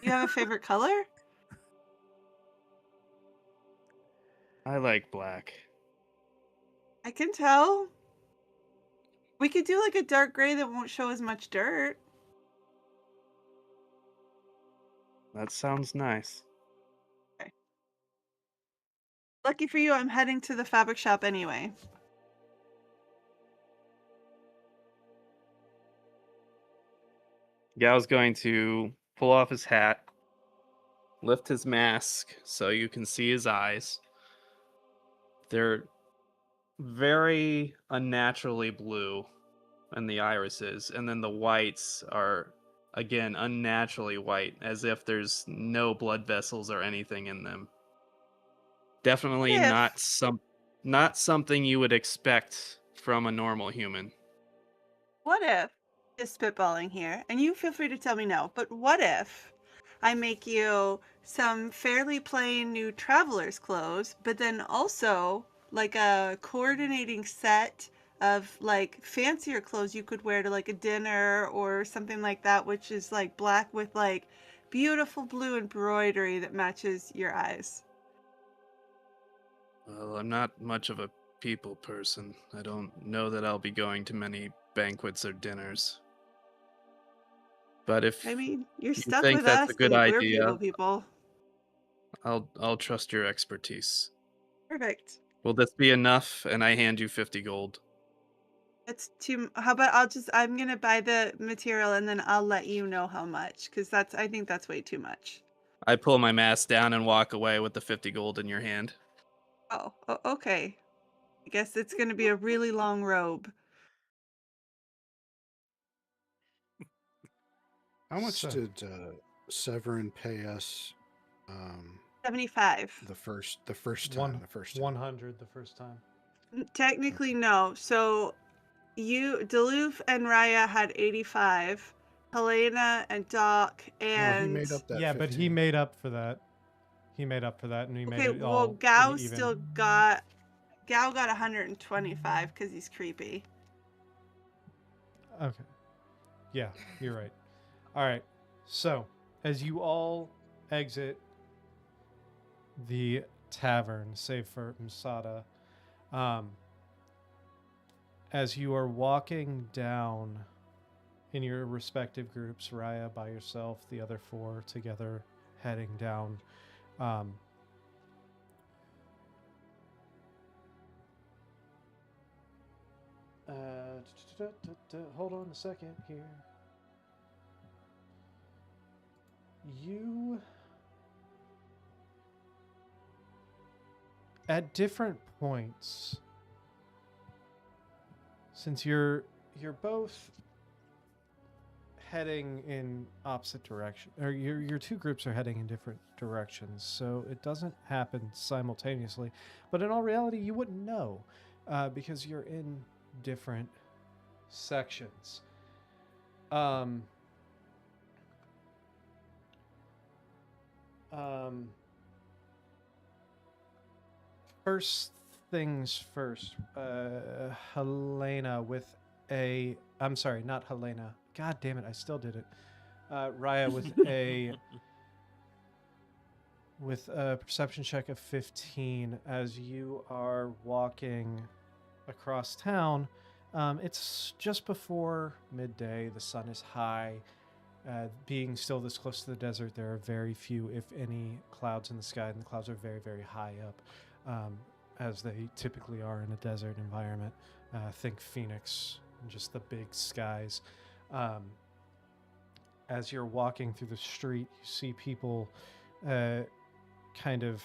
You have a favorite color? I like black. I can tell. We could do like a dark gray that won't show as much dirt. That sounds nice. Lucky for you, I'm heading to the fabric shop anyway. Gal's going to pull off his hat, lift his mask so you can see his eyes. They're very unnaturally blue in the irises, and then the whites are again unnaturally white, as if there's no blood vessels or anything in them. Definitely What if- not something you would expect from a normal human. What if, just spitballing here, and you feel free to tell me no, but what if I make you some fairly plain new traveler's clothes, but then also like a coordinating set of like fancier clothes you could wear to like a dinner or something like that, which is like black with like beautiful blue embroidery that matches your eyes? Well, I'm not much of a people person. I don't know that I'll be going to many banquets or dinners. But if I mean, you're you stuck think with that's us a good 'cause we're idea, people. I'll trust your expertise. Perfect. Will this be enough? And I hand you 50 gold. It's too. How about I'm gonna buy the material and then I'll let you know how much, because I think that's way too much. I pull my mask down and walk away with the 50 gold in your hand. Oh, okay. I guess it's gonna be a really long robe. How much So- did Severin pay us 75. the first time? 100 the first time. Technically, no. So Duluth and Raya had 85. Helena and Doc Oh, and he made up that. Yeah, but he 15. made up for that. He made up for that, and he made okay. it Well, all Gao even. still got. Gao got 125 because he's creepy. Okay. Yeah, you're right. All right. So, as you all exit the tavern, save for Msada. As you are walking down in your respective groups, Raya by yourself, the other four together heading down. Hold on a second here. You, at different points, since you're both heading in opposite direction, or your two groups are heading in different directions, so it doesn't happen simultaneously. But in all reality, you wouldn't know because you're in different sections. First things first, Helena with a... I'm sorry, not Helena. God damn it, I still did it. Raya with with a perception check of 15 as you are walking across town. It's just before midday. The sun is high. Being still this close to the desert, there are very few, if any, clouds in the sky, and the clouds are very, very high up, as they typically are in a desert environment. Think Phoenix, and just the big skies. As you're walking through the street, you see people kind of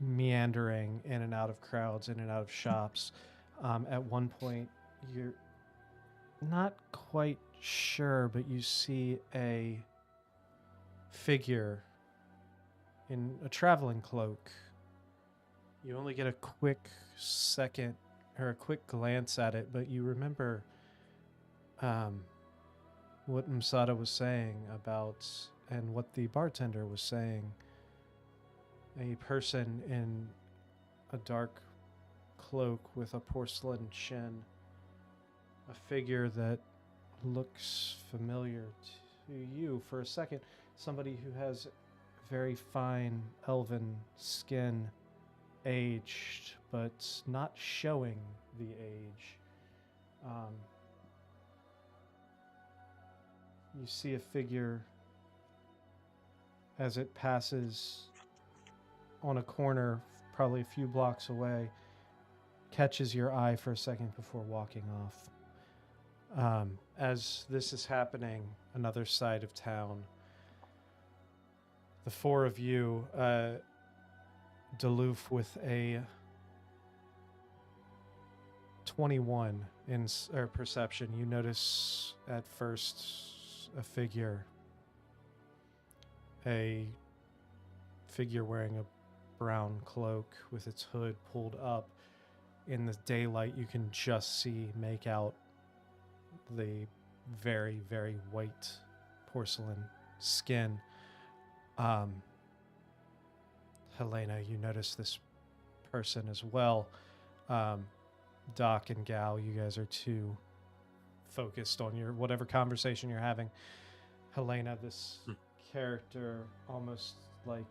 meandering in and out of crowds, in and out of shops. At one point, you're not quite sure, but you see a figure in a traveling cloak. You only get a quick second or a quick glance at it, but you remember what Msada was saying about, and what the bartender was saying. A person in a dark cloak with a porcelain chin. A figure that looks familiar to you for a second. Somebody who has very fine elven skin, aged, but not showing the age. You see a figure as it passes on a corner, probably a few blocks away, catches your eye for a second before walking off. As this is happening, another side of town, the four of you, Duluth with a 21 in perception, you notice at first a figure wearing a brown cloak with its hood pulled up. In the daylight, you can just make out the very, very white porcelain skin. Helena, you notice this person as well. Doc and Gal, you guys are too focused on your whatever conversation you're having. Helena, this character, almost like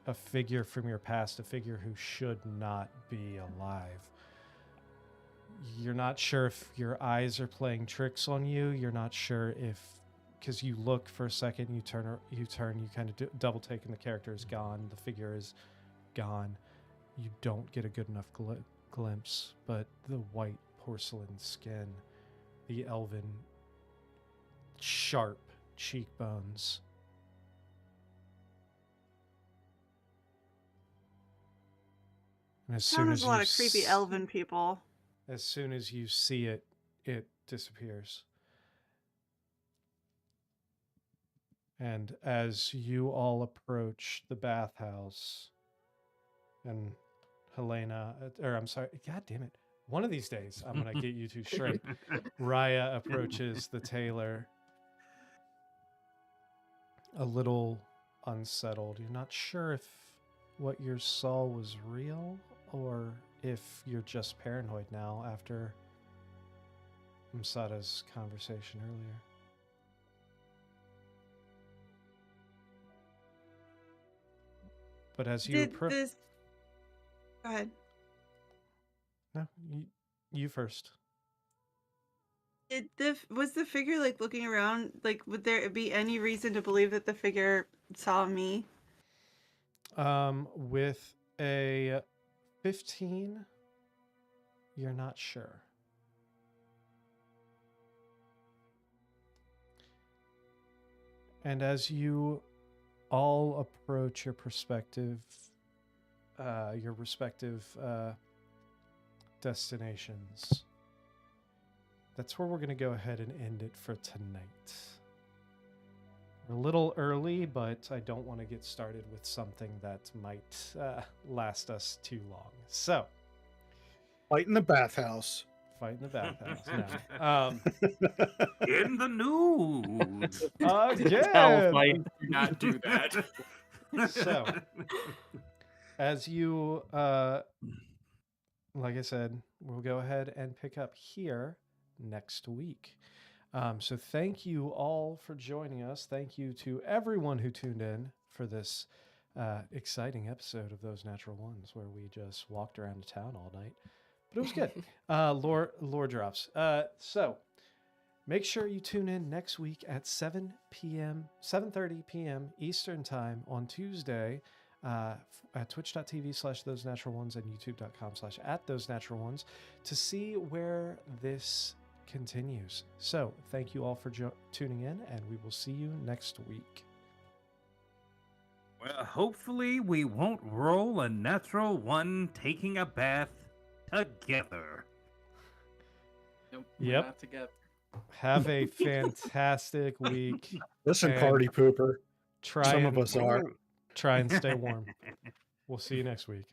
a figure from your past, a figure who should not be alive. You're not sure if your eyes are playing tricks on you. You're not sure if, because you look for a second, you turn, you kind of double take, and the character is gone. The figure is gone. You don't get a good enough glimpse, but the white porcelain skin, the elven, sharp cheekbones. And as soon There's as a lot of creepy elven people. As soon as you see it, it disappears. And as you all approach the bathhouse, and Helena, or I'm sorry, God damn it. One of these days, I'm going to get you two straight. Raya approaches the tailor, a little unsettled. You're not sure if what you saw was real or if you're just paranoid now after Msada's conversation earlier. But as you Did this? Go ahead. no, you first. Was the figure like looking around? Like, would there be any reason to believe that the figure saw me? With a 15, you're not sure. And as you all approach your respective destinations, that's where we're going to go ahead and end it for tonight. We're a little early, but I don't want to get started with something that might last us too long. So, Fight in the bathhouse. fight in the bathhouse. No. In the news. Towel Again. fight. Do not do that. So, as you, like I said, we'll go ahead and pick up here next week. So thank you all for joining us. Thank you to everyone who tuned in for this exciting episode of Those Natural Ones, where we just walked around the town all night. But it was good. Lore drops. So make sure you tune in next week at 7:30 p.m. Eastern Time on Tuesday at twitch.tv/Those Natural Ones and youtube.com/@Those Natural Ones to see where this continues. So thank you all for tuning in, and we will see you next week. Well, hopefully we won't roll a natural one taking a bath together. Nope. Yep. We're not together. Have a fantastic week. Listen, And party pooper. Try Some and, of us are. try and stay warm. We'll see you next week.